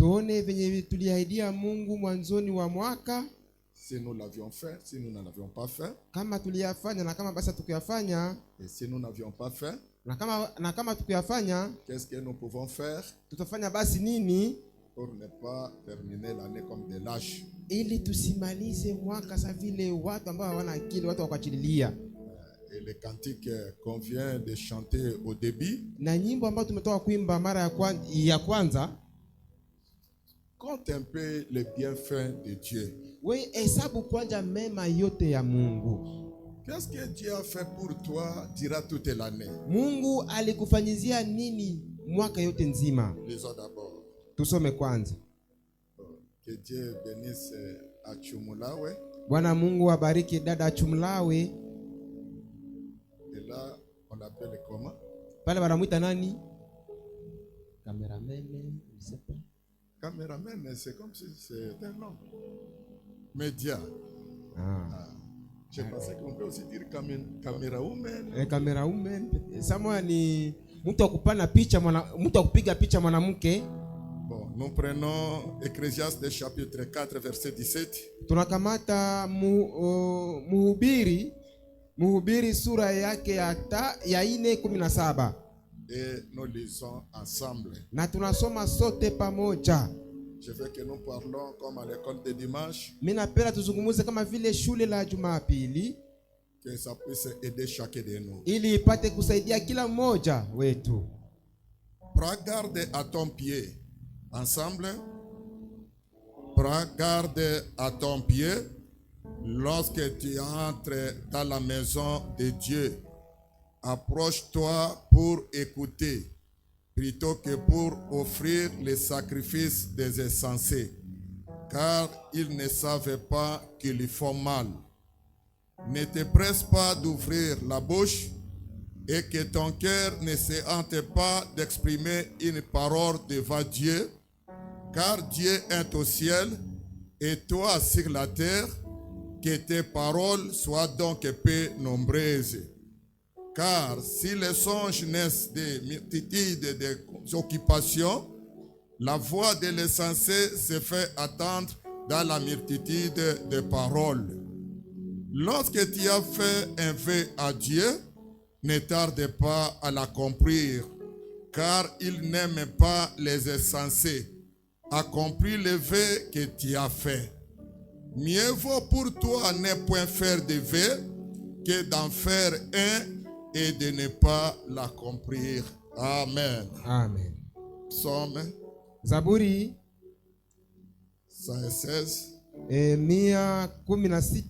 tuone venye tuliahidia Mungu mwanzoni wa mwaka. Si nous l'avions fait, si nous n'en avions pas fait. Kama tuliyafanya na kama basi tukiyafanya. Et si nous n'avions pas fait. Na kama tukiyafanya. Qu'est-ce que nous pouvons faire? Tutafanya basi nini? Pour ne pas terminer l'année comme des lâches. Ili tusimalize mwaka sa vile watu ambao hawana akili, watu wakuachililia. Et les cantiques qu'on vient de chanter au début. Na nyimbo ambazo tumetoka kuimba mara ya kwanza. Compte un peu les bienfaits de Dieu. We hesabu kwanza mema yote ya Mungu. Qu'est-ce que Dieu a fait pour toi durant toute l'année? Mungu alikufanyizia nini mwaka yote nzima? Lisons d'abord. Tusome kwanza. Que Dieu bénisse Achumulawe. Bwana Mungu abariki dada Achumulawe. Et là, on l'appelle comment? Pale wanamuita nani? Cameraman, je sais pas. Cameraman, c'est comme si c'était un nom. Média. Je pensais qu'on peut aussi dire camerawoman. Camerawoman. Samwa ni mtu akupana picha mtu akupiga picha mwanamke. Bon, nous prenons Ecclésiaste chapitre 4 verset 17. Tunakamata Mhubiri sura yake ya 4:17. Et nous lisons ensemble. Na tunasoma sote pamoja. Je veux que nous parlons comme à l'école de dimanche. Mimi napenda tuzungumuze kama vile shule la Jumapili. Que ça puisse aider chacun de nous. Ili ipate kusaidia kila mmoja wetu. Prends garde à ton pied. Ensemble. Prends garde à ton pied lorsque tu entres dans la maison de Dieu. Approche-toi pour écouter, plutôt que pour offrir les sacrifices des insensés, car ils ne savaient pas qu'ils font mal. Ne te presse pas d'ouvrir la bouche et que ton cœur ne se hante pas d'exprimer une parole devant Dieu, car Dieu est au ciel et toi sur la terre, que tes paroles soient donc peu nombreuses. Car si les songes naissent des multitudes d'occupations, la voix de l'insensé se fait attendre dans la multitude de paroles. Lorsque tu as fait un vœu à Dieu, ne tarde pas à l'accomplir, car il n'aime pas les insensés. Accomplis le vœu que tu as fait. Mieux vaut pour toi ne point faire de vœu que d'en faire un et de ne pas l'accomplir. Amen. Amen. Psaume Zaburi 116 116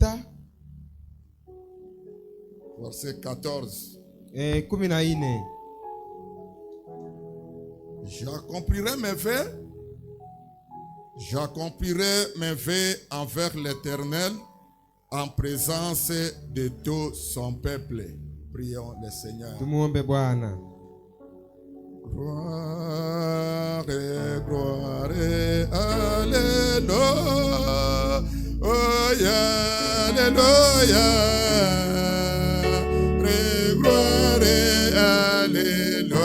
verset 14. 14. J'accomplirai mes vœux envers l'Éternel en présence de tout son peuple. Prions le Seigneur. Tumuombe Bwana. Gloire, gloire, alléluia, oh yeah, alléluia, gloire, alléluia,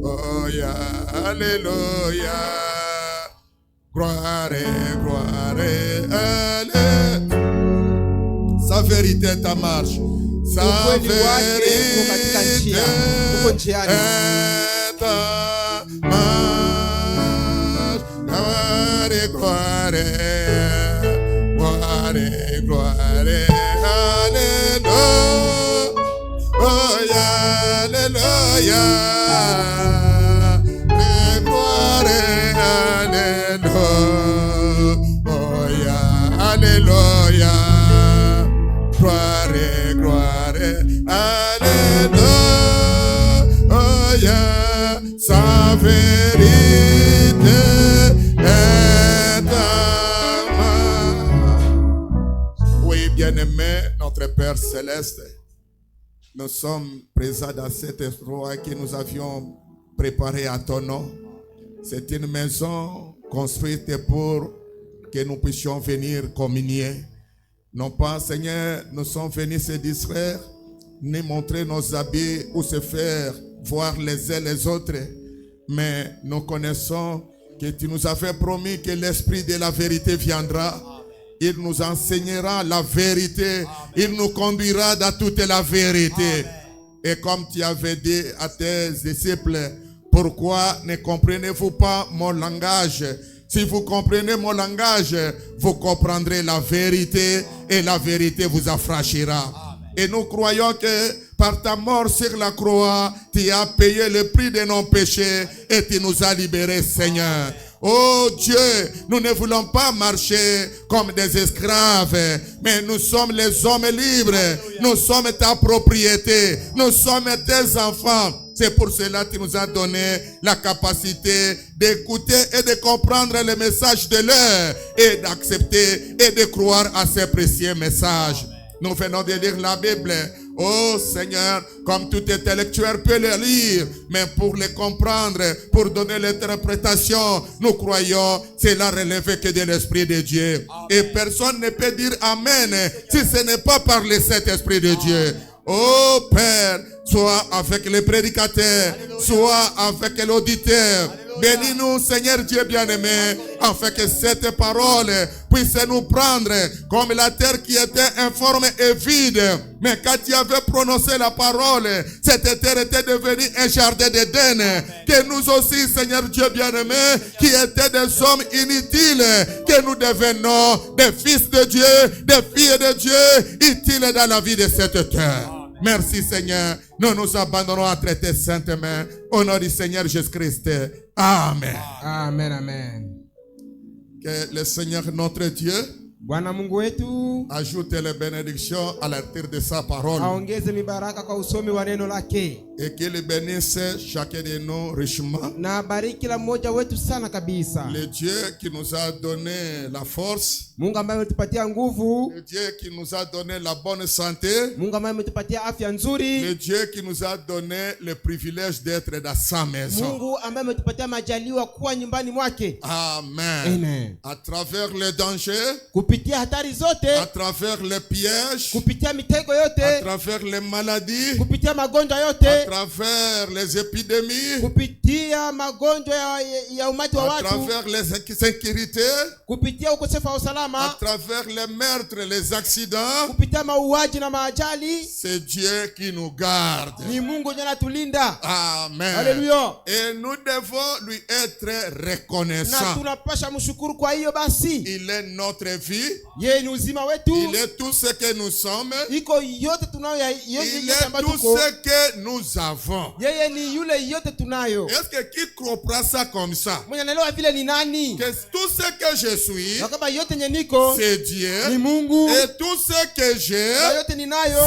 oh yeah, alléluia, gloire, gloire, alléluia. Sa vérité est ta marche. Sa vérité est ta marche. Gloire, gloire, gloire, alléluia. Oh yeah, alléluia. Gloire, alléluia. Oh yeah, alléluia. Gloire, gloire, alléluia, oh yeah, sa vérité est ta marche. Oui, bien-aimé, notre Père Céleste, nous sommes présents dans cet endroit que nous avions préparé à ton nom. C'est une maison construite pour que nous puissions venir communier. Non pas, Seigneur, nous sommes venus se distraire, ni montrer nos habits ou se faire voir les uns les autres, mais nous connaissons que tu nous as fait promis que l'esprit de la vérité viendra. Il nous enseignera la vérité. Il nous conduira dans toute la vérité. Et comme tu avais dit à tes disciples, pourquoi ne comprenez-vous pas mon langage? Si vous comprenez mon langage, vous comprendrez la vérité et la vérité vous affranchira. Et nous croyons que par ta mort sur la croix, tu as payé le prix de nos péchés et tu nous as libérés, Seigneur. Oh Dieu, nous ne voulons pas marcher comme des esclaves, mais nous sommes les hommes libres. Nous sommes ta propriété. Nous sommes tes enfants. C'est pour cela que tu nous as donné la capacité d'écouter et de comprendre les messages de l'heure et d'accepter et de croire à ces précieux messages. Nous venons de lire la Bible. Oh Seigneur, comme tout intellectuel peut le lire, mais pour les comprendre, pour donner l'interprétation, nous croyons, c'est la relève que de l'Esprit de Dieu. Amen. Et personne ne peut dire Amen si ce n'est pas par le Saint-Esprit de Dieu. Oh Père, sois avec les prédicateurs, sois avec l'auditeur. Bénis-nous, Seigneur Dieu bien-aimé, afin que cette parole puisse nous prendre comme la terre qui était informe et vide. Mais quand tu avais prononcé la parole, cette terre était devenue un jardin d'Éden. Que nous aussi, Seigneur Dieu bien-aimé, qui étaient des hommes inutiles, que nous devenons des fils de Dieu, des filles de Dieu, utiles dans la vie de cette terre. Merci Seigneur. Nous nous abandonnons entre tes saintes mains. Au nom du Seigneur Jésus-Christ. Amen. Amen, amen. Que le Seigneur notre Dieu Bwana Mungu wetu ajoute les bénédictions à la lecture de sa parole. Aongeze mibaraka kwa usomi wa neno lake. Et qu'il bénisse chacun de nous richement. Na bariki kila mmoja wetu sana kabisa. Le Dieu qui nous a donné la force. Mungu ambaye ametupatia nguvu. Le Dieu qui nous a donné la bonne santé. Mungu ambaye ametupatia afya nzuri. Le Dieu qui nous a donné le privilège d'être dans sa maison. Mungu ambaye ametupatia majaliwa kuwa nyumbani mwake. Amen. Amen. À travers les dangers, kupitia hatari zote, à travers les pièges, kupitia mitego yote, à travers les maladies, kupitia magonjwa yote, à travers les épidémies, kupitia magonjwa ya umati wa watu, à travers les insécurités, kupitia ukosefu wa usalama, à travers les meurtres, les accidents, kupitia mauaji na maajali, c'est Dieu qui nous garde. Ni Mungu ndiye anatulinda. Amen. Alléluia. Et nous devons lui être reconnaissants. Na tunapasha mshukuru kwa hiyo basi. Il est notre vie. Yeye ni uzima wetu. Il est tout ce que nous sommes. Iko yote tunayo, il est tout ce que nous avons. Yeye ni yule yote tunayo. Est-ce que qui comprend ça comme ça? Mwenye anaelewa vile ni nani? Que tout ce que je suis, c'est Dieu. Ni Mungu. Et tout ce que j'ai,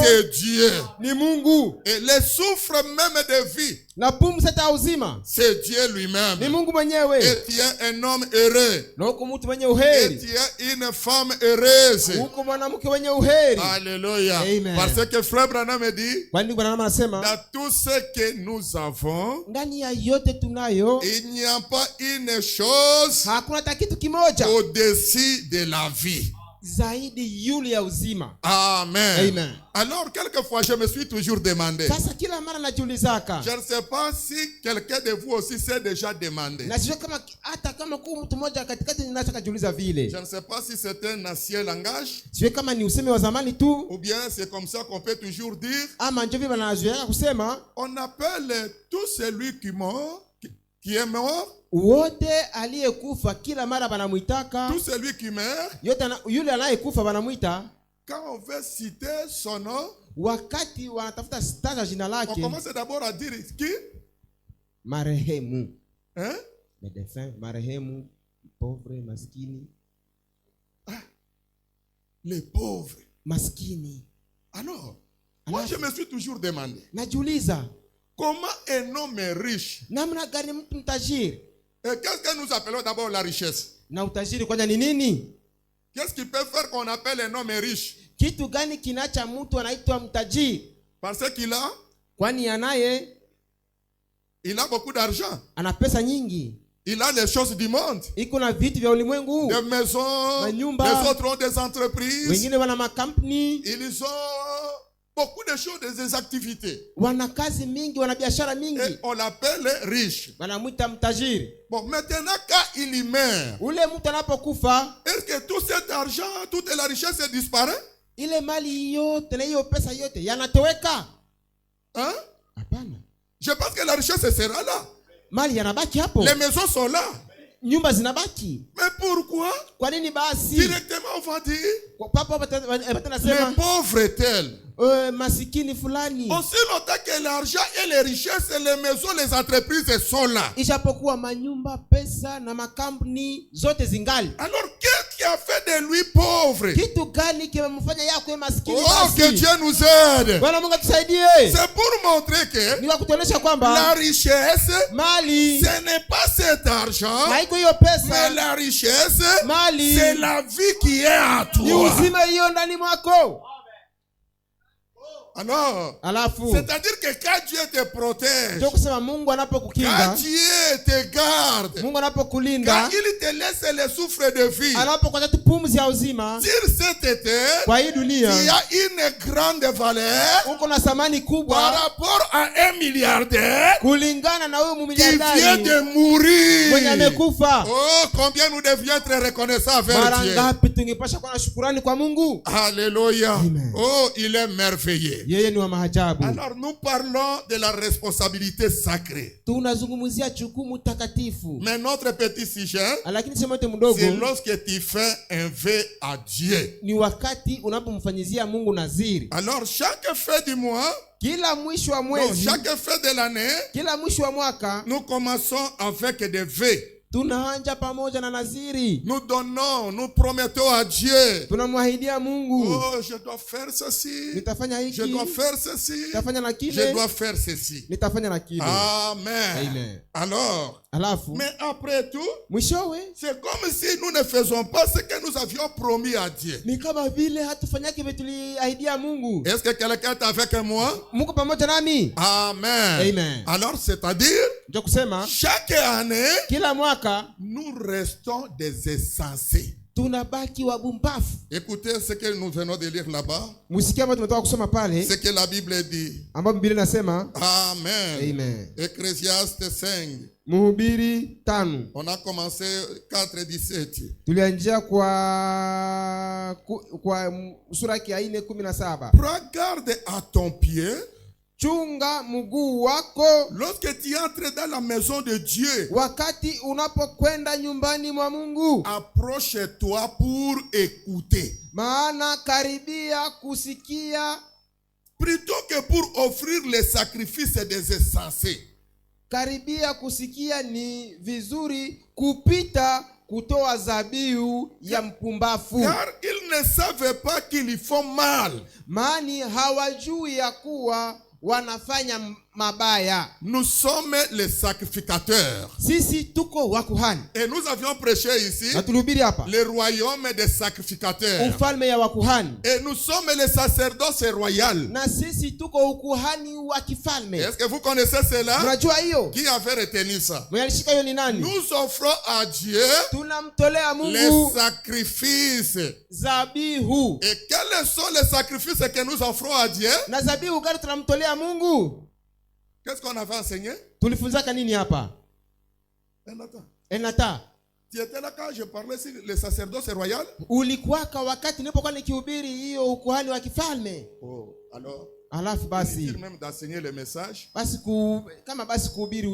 c'est Dieu. Ni Mungu. Et les souffres même de vie, na pumzi ya uzima, c'est Dieu lui-même. Ni Mungu mwenyewe. Et tu es un homme heureux. Na uko mtu mwenye uheri. Et tu es une femme heureuse. Uko mwanamke mwenye uheri. Alléluia. Amen. Parce que frère Branham me dit, kwani Branham anasema, dans tout ce que nous avons, ndani ya yote tunayo, il n'y a pas une chose hakuna hata kitu kimoja au-dessus de la vie. zaidi yule ya uzima. Amen. Amen. Alors quelquefois je me suis toujours demandé. Sasa kila mara najiulizaka. Je ne sais pas si quelqu'un de vous aussi s'est déjà demandé. Na sio kama hata kama kwa mtu mmoja katikati ninataka kujiuliza vile. Je ne sais pas si c'est un ancien langage. Sio kama ni usemi wa zamani tu. Ou bien c'est comme ça qu'on peut toujours dire. Ama ndio vile wanazoea kusema. On appelle tout celui qui est mort. Wote aliyekufa kila mara banamuitaka. Tout celui qui meurt. Yote yule anayekufa banamuita. Quand on veut citer son nom, wakati wanatafuta staja jina lake, on commence d'abord à dire qui? Marehemu. Hein? Le défunt, marehemu, pauvre, maskini. Ah, les pauvres. Maskini. Alors, moi je me suis toujours demandé. Najiuliza. Comment un homme riche? Namna gani mtu mtajiri? Et qu'est-ce que nous appelons d'abord la richesse? Na utajiri kwanza ni nini? Qu'est-ce qui peut faire qu'on appelle un homme riche? Kitu gani kinacha mtu anaitwa mtajiri? Parce qu'il a, kwani anaye, il a beaucoup d'argent. Ana pesa nyingi. Il a les choses du monde. Iko na vitu vya ulimwengu. Des maisons, manyumba. Les autres ont des entreprises. Wengine wana makampuni. Ils ont beaucoup de choses, des activités. wana kazi mingi, wana biashara mingi. Et on l'appelle riche. Wanamuita mtajiri. Bon, maintenant, quand il y meurt, Ule mtu anapokufa, est-ce que tout cet argent, toute la richesse disparaît? ile mali yote na hiyo pesa yote yanatoweka? Hein? Hapana. Je pense que la richesse sera là. Mali yanabaki hapo. Les maisons sont là. Nyumba zinabaki. Mais pourquoi? Kwa nini basi? Directement, on va dire, Papa watanasema les pauvres tels. masikini fulani. Aussi longtemps que l'argent et les richesses, les maisons, les entreprises sont là. Ijapokuwa manyumba, pesa na makampuni zote zingali. Alors, qu'est-ce qui a fait de lui pauvre? Kitu gani kimemfanya yako maskini Oh, basi? que Dieu nous aide. Bwana Mungu atusaidie. C'est pour montrer que Ni kutuonesha kwamba la richesse, mali ce n'est pas cet argent, haiko hiyo mais pesa, la richesse, mali c'est la vie qui est à ni toi. uzima hiyo ndani mwako. Alors, Alafu c'est-à-dire que quand Dieu te protège, ndio kusema Mungu quand anapokukinga, Dieu te garde, Mungu quand anapokulinda, il te laisse le souffle de vie, anapokuacha tu pumzi ya uzima sur cette terre, kwa hii il y dunia, a une grande valeur uko na thamani par kubwa rapport à un milliardaire kulingana na huyo qui vient mumiliardari de mourir. mwenye amekufa. Oh, combien nous devions être reconnaissants vers Mara Dieu. ngapi tungepasha kuwa na shukurani kwa Mungu? Alléluia. Amen. Oh, il est merveilleux. Yeye ni wa maajabu. Alors, nous parlons de la responsabilité sacrée. Tunazungumzia jukumu takatifu. Mais notre petit sujet, Lakini sema yote mdogo c'est lorsque tu fais un vœu à Dieu. ni wakati unapomfanyizia Mungu naziri. Alors, chaque fin du mois, Kila mwisho wa non, mwezi, chaque fin de l'année, kila mwisho wa mwaka nous commençons avec des vœux. tunaanja pamoja na naziri. Nous donnons, nous promettons à Dieu. Tunamwahidia Mungu, Oh, je dois faire ceci. nitafanya Je hiki, dois faire ceci. nitafanya na Je kile, dois faire ceci. nitafanya na kile. Amen. Amen. Alors, Alafu mais après tout, mwishowe c'est comme si nous ne faisons pas ce que nous avions promis à Dieu. ni kama vile hatufanyake vile tuliahidia Mungu. Est-ce que quelqu'un est avec moi? Mungu pamoja nami. Amen. Amen. Alors, c'est-à-dire, Ndio kusema chaque année, kila mwaka nous restons des insensés. tunabaki wabumbafu. Écoutez ce que nous venons de lire là-bas. Musikia ambayo tumetoka kusoma pale, Ce que la Bible dit. ambapo Biblia inasema. Amen. Amen. Ecclésiaste 5. Mhubiri 5. On a commencé 4:17. Tulianzia kwa sura ya 4:17. Prends garde à ton pied. Chunga mguu wako Lorsque tu entres dans la maison de Dieu, wakati unapokwenda nyumbani mwa Mungu, approche-toi pour écouter. maana karibia kusikia, Plutôt que pour offrir les sacrifices des insensés. karibia kusikia ni vizuri kupita kutoa zabihu ya mpumbafu. Car ils ne savent pas qu'ils font mal. Maani hawajui ya kuwa wanafanya mabaya. Nous sommes les sacrificateurs. Sisi tuko wakuhani. Et nous avions prêché ici Na tulihubiri hapa le royaume des sacrificateurs. ufalme ya wakuhani. Et nous sommes les sacerdoces royales. Na sisi tuko ukuhani wa kifalme. Est-ce que vous connaissez cela? Unajua hiyo? Qui avait retenu ça? Mwenye alishika hiyo ni nani? Nous offrons à Dieu Tunamtolea les Mungu sacrifices. zabihu. Et quels sont les sacrifices que nous offrons à Dieu? Na zabihu gani tunamtolea Mungu? Qu'est-ce qu'on avait enseigné? Tulifunzaka nini hapa? Enata. Tu étais là quand je parlais sur les sacerdoces royales? Ulikuwaka wakati nilipokuwa nikihubiri hiyo ukuhani wa kifalme. Oh, alors, Alafu basi inutile même d'enseigner le message. basi kama basi kuhubiri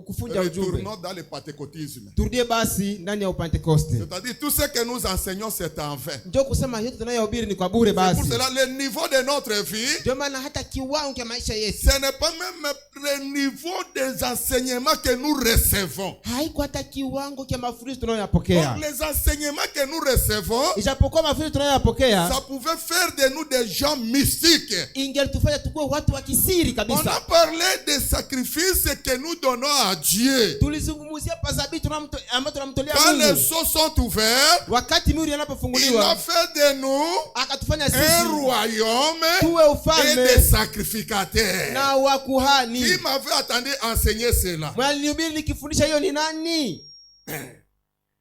kufunja ujumbe. Retournons dans le pentecôtisme. Turudie basi ndani ya Pentecoste. C'est-à-dire tout ce que nous enseignons c'est en vain. Ndio kusema yote tunayohubiri ni kwa bure C'est basi. pour cela le niveau de notre vie, Ndio maana hata kiwango cha maisha yetu ce n'est pas même le niveau des enseignements que nous recevons. haiko hata kiwango cha mafundisho tunayoyapokea. Donc les enseignements que nous recevons, Ijapokuwa mafundisho tunayoyapokea ça pouvait faire de nous des gens mystiques. ingelitufanya tukuwe watu wa kisiri On a kabisa. parlé des sacrifices que nous donnons à Dieu. Tulizungumzia pazabi ambayo tunamtolea Quand les Mungu. sceaux sont ouverts, Wakati muri il a yanapofunguliwa fait de nous akatufanya un sisi royaume tuwe et ufalme des sacrificateurs. na wakuhani. Qui m'avait attendu enseigner cela? Mwanihubiri nikifundisha hiyo ni nani?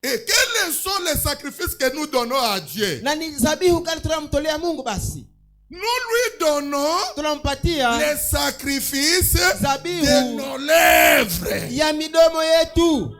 Et quels sont les sacrifices que nous donnons à Dieu? Na ni zabihu gani tunamtolea Mungu basi? nous lui donnons tunampatia les sacrifices zabihu de nos lèvres. ya midomo yetu.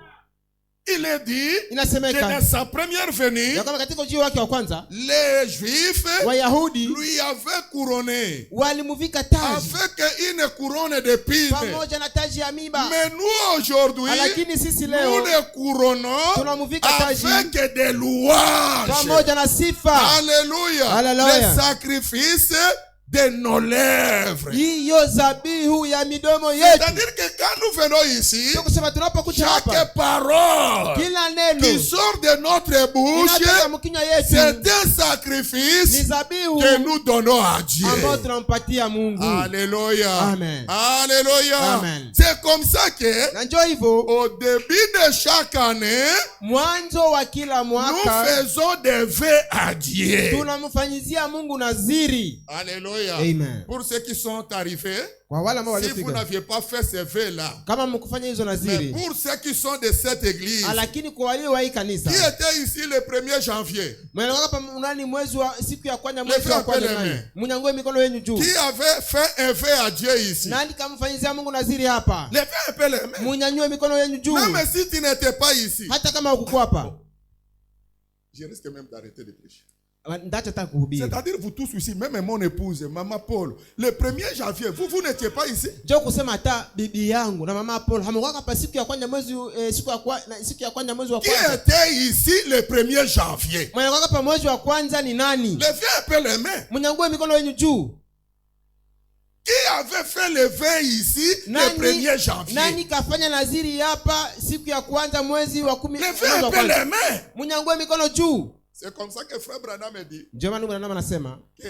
Il est dit que Inasemeka dans sa première venue, ya kwamba katika ujio wake wa kwanza les Juifs Wayahudi lui avaient couronné walimuvika taji avec une couronne d'épines. pamoja na taji ya miba, Mais nous aujourd'hui, lakini sisi nous leo les couronnons tunamuvika taji avec des louanges. pamoja na sifa. Alléluia. Alléluia. Les sacrifices de nos lèvres. Hiyo zabihu ya midomo yetu. C'est-à-dire que quand nous venons ici, Sio kusema tunapokuja chaque hapa parole kila neno qui sort de notre bouche, inatoka mkinywa yetu c'est un ni sacrifice zabihu que nous donnons à Dieu. ambayo tunampatia Mungu. Alléluia. Amen. Alléluia. Amen. C'est comme ça que Na njoo hivyo au début de chaque année, mwanzo wa kila nous mwaka faisons des vœux à Dieu. tunamfanyizia Mungu naziri. Alléluia. Amen. Pour ceux qui sont arrivés, Kwa wale ambao si vous waliofika n'aviez pas fait ces vœux-là, kama mkufanya hizo mais naziri, pour ceux qui sont de cette église, lakini kwa walio wa hii kanisa qui étaient ici le 1er janvier, mwanawaka hapa nani mwezi wa siku ya kwanza Les mwezi wa frères kwanza Peleme. nani mnyangoe mikono yenu juu. qui avait fait un vœu à Dieu ici, Nani kamfanyizia Mungu naziri hapa? levez un peu les mains. Mnyanyue mikono yenu juu. Même si tu n'étais pas ici, Hata kama hukuwa hapa. je risque même d'arrêter de prêcher. Ndacha hata kuhubiri. C'est-à-dire vous tous ici, même mon épouse, maman Paul, le 1er janvier, vous n'étiez pas ici. Njoo kusema hata bibi yangu na mama Paul hamkuwa hapa siku ya kwanza mwezi siku ya kwanza mwezi wa Qui kwanza. était ici le 1er janvier? Mwanawaka hapa mwezi wa kwanza ni nani? Levez un peu les mains. Mnyangoe mikono yenu juu. Qui avait fait le vœu ici le 1er janvier? Nani kafanya naziri hapa siku ya kwanza mwezi wa 10? Levez un peu les mains. Mnyangoe mikono juu. C'est comme ça que frère Branham me dit Ndio maana Branham anasema que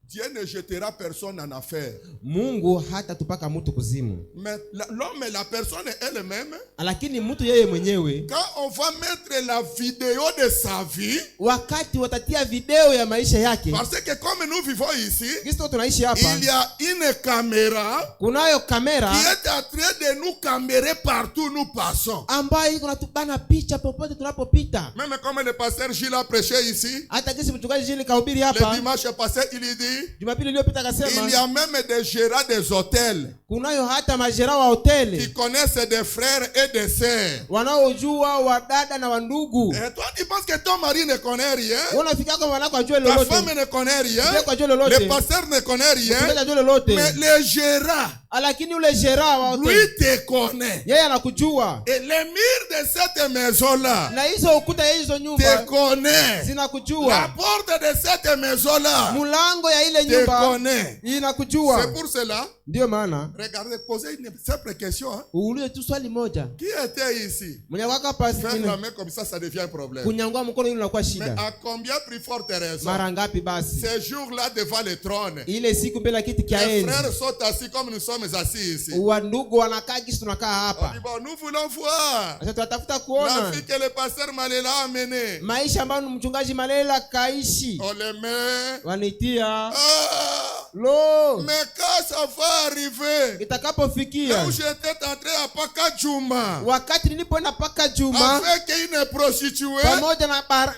Dieu ne jettera personne en affaire. Mungu hata tupaka mtu kuzimu. Mais l'homme et la personne elle-même, Lakini mtu yeye mwenyewe quand on va mettre la vidéo de sa vie, wakati watatia video ya maisha yake, parce que comme nous vivons ici, Kristo tunaishi hapa, il y a une caméra kunayo kamera qui est en train de nous camérer partout où nous passons. ambayo iko natubana picha popote tunapopita. Même comme le pasteur Gilles a prêché ici, Hata kisi mchungaji jini kahubiri le hapa dimanche passé, il dit Jumapili iliyopita il akasema y a même des gérants des hôtels kunayo hata majera wa qui hoteli connaissent des frères et des sœurs. wanaojua wadada na wandugu. Et toi, tu penses que ton mari ne connaît rien? Unafika kwa wanako ajue Ta lolote, femme ne connaît rien? Sio kwa ajue lolote, Le pasteur ne connaît rien? mchungaji ajue lolote, Mais le gérant, lakini ule jera wa lui hoteli te connaît. yeye anakujua, Et les murs de cette maison-là na hizo ukuta ya hizo te nyumba connaît. La zinakujua, porte de cette maison-là mulango ya ile te nyumba connaît. inakujua. C'est pour cela, Ndio maana regardez, posez une simple question. Hein. uulize tu swali moja, Qui était ici? mwenye wako hapa Faire la sisi main comme ça devient un problème. kunyangua mkono ile inakuwa Mais shida. à combien plus forte raison? Mara ngapi basi Ces jours-là devant le trône, ile siku mbele ya kiti kia les enzi frères sont assis comme nous sommes assis ici. wandugu wanakaa gisi tunakaa On hapa. dit, bon, nous voulons voir Sasa tunatafuta la kuona vie que le pasteur Malela a menée. maisha ambayo mchungaji Malela kaishi. On les met. Wanitia Ah, lo, mais quand ça va arriver, itakapofikia là où j'étais entré à Pakajuma, wakati nilipoenda paka Juma avec une prostituée, pamoja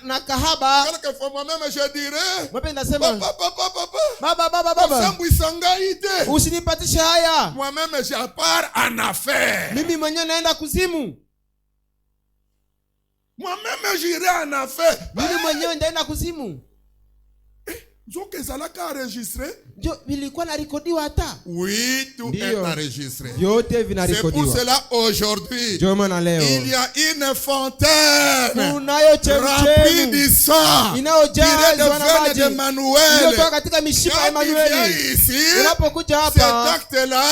na kahaba, quelquefois moi-même je dirais, mwape nasema papa, baba, Sambwisangaïde. usinipatishe haya, Moi-même je pars en affaire. mimi mwenyewe naenda kuzimu, Moi-même j'irai en affaire. mimi mwenyewe ndaenda kuzimu. Donc ils allaient enregistrer. Jo, vilikuwa narekodiwa hata Oui, tout Ndio. est enregistré. vyote C'est pour vinarekodiwa. cela aujourd'hui, Ndio maana leo il y a une fontaine kunayo remplie chemchemu du sang tiré inayojazwa de na veine maji d'Emmanuel. iliyotoka katika mishipa ya Quand il vient Emanueli. ici, Unapokuja cet hapa, acte-là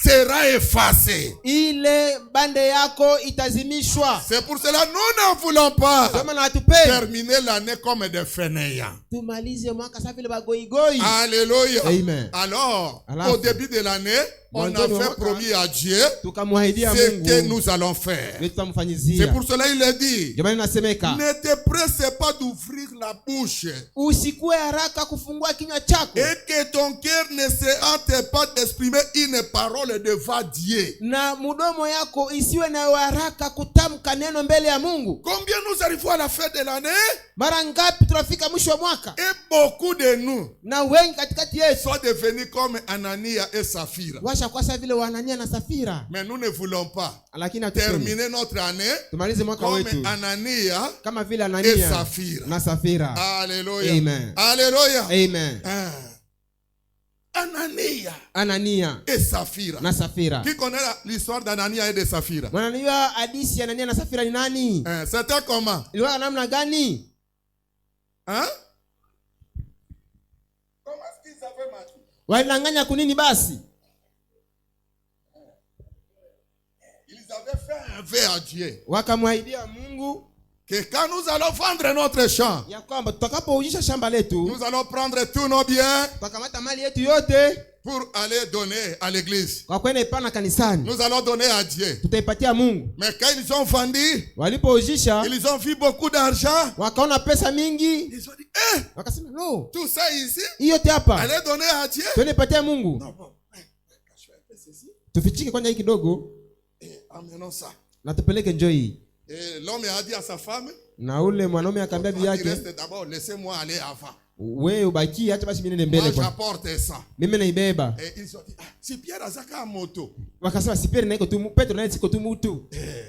sera effacé. ile bande yako itazimishwa. C'est pour cela nous ne voulons pas Ndio maana hatupendi terminer l'année comme des fainéants. tumalize mwaka safi vile bagoigoi. Alléluia. Amen. Alors, Alafu. au début de l'année, on Mwanzoni wa avait mwaka, promis à Dieu tukamwahidia ce que Mungu nous allons faire. ndio C'est tutamfanyizia. pour cela il a dit, Jamani, nasemeka ne te presse pas d'ouvrir la bouche usikue haraka kufungua kinywa chako, et que ton cœur ne se hâte pas d'exprimer une parole devant Dieu. na mudomo yako isiwe na haraka kutamka neno mbele ya Mungu. Combien nous arrivons à la fin de l'année Mara ngapi tunafika mwisho wa mwaka et beaucoup de nous na wengi katikati yetu sont devenus comme Anania et Saphira. washakwasa vile wa Anania na Safira, Mais nous ne voulons pas lakini hatupendi terminer notre année tumalize mwaka comme wetu Anania kama vile et Anania Saphira. na Safira. Alléluia. Amen. Alléluia. Amen. Anania Anania et Saphira. na Safira. Qui connaît l'histoire d'Anania et de Saphira? Mwanajua hadithi ya Anania na Safira ni nani? C'était comment? Ilikuwa namna gani? Hein? Comment est-ce qu'ils avaient marché? Walidanganya kunini basi? Ils avaient fait un vœu à Dieu Wakamwahidia Mungu que quand nous allons vendre notre champ, ya kwamba tutakapoujisha shamba letu, nous allons prendre tous nos biens tutakamata mali yetu yote pour aller donner à l'église. kwa kwenda ipana kanisani, Nous allons donner à Dieu. tutaipatia Mungu. Mais quand ils ont vendu, Walipoujisha ils ont vu beaucoup d'argent. wakaona pesa mingi, Ils ont dit, wakasema no, tout ça ici, hii yote hapa allez donner à Dieu. twende ipatia Mungu. Non, bon, je fais ceci Tufichike kwanza hii kidogo et amenons ça. na tupeleke njoo hii. Et l'homme a dit à sa femme, Na ule mwanaume akamwambia bibi il yake, reste d'abord, laissez-moi aller avant. wewe ubaki, acha basi mimi nende Moi, mbele kwa. j'apporte ça. Mimi naibeba. Et ils ont dit, si Pierre a zaka moto, Wakasema si Petro na iko tu, Petro na iko tu mtu.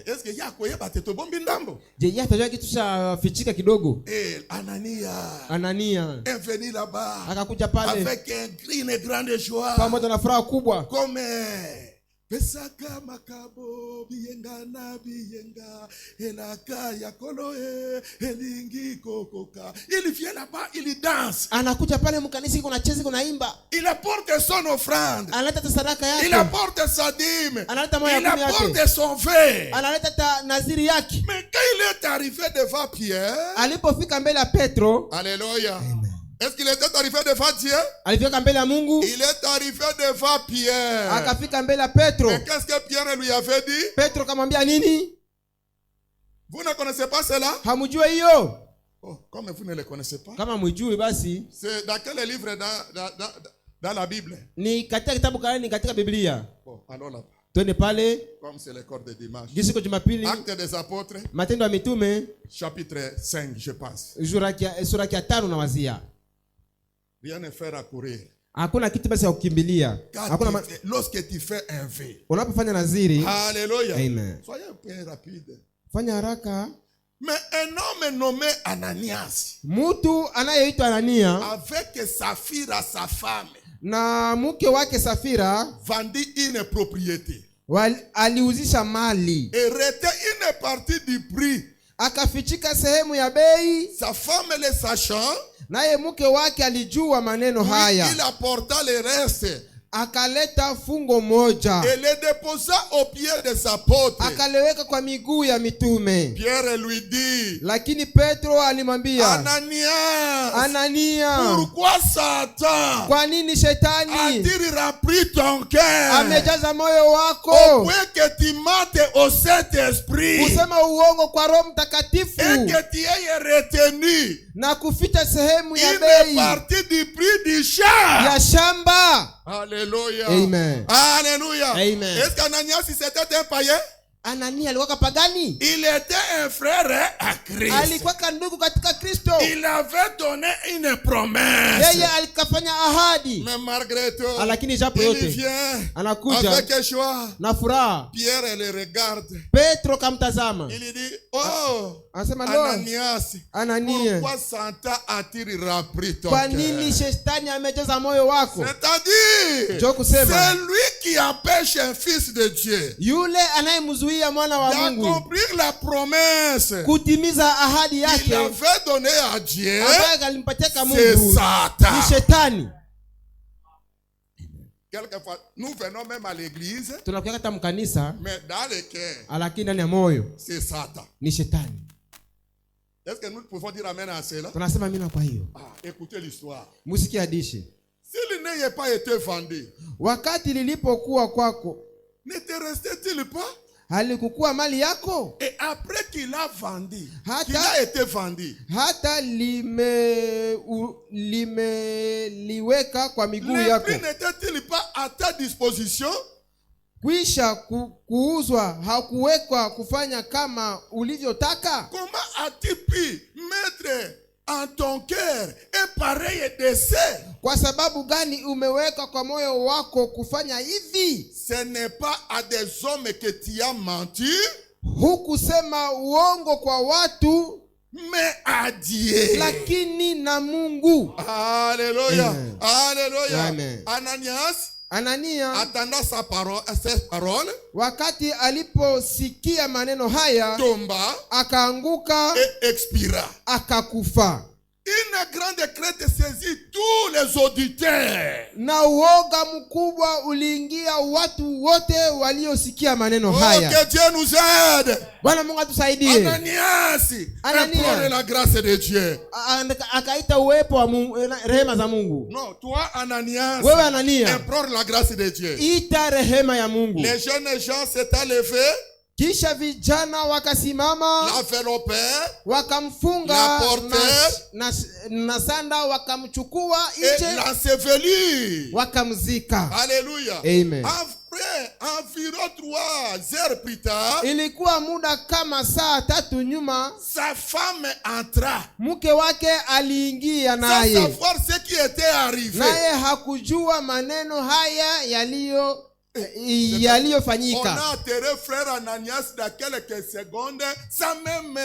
est-ce que yako yeba teto bombi ndambo? Je, yeye atajua kitu cha fichika kidogo. Et Anania Anania est venu là-bas akakuja pale avec une grande joie. pamoja na furaha kubwa. Comme pesaka makabo biyenga biyenga elaka yakolo elingi kokoka. Il vient là-bas, il danse. Anakuja pale mkanisa kuna chezi kuna imba. Il apporte son offrande. Analeta sadaka yake. Il apporte sa dîme. Analeta moyo Il kumi yake. apporte son vin. Analeta naziri yake. Mais quand il est arrivé devant Pierre, Alipofika mbele ya Petro, alléluia. Est-ce qu'il était arrivé devant Dieu? alifika mbele ya Mungu. Il est arrivé devant Pierre. Akafika mbele ya Petro. Mais qu'est-ce que Pierre lui avait dit? Petro kamwambia nini? Vous ne connaissez pas cela? Hamujue hiyo? Oh, comme vous ne le connaissez pas. Kama mwijui basi C'est dans quel livre dans la Bible? ni katika kitabu gani? Ni katika Biblia. Bon, alors là, Twende pale comme c'est le corps de dimanche. Jisiku Jumapili, Actes des apôtres, Matendo ya Mitume chapitre 5, je pense. sura ya 5 na wazia. Rien ne fait raccourir. Hakuna kitu basi ya kukimbilia. Hakuna Lorsque tu fais un vœu. Unapofanya naziri, Alléluia. amen, Soyez un peu rapide. fanya haraka. Mais un homme nommé Ananias, Mtu anayeitwa Anania avec Saphira, sa femme, na mke wake Safira vendit une propriété aliuzisha mali, et retint une partie du prix. akafichika sehemu ya bei. Sa femme le sachant, Naye mke wake alijua maneno haya, il apporta le reste akaleta fungo moja, et le déposa aux pieds de sa pote. akaleweka kwa miguu ya mitume. Pierre lui dit, Lakini Petro alimwambia, Ananias, Anania, pourquoi Satan kwa nini shetani a-t-il rempli ton cœur amejaza moyo au wako point que tu mentes au Saint-Esprit kusema uongo kwa Roho et Mtakatifu que tu aies retenu na kuficha sehemu ya une bei partie du prix du champ? ya shamba? Alléluia. Amen. Alléluia. Amen. Est-ce qu'Ananias c'était un païen? Anania alikuwa pagani? Il était un frère à Christ. Alikuwa ndugu katika Kristo. Il avait donné une promesse. Yeye alikafanya ahadi. Mais malgré tout, Lakini japo il yote vient anakuja avec joie. na furaha. Pierre le regarde. Petro kamtazama, Il lui dit, oh, anasema no, Ananias, Anania, pourquoi Satan a-t-il rempli ton kwa cœur? nini shetani amejaza moyo wako? C'est-à-dire, Njoo kusema, c'est lui qui empêche un fils de Dieu yule anayemzuia mwana wa Mungu d'accomplir la promesse kutimiza ahadi qu'il yake avait donnée à Dieu. ambaye alimpatia kwa C'est Mungu, Satan. ni shetani. Quelquefois, nous venons même à l'église, Tunakuja hata mkanisa, mais dans le cœur, lakini ndani ya moyo c'est Satan. ni shetani. Est-ce que nous pouvons dire amen à cela? Tunasema mimi. Kwa hiyo Écoutez l'histoire. musikie hadithi. S'il n'ayez pas été vendu, wakati lilipokuwa kwako, ne te restait-il pas? halikukuwa mali yako? Et après qu'il a vendu, Hata- qu'il a été vendu, Hata limeliweka kwa miguu les yako, prix n'étaient-ils pas à ta disposition? kwisha kuuzwa, hakuwekwa kufanya kama ulivyotaka? Comment as-tu pu mettre en ton cœur un pareil décès? Kwa sababu gani umeweka kwa moyo wako kufanya hivi? Ce n'est pas à des hommes que tu as menti, Hukusema uongo kwa watu, mais à Dieu. lakini na Mungu. Alléluia. Amen. Alléluia. Amen. Ananias, Anania, attendant ses paroles, wakati aliposikia maneno haya, tomba akaanguka et expira. akakufa. Une grande crainte saisit tous les auditeurs. Na uoga mkubwa uliingia watu wote waliosikia maneno Oh, haya. que Dieu nous aide. Bwana Mungu atusaidie. Ananias, implore la grâce de Dieu. Akaita uwepo wa Mungu, rehema za Mungu. Non, toi, Ananias, Wewe Anania, implore la grâce de Dieu. ita rehema ya Mungu. Les jeunes gens s'étaient levés, Kisha vijana wakasimama, l'enveloppèrent, wakamfunga La portée, na sanda, wakamchukua et nje, l'ensevelir. wakamzika. Alléluia. Amen. Après, environ 3 heures plus tard, Ilikuwa muda kama saa 3 nyuma, sa femme entra, mke wake aliingia sans naye, savoir ce qui était arrivé. naye hakujua maneno haya On yaliyofanyika. a enterré frère Ananias dans quelques secondes, sans même,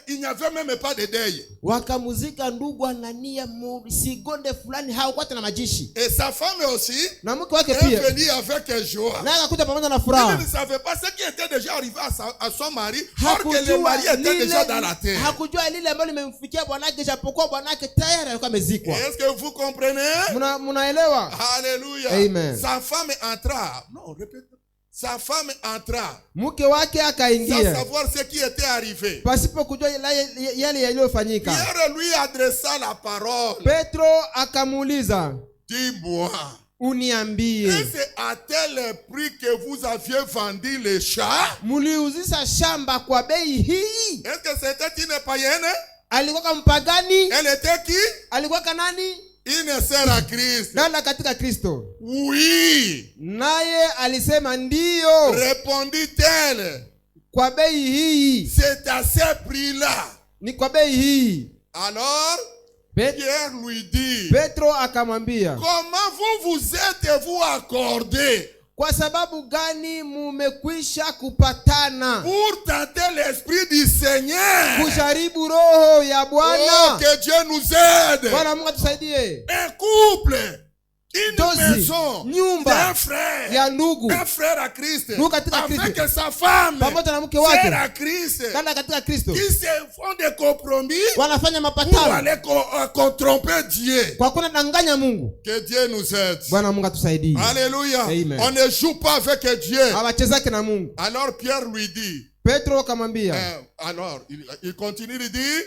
il n'y avait même pas de deuil. Wakamuzika ndugu Anania sekunde fulani, hakuwa na majishi. Et sa femme aussi Na mke wake est pia, venue avec joie. naye akakuja pamoja na Il furaha. ne savait pas ce qui était déjà arrivé à son mari, alors que le mari était déjà dans la terre. Hakujua lile ambalo limemfikia bwanake, japokuwa bwanake tayari alikuwa amezikwa. Est-ce que vous comprenez? Munaelewa? Alléluia. Amen. Sa femme entra. Non, répète. Sa femme entra Mke wake sans akaingia savoir ce qui était arrivé. pasipo kujua yale yaliyofanyika. Pierre lui adressa la parole. Petro akamuuliza, Dis-moi, uniambie, est-ce à tel prix que vous aviez vendu les chats? muliuzisha shamba kwa bei hii? Est-ce que c'était une païenne? Alikuwa mpagani? Elle était qui? Alikuwa kanani? Une sœur à Christ. Dada katika Kristo. Oui. Naye alisema ndiyo, Répondit-elle. kwa bei hii. C'est à ce prix-là. Ni kwa bei hii. Alors, Pierre lui dit, Petro akamwambia, comment vous êtes-vous accordé kwa sababu gani mumekwisha kupatana pour tenter l'esprit du Seigneur? kujaribu roho ya Oh, Bwana? que Dieu nous aide. Bwana Mungu atusaidie. Un couple, une Dozi, maison, nyumba un frère, ya ndugu, un frère à Christ, Ndugu katika avec Kristo, sa femme, pamoja na mke sœur wake, à Christ, dada katika Kristo, qui se font des compromis wanafanya pour mapatano aller tromper Dieu. kwa kuna danganya Mungu. Que Dieu nous aide. Bwana Mungu atusaidie. Alléluia. Amen. On ne joue pas avec Dieu. Hawachezake na Mungu. Alors Pierre lui dit, Petro akamwambia, alors il continue de dire,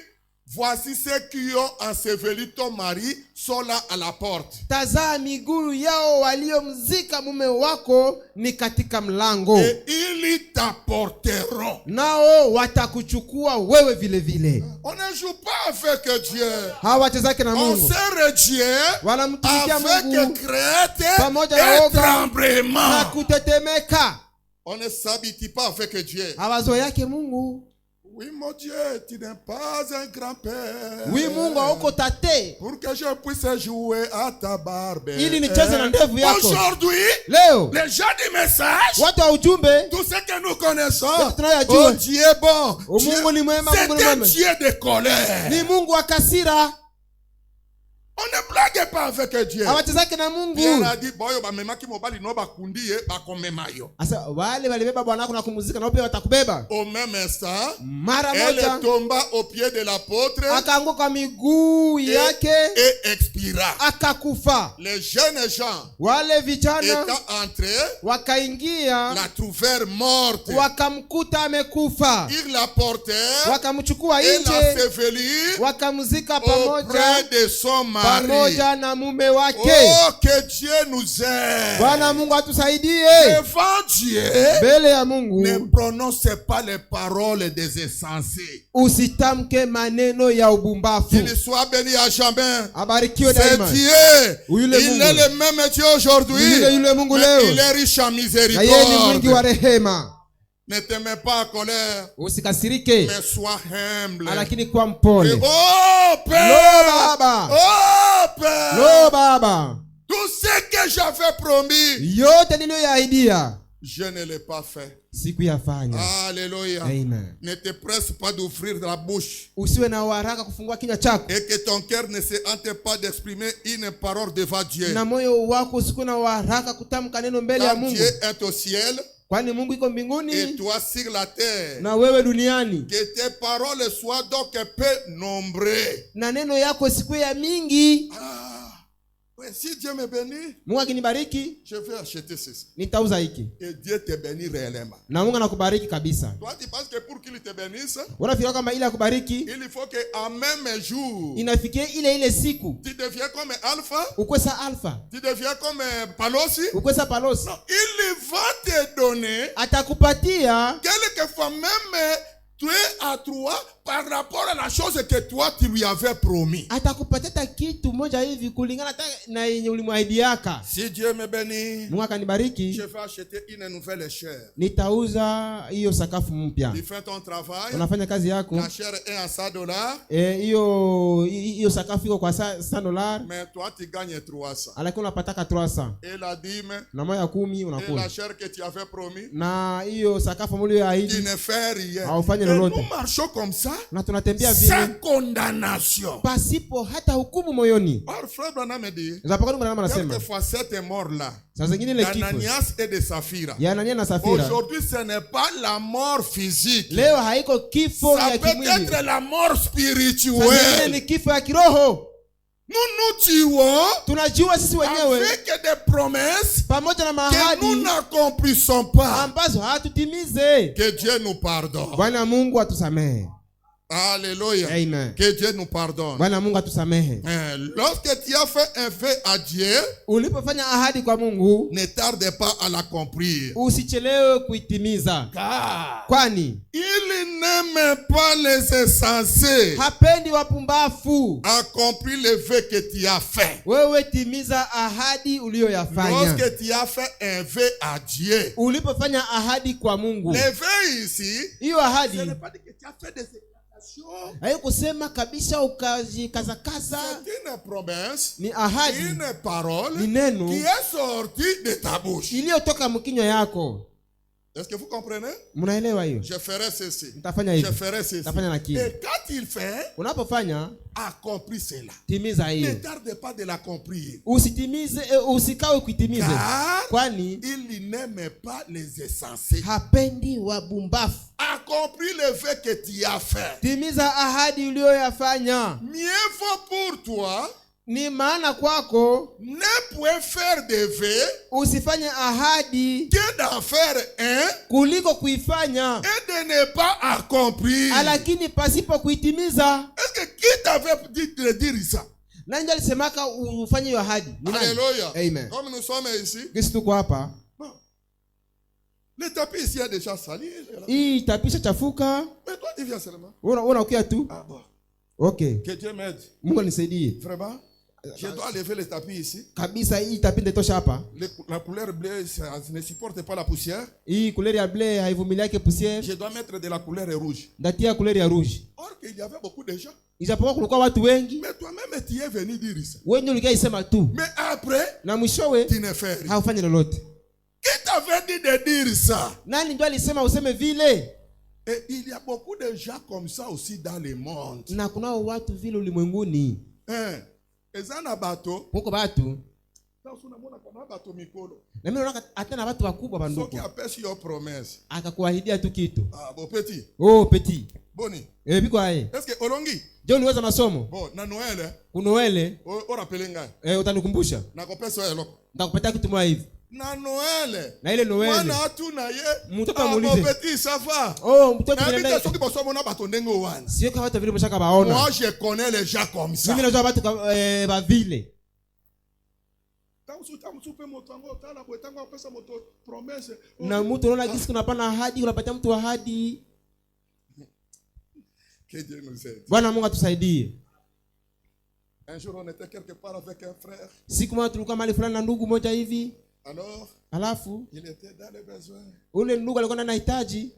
voici ceux qui ont enseveli ton mari sont là à la porte. tazaa miguu yao waliomzika mume wako ni katika mlango, Et ils t'apporteront. nao watakuchukua wewe vile vile. On ne joue pas avec Dieu. Hawachezake na On Mungu, sert Dieu wanamtumikia avec Mungu crainte pamoja na et woga na tremblement. kutetemeka. On ne s'habitue pas avec Dieu. Hawazoeake Mungu. Oui, mon Dieu, tu n'es pas un grand-père. Wi Mungu hauko tate Pour que je puisse jouer à ta barbe. ili nicheze na ndevu yako. Aujourd'hui, Leo les gens du message, watu wa ujumbe, tout ce que nous connaissons, tunayajua, oh Dieu est bon. Mungu ni mwema, Mungu ni C'est un mwema. Dieu de colère. Ni Mungu wa kasira. On ne blague pas avec Dieu. Hawachezake na Dieu Mungu. a dit, boyo ba memaki mobali no ba kundie ba komemayo. Asa wale walibeba bwana wako na kumuzika, na pia watakubeba. Au même instant, Mara elle moja tomba au pied de l'apôtre akaanguka kwa miguu yake et expira. akakufa. Les jeunes gens Wale vijana étant entrés, wakaingia la trouvèrent morte. wakamkuta amekufa, Ils la portèrent wakamchukua et nje l'ensevelirent wakamzika pamoja auprès de son mari. mari. pamoja na mume wake. Oh, que Dieu nous aide. Bwana Mungu atusaidie. Devant Dieu, Mbele ya Mungu ne prononce pas les paroles des insensés. usitamke maneno ya ubumbafu. Qu'il soit béni à jamais. Abarikiwe C'est daima. Dieu. Yule Il Mungu. est le même Dieu aujourd'hui. Yule Mungu Mais leo. il est riche en Na yeye ni mwingi wa miséricorde. rehema. Ne te mets pas en colère, Usikasirike, mais sois humble. lakini kwa mpole. Et oh Lo Père, Baba, oh Père, lo Baba, tout ce que j'avais promis, yote niliyoyaahidia je ne l'ai pas fait. sikuyafanya. Alléluia. Amen. Ne te presse pas d'ouvrir la bouche Usiwe na haraka kufungua kinywa chako, et que ton cœur ne se hante pas d'exprimer une parole devant Dieu. na moyo wako usikuwe na haraka kutamka neno mbele ya Car Mungu, Dieu est au ciel kwani Mungu iko et mbinguni toi sur la terre. na wewe duniani, Que tes paroles soient donc peu nombreuses. na neno yako isikuwe ya mingi. Ouais, si Dieu me bénit, Mungu akinibariki je vais acheter ceci. nitauza hiki, Et Dieu te bénit réellement. na Mungu anakubariki kabisa. Toi, tu penses que pour qu'il te bénisse, Unafikiri kama ile akubariki il faut qu'en même jour, inafikia ile siku tu deviens comme Alpha, ukwesa alfa, tu deviens comme Palosi. ukwesa palosi. Non, il va te donner Atakupatia quelquefois même 3 à 3 par rapport à la chose que toi tu lui avais promis. atakupatia hata kitu moja hivi kulingana hata na yenye ulimwahidiaka. Si Dieu me bénit, Mungu akanibariki, je vais acheter une nouvelle chair. nitauza hiyo sakafu mpya. Tu fais ton travail, Unafanya kazi yako, la chair est à $100, hiyo sakafu iko kwa $100, mais toi tu gagnes 300. lakini unapataka 300 Et la dîme, na moja 10 et unakula, la chair que tu avais promis, na hiyo sakafu mlio tu ahidi ne fais rien. haufanyi Et lolote, nous marchons comme ça, na tunatembea sans vile condamnation. pasipo hata hukumu moyoni. Or, frère Branham me dit, Zapakani mwanadamu anasema quelquefois cette mort-là, saa zingine ile kifo d'Ananias et de Saphira, ya Anania na Safira aujourd'hui ce n'est pas la mort physique. leo haiko kifo Ça ya peut kimwili, être la mort saa zingine spirituelle. ni kifo ya kiroho. Nous tuons Tunajua sisi wenyewe avec des promesses pamoja na que mahadi nous n'accomplissons pas. ambazo hatutimize. Que Dieu nous pardonne. Bwana Mungu atusamehe. Alléluia. Amen. Que Dieu nous pardonne. Bwana Mungu atusamehe. Lorsque tu as fait un vœu à Dieu, Ulipofanya ahadi kwa Mungu, ne tarde pas à l'accomplir. usichelewe kuitimiza, Car kwani il n'aime pas les insensés. hapendi wapumbafu. Accomplis le vœu que tu as fait. Wewe timiza ahadi uliyoyafanya. Lorsque tu as fait un vœu à Dieu, Ulipofanya ahadi kwa Mungu, le vœu ici, hiyo ahadi ce n'est pas dit que tu as fait des évaluations. haikusema kabisa ukajikazakaza. C'est une promesse, Ni ahadi, une parole ni neno qui est sortie de ta bouche. iliyotoka mkinywa yako. Est-ce que vous comprenez? Mnaelewa hiyo? Je ferai ceci. Nitafanya Je hivi, ferai ceci. nitafanya na kile. Et quand il fait, Unapofanya accomplis cela. timiza Ne hiyo, tarde pas de l'accomplir. usitimize usikawe kuitimiza, Car kwani il n'aime pas les insensés. hapendi wabumbafu. Accomplis le vœu que tu as fait. Timiza ahadi uliyoyafanya. Mieux vaut pour toi Ni maana kwako ne point faire de vœux usifanye ahadi que d'en faire un kuliko kuifanya, et de ne pas accomplir. lakini pasipo kuitimiza. Est-ce que qui t'avait dit de dire ça? Nani ndiye alisemaka ufanye hiyo ahadi? Ni nani? Alléluia. Amen. Comme nous sommes ici, Kisi tuko hapa, le tapis ici est déjà sali. hii tapisha chafuka, Mais toi, tu viens seulement. unaokia tu. Ah bon. Okay, Que Dieu m'aide. Mungu anisaidie Vraiment, je dois lever le tapis ici. kabisa. Hii tapi ndetosha hapa. La couleur bleue ça ne supporte pas la poussière. Hii couleur ya bleu haivumiliake poussière, Je dois mettre de la couleur rouge. ndatia couleur ya rouge. Or qu'il y avait beaucoup de gens. Ijapokuwa kulikuwa watu wengi, Mais toi-même, tu es venu dire ça. wewe ndio ulikia isema tu, Mais après, na mwishowe tu ne fais rien. haufanyi lolote. Qui t'avait dit de dire ça? Nani ndio alisema useme vile? Et il y a beaucoup de gens comme ça aussi dans le monde. Na kunao watu vile ulimwenguni. Ezana bato. Huko watu, Unamwona kama bato mikolo. na mimi naona hata na watu wakubwa So banduku, qui appelle your promesse. akakuahidia tu kitu. Ah, bon petit. Oh petit, Boni. biko aye. Est-ce que Olongi? Je uliweza masomo? Bon, na Noël, Kunoele, o rappelle ngai. utanikumbusha. Na kopesa eloko. Nitakupatia kitu moja hivi. Na Noël. Na ile Noël. Mwana atu na ye. Mtoto amuulize. Mon petit, ça va? Oh, mtoto Na nenda. bita soki boso mona batondenge wana. Sio kama hata vile mshaka baona. Moi je connais les gens comme ça. Mimi najua watu ba vile. Na mtu unaona jinsi kunapana ahadi, unapatia mtu ahadi. Que Dieu nous aide. Bwana Mungu atusaidie. Un jour on était quelque part avec un frère. Siku moja tulikuwa mahali fulani na ndugu moja hivi. Alors, alafu il était dans les besoins. Ule ndugu alikuwa anahitaji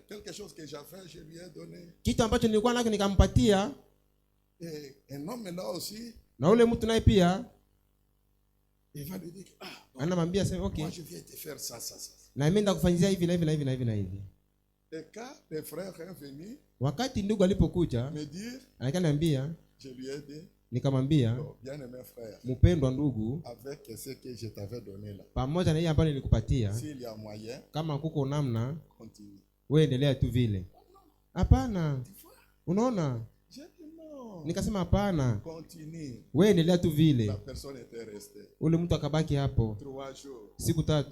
Quelque chose que j'avais, je lui ai donné. Kitu ambacho nilikuwa nacho nikampatia. Et un homme là aussi. Na ule mtu naye pia il va lui dire anamwambia sema okay. Moi je viens te faire ça. Na mimi ndakufanyia hivi na hivi. Et quand le frère est venu, wakati ndugu alipokuja me dire, akaniambia, je lui ai dit, nikamwambia, bien aimé frère, mpendwa ndugu, avec ce que je t'avais donné là, pamoja na ile ambayo nilikupatia, s'il y a moyen, kama kuko namna, continue. Wewe endelea tu vile. Hapana. Unaona? Nikasema hapana. Continue. Wewe endelea tu vile. La personne était restée. Ule mtu akabaki hapo. 3 jours. Siku 3.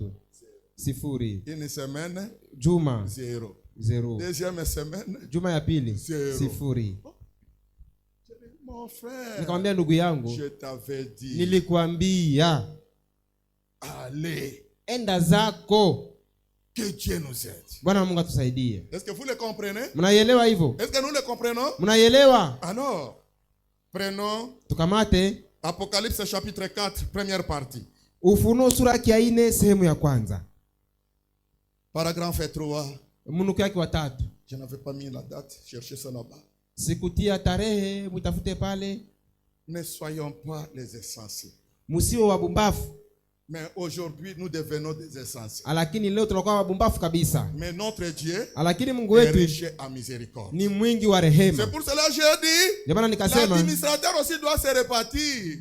0. Une semaine. Juma 0. Deuxième semaine. Juma ya pili 0. Mon frère. Nikamwambia ndugu yangu, je t'avais dit. Nilikwambia. Allez. Enda zako. Que Dieu nous aide. Bwana Mungu atusaidie. Est-ce que vous le comprenez? Mnaelewa hivyo? Est-ce que nous le comprenons? Mnaelewa? Alors, prenons tukamate Apocalypse chapitre 4 première partie. Ufunuo sura ya 4 sehemu ya kwanza. Paragraphe 3. Mnuko yake wa 3. Je n'avais pas mis la date, cherchez ça là-bas. Sikutia tarehe, mtafute pale. Ne soyons pas les insensés. Musiwe wabumbafu. Mais aujourd'hui nous devenons des insensés. Lakini leo tunakuwa wabumbafu kabisa. Mais notre Dieu, lakini Mungu wetu est riche en miséricorde. Ni mwingi wa rehema. C'est pour cela que j'ai dit, l'administrateur aussi doit se répartir.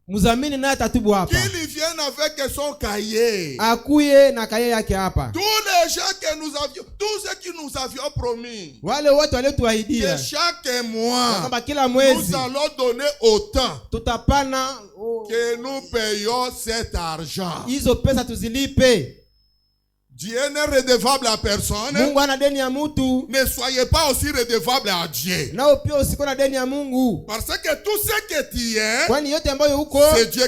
Muzamini naye tatubu hapa. Qu'il vienne avec son cahier. Akuye na cahier yake hapa. Tous les gens que nous avions, tous ceux qui nous avions promis. Wale wote waliotuahidia. Que chaque mois, kama kila mwezi, nous allons donner autant. Tutapana que nous payons cet argent. Hizo pesa tuzilipe. Dieu n'est redevable à personne. Mungu ana deni ya mtu. Ne soyez pas aussi redevable à Dieu. Nao pia usiko na deni ya Mungu. Parce que tout ce que tu es, kwani yote ambayo uko, c'est Dieu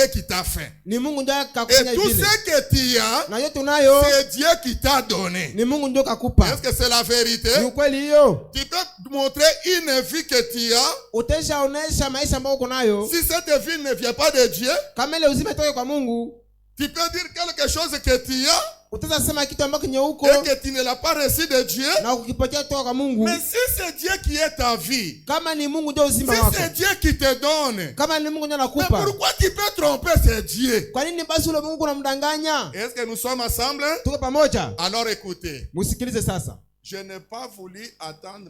qui t'a fait. Ni Mungu ndiye akakufanya vile. Et tout ce que tu as, na yote unayo, c'est Dieu qui t'a donné. Ni Mungu ndiye akakupa. Est-ce que c'est la vérité? Ni ukweli hiyo. Tu peux montrer une vie que tu as. Utaonesha maisha ambayo uko nayo. Si cette vie ne vient pas de Dieu, kama ile uzima itoke kwa Mungu, tu peux dire quelque chose que tu as. Utasema kitu ambacho nyeuko et que tu ne l'as pas reçu de Dieu. Na ukipokea kutoka kwa Mungu. Mais si c'est Dieu qui est ta vie, kama ni Mungu ndio uzima wako. Si c'est Dieu qui te donne, kama ni Mungu ndio anakupa. Mais pourquoi tu peux tromper ce Dieu? Kwa nini basi ule Mungu unamdanganya? Est-ce que nous sommes ensemble? Tuko pamoja. Alors écoutez. Musikilize sasa. Je n'ai pas voulu attendre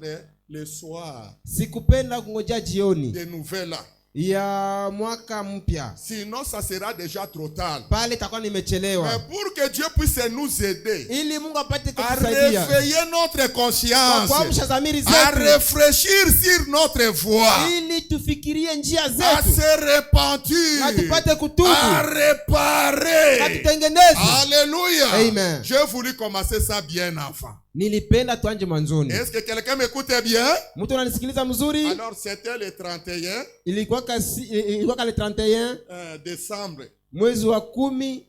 le soir. Sikupenda kungojea jioni. Des nouvelles ya mwaka mpya. Sinon ça sera déjà trop tard. Pale takuwa nimechelewa. Mais pour que Dieu puisse nous aider, ili Mungu apate à réveiller notre conscience, à réfléchir sur notre voie, ili tufikirie njia zetu, à se repentir, na tupate kutubu, à réparer, na tutengeneze. Alléluia. Amen. J'ai voulu commencer ça bien avant. Nilipenda tuanje mwanzoni. Est-ce que quelqu'un m'écoute bien? Mtu ananisikiliza mzuri? Alors c'était le 31. Ilikuwa le 31 décembre. Mwezi wa 12.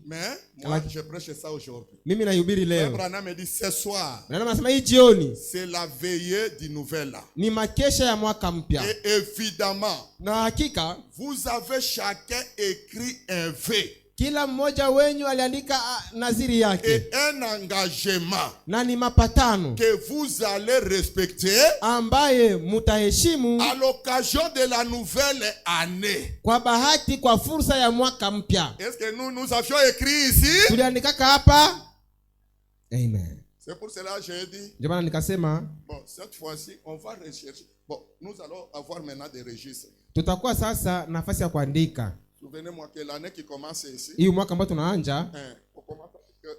Mais moi je prêche ça aujourd'hui. Mimi nahubiri leo. Abraham me dit ce soir. Na anasema hii jioni. C'est la veillée du nouvel an. Ni makesha ya mwaka mpya. Et évidemment, na hakika, vous avez chacun écrit un vœu. Kila mmoja wenyu aliandika naziri yake. Et un engagement. Na ni mapatano. Que vous allez respecter. Ambaye mutaheshimu. À l'occasion de la nouvelle année. Kwa bahati kwa fursa ya mwaka mpya. Est-ce que nous avions écrit ici? Tuliandika hapa. Amen. C'est pour cela que j'ai dit. Ndio maana nikasema. Bon, cette fois-ci, on va rechercher. Bon, nous allons avoir maintenant des registres. Tutakuwa sasa nafasi ya kuandika. Souvenez-moi que l'année qui commence ici, hii mwaka ambao tunaanza,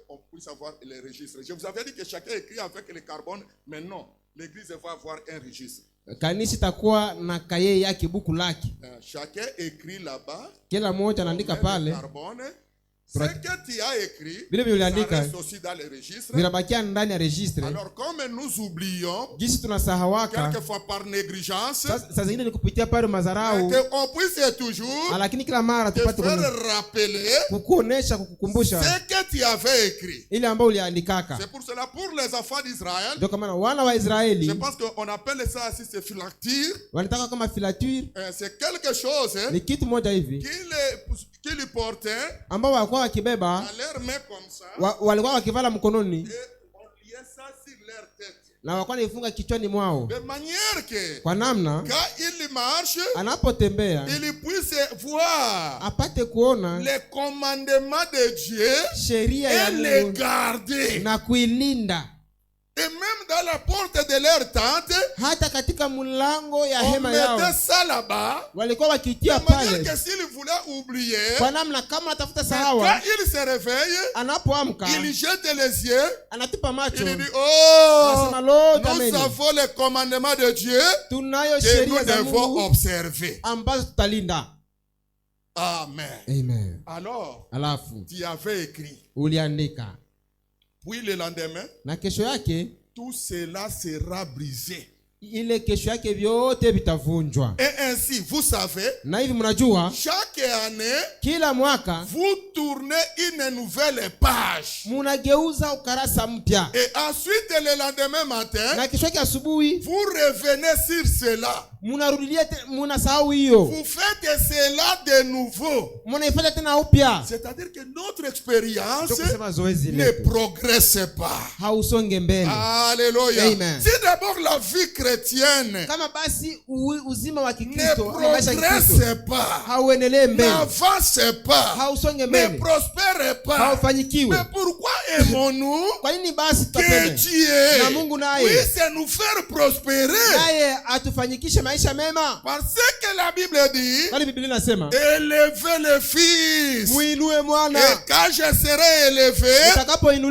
on puisse avoir les registres. Je vous avais dit que chacun écrit avec le carbone, mais non. l'église va avoir un registre. Kanisa itakuwa na kaye yake, buku lake. Chacun écrit là-bas. Kila mmoja anaandika pale. Ce que tu as écrit, ça reste aussi dans le registre. Vinabakia ndani ya registre. Alors comme nous oublions, jinsi tunasahawaka quelquefois par négligence, sasa zingine ni kupitia pale mazarau, que on puisse toujours lakini kila mara tupate rappeler, kukuonesha, kukukumbusha ce que tu avais écrit. ile ambayo uliandikaka. C'est pour cela, pour les enfants d'Israël, ndio kama wana wa Israeli, je pense qu'on appelle ça aussi c'est phylactère. Wanataka kama filature. C'est quelque chose ni kitu moja hivi qui les portait ambao walikuwa wakibeba, walikuwa wakivala mkononi na walikuwa naifunga kichwani mwao, de manière que kwa namna quand il marche, anapotembea il puisse voir apate kuona les commandements de Dieu, sheria ya Mungu, et les garder, na kuilinda. Et même dans la porte de leur tente, hata katika mlango ya hema yao, on mettait ça là-bas, walikuwa wakitia pale, que s'il voulait oublier, kwa namna kama atafuta sahawa, quand il se réveille, anapoamka, il jette les yeux, anatupa macho, il dit, oh, nous avons les commandements de Dieu que nous devons observer. ambazo tutalinda. Amen. Amen. Alors, alafu tu avais écrit, uliandika, puis le lendemain, na kesho yake tout cela sera brisé. ile kesho yake vyote vitavunjwa. Et ainsi, vous savez, na hivi mnajua, chaque année, kila mwaka vous tournez une nouvelle page. Munageuza ukarasa mpya. Et ensuite, le lendemain matin, na kesho yake asubuhi, vous revenez sur cela. Munasahau hiyo. Vous faites cela de nouveau. Munaifanya tena upya. C'est-à-dire que notre expérience ne progresse pas. Hausonge mbele. Alléluia. Amen. Si d'abord la vie chrétienne kama basi uzima wa ne Kikristo progresse pas, hauendelee mbele, n'avance pas, hausonge mbele, ne prospère pas, haufanyikiwe. Mais pourquoi aimons-nous kwa nini basi que Dieu na Mungu naye puisse nous faire prospérer? naye atufanyikishe maisha mema. Parce que la Bible dit, kwani Biblia inasema, élevez le fils, muinue mwana, et quand je serai élevé,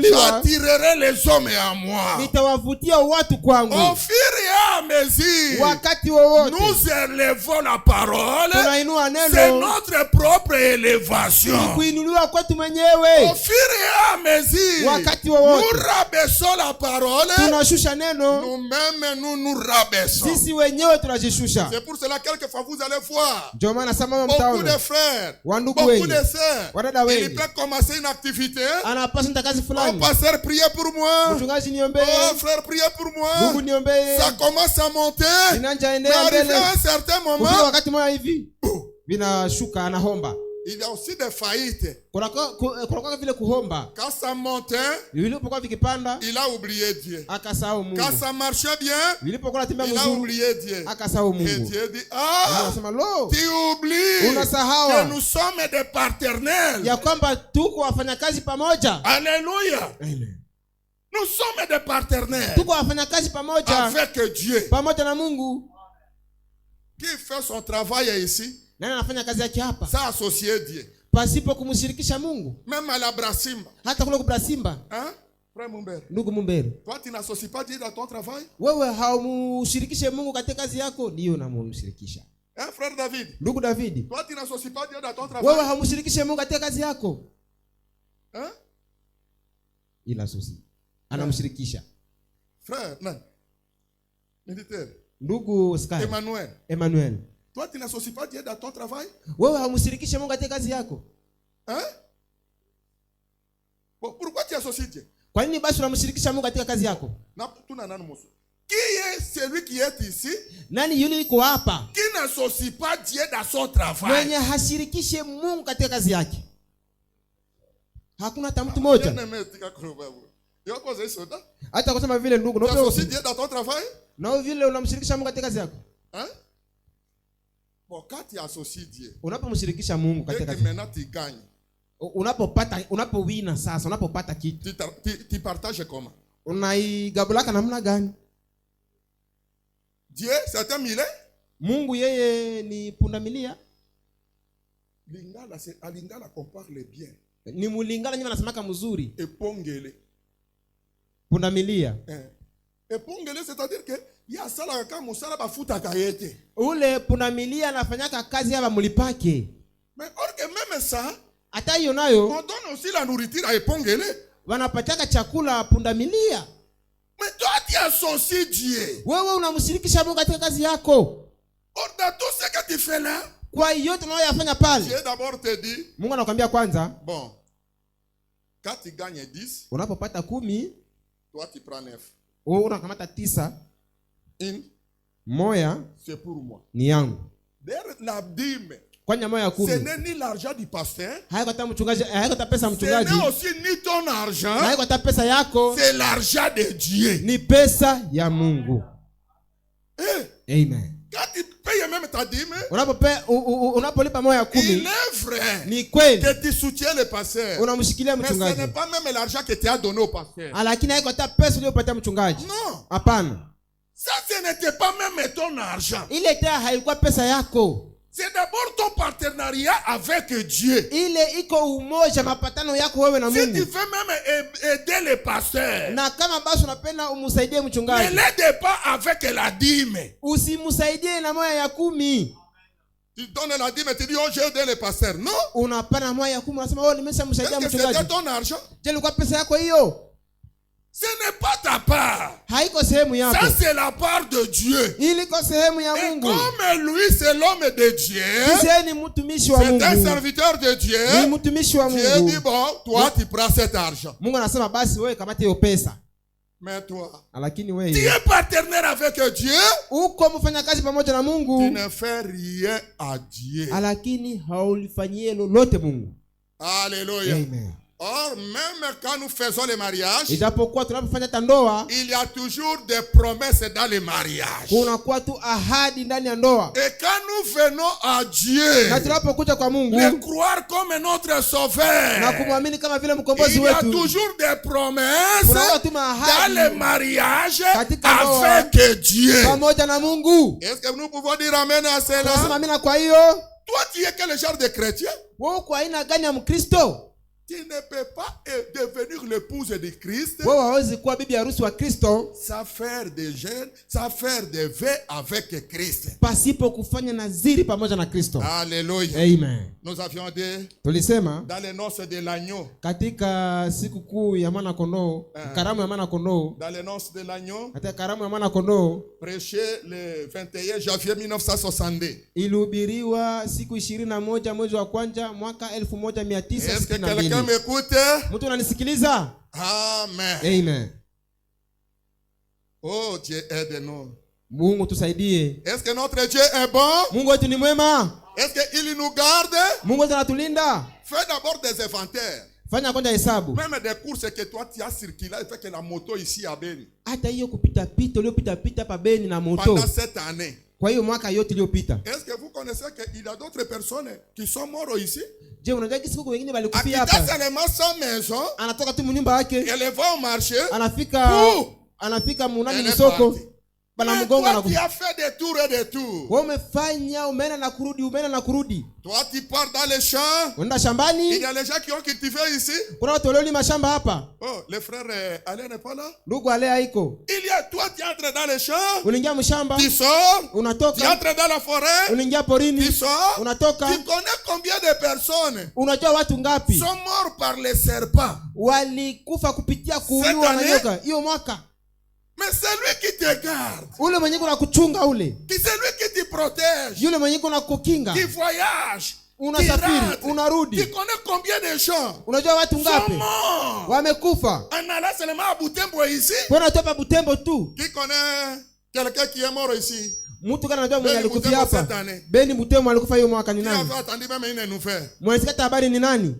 j'attirerai les hommes à moi. Nitawavutia watu kwangu. Au fur et à mesure, wakati wowote nous élevons la parole, tunainua neno, c'est notre propre élévation. kuinuliwa kwetu mwenyewe. Au fur et à mesure, wakati wowote nous rabaissons la parole, tunashusha neno, nous-mêmes nous rabaissons. sisi wenyewe tunajishusha. C'est pour cela quelquefois vous allez voir beaucoup de frères, beaucoup de sœurs, il peut commencer une activité. Oh pasteur, priez pour moi. Oh frère, priez pour moi. Ça commence à monter. Mais arrivé à un certain moment, il y a aussi des faillites. Quand ça montait, il a oublié Dieu. Quand ça marchait bien, il a oublié Dieu. Et Dieu dit, ah, tu oublies que nous sommes des partenaires. Alléluia. Nous sommes des partenaires avec Dieu. Qui fait son travail ici? Ça associé Dieu. Pasipo kumshirikisha Mungu. Même à la Brasimba. Hata kule kubrasimba. Hein? Frère Mumbere. Ndugu Mumbere. Toi tu n'associes pas Dieu dans ton travail? Wewe haumshirikishe Mungu katika kazi yako? Ndio namshirikisha. Hein, frère David? Ndugu David. Toi tu n'associes pas Dieu dans ton travail? Wewe haumshirikishe Mungu katika kazi yako? Hein? Il associe. Anamshirikisha. Frère, non. Militaire. Ndugu Sky. Emmanuel. Toi tu n'associes pas Dieu dans ton travail? Wewe haumshirikishe Mungu katika kazi yako? Hein? Bon, pourquoi tu associes Dieu? Kwa nini basi unamshirikisha Mungu katika kazi yako? Qui est celui qui est ici? Nani yule yuko hapa? Qui n'associe pas Dieu dans son travail? Mwenye hashirikishe Mungu katika kazi yake. Hakuna hata mtu mmoja. Hata kusema vile ndugu, tu associes Dieu dans ton travail? Na vile unamshirikisha Mungu katika kazi yako? Hein? Bon, quand tu associes Dieu, unapomshirikisha Mungu katika kazi, maintenant tu gagnes. Unapowina sasa, unapopata kitu, tu partages comment? Unaigabulaka namna gani? Dieu, c'est un millet. Mungu yeye ni pundamilia. Lingala, c'est à Lingala qu'on parle bien. Ni mulingala nyinyi wanasemaka mzuri. Epongele. Pundamilia. epongele, c'est-à-dire que ya sala kama musala bafuta kayete. Ule pundamilia anafanyaka kazi hapa mulipake. Mais or que même ça, hata hiyo nayo on donne aussi la nourriture à epongele. Wanapataka chakula pundamilia. Mais toi tu associes Dieu. Wewe unamshirikisha Mungu katika kazi yako. Or dans tout ce que tu fais là, kwa hiyo tunayoyafanya pale, Dieu d'abord te dit, Mungu anakuambia kwanza, bon, quand tu gagnes 10, unapopata 10, toi tu prends 9. wewe unakamata 9. Une, moya c'est pour moi. ni yangu. D'ailleurs, la dîme, Kwa nyama ya 10, ce n'est ni l'argent du pasteur, haiko hata mchungaji, haiko hata pesa ce mchungaji, n'est aussi ni ton argent, haiko hata pesa yako, c'est l'argent de Dieu. ni pesa ya Mungu. Amen. Quand tu payes même ta dîme, unapolipa moya ya 10, il est vrai ni kweli que tu soutiens le pasteur. unamshikilia Mais ce mchungaji, n'est pas même l'argent que tu as donné au pasteur. lakini haiko hata pesa uliyopatia mchungaji. Non. Hapana. Ça, ce n'était pas même ton argent. Ile tena haikuwa pesa yako. C'est d'abord ton partenariat avec Dieu. Ile iko umoja, mapatano yako wewe na Si tu Mungu. veux même aider le pasteur, Na kama basi unapenda umsaidie ne mchungaji, l'aide pas avec la dîme. usimsaidie na moya ya 10. Tu donnes la dîme et tu dis, oh, j'ai aidé le pasteur. Non. Unapana moya ya 10, unasema oh, nimeshamsaidia Est-ce que c'était mchungaji. ton argent? Je, ilikuwa pesa yako hiyo? Ce n'est pas ta part. Haiko sehemu yako. Ça, c'est la part de Dieu. Iliko sehemu ya Et Mungu. comme lui, c'est l'homme de Dieu, Sisi ni mtumishi wa c'est un Mungu. serviteur de Ni Dieu. mtumishi wa Dieu Mungu. dit, bon, toi, tu prends cet argent. Mungu anasema basi wewe kamata hiyo pesa. Mais toi, Lakini tu wewe es partenaire avec Dieu. uko mfanya kazi pamoja na Tu Mungu, ne fais rien à Dieu. lakini haulifanyie lolote Mungu. Alléluia. Amen. Or, même quand nous faisons les mariages, Ijapokuwa tunapofanya tandoa, il y a toujours des promesses dans les mariages. kunakuwa tu ahadi ndani ya ndoa. Et quand nous venons à Dieu, Na tunapokuja kwa Mungu le croire comme notre na sauveur, kumwamini kama vile mkombozi il y a wetu, toujours des promesses kunakuwa tu dans mahadi les mariages katika ndoa avec Dieu. pamoja na Mungu. Est-ce que nous pouvons dire amen à Tunasema cela? amina. Kwa hiyo Toi, tu es quel genre de chrétien? wewe kwa aina gani ya Mkristo? Tu ne peux pas devenir l'épouse de Christ, Wewe hawezi kuwa bibi harusi wa Kristo sans faire des jeûnes, sans faire des vœux avec Christ. pasipo kufanya naziri pamoja na Kristo. Alléluia. Amen. Nous avions dit Tulisema dans les noces de l'agneau, katika siku kuu ya mwana kondoo, karamu ya mwana kondoo, dans les noces de l'agneau, katika karamu ya mwana kondoo prêché le 21 janvier 1962. ilihubiriwa siku 21 mwezi wa kwanza mwaka Est-ce que 1962. quelqu'un m'écoute? Mtu unanisikiliza? Amen. Amen. Oh, Dieu aide-nous. Mungu tusaidie. Est-ce que notre Dieu est bon? Mungu wetu ni mwema. Est-ce qu'il nous garde? Mungu wetu anatulinda. Fais d'abord des inventaires. Fanya kwanza hesabu. Même des courses que toi tu as circulé avec la moto ici à Beni. Hata hiyo kupita uliopita hapa Beni na moto. Pendant cette année. Kwa hiyo mwaka yote iliyopita. Est-ce que vous connaissez qu'il y a d'autres personnes qui sont mortes ici? Je, unajua kisi kuko wengine walikufia Akita hapa. seulement sans maison. Anatoka tu mnyumba yake. Elle va au marché. Anafika munani Elle est msoko. partie. Bana Mais mgonga na toi tu as fait des tours et des tours. wewe umefanya umeenda na kurudi. Toi tu pars dans les champs. Unaenda Il shambani. y a les gens qui ont cultivé ici. Kuna watu waliolima shamba hapa. Oh, le frère Alain n'est pas là. Ndugu Alea iko. Il y a toi tu entres dans les champs. Unaingia mshamba, Tu sors. Tu unatoka. entres dans la forêt. Unaingia porini, Tu sors. unatoka. Tu connais combien de personnes Unajua watu ngapi sont morts par les serpents? walikufa kupitia kuuliwa na nyoka hiyo mwaka? Mais c'est lui qui te garde. Ule mwenye kuna kuchunga ule. C'est lui qui te protège. Yule mwenye kuna kukinga. Qui voyage. Unasafiri, unarudi. Tu connais combien de gens? Unajua watu ngapi sont morts wamekufa? en allant seulement à Butembo ici. Mbona topa Butembo tu? Qui connaît quelqu'un qui est mort ici? Mtu kana anajua mwenye Beni alikufa Butembo hapa. cette année. Beni Butembo alikufa hiyo mwaka ni Qui nani? avait attendu même une nouvelle? Mwanasikia habari ni nani?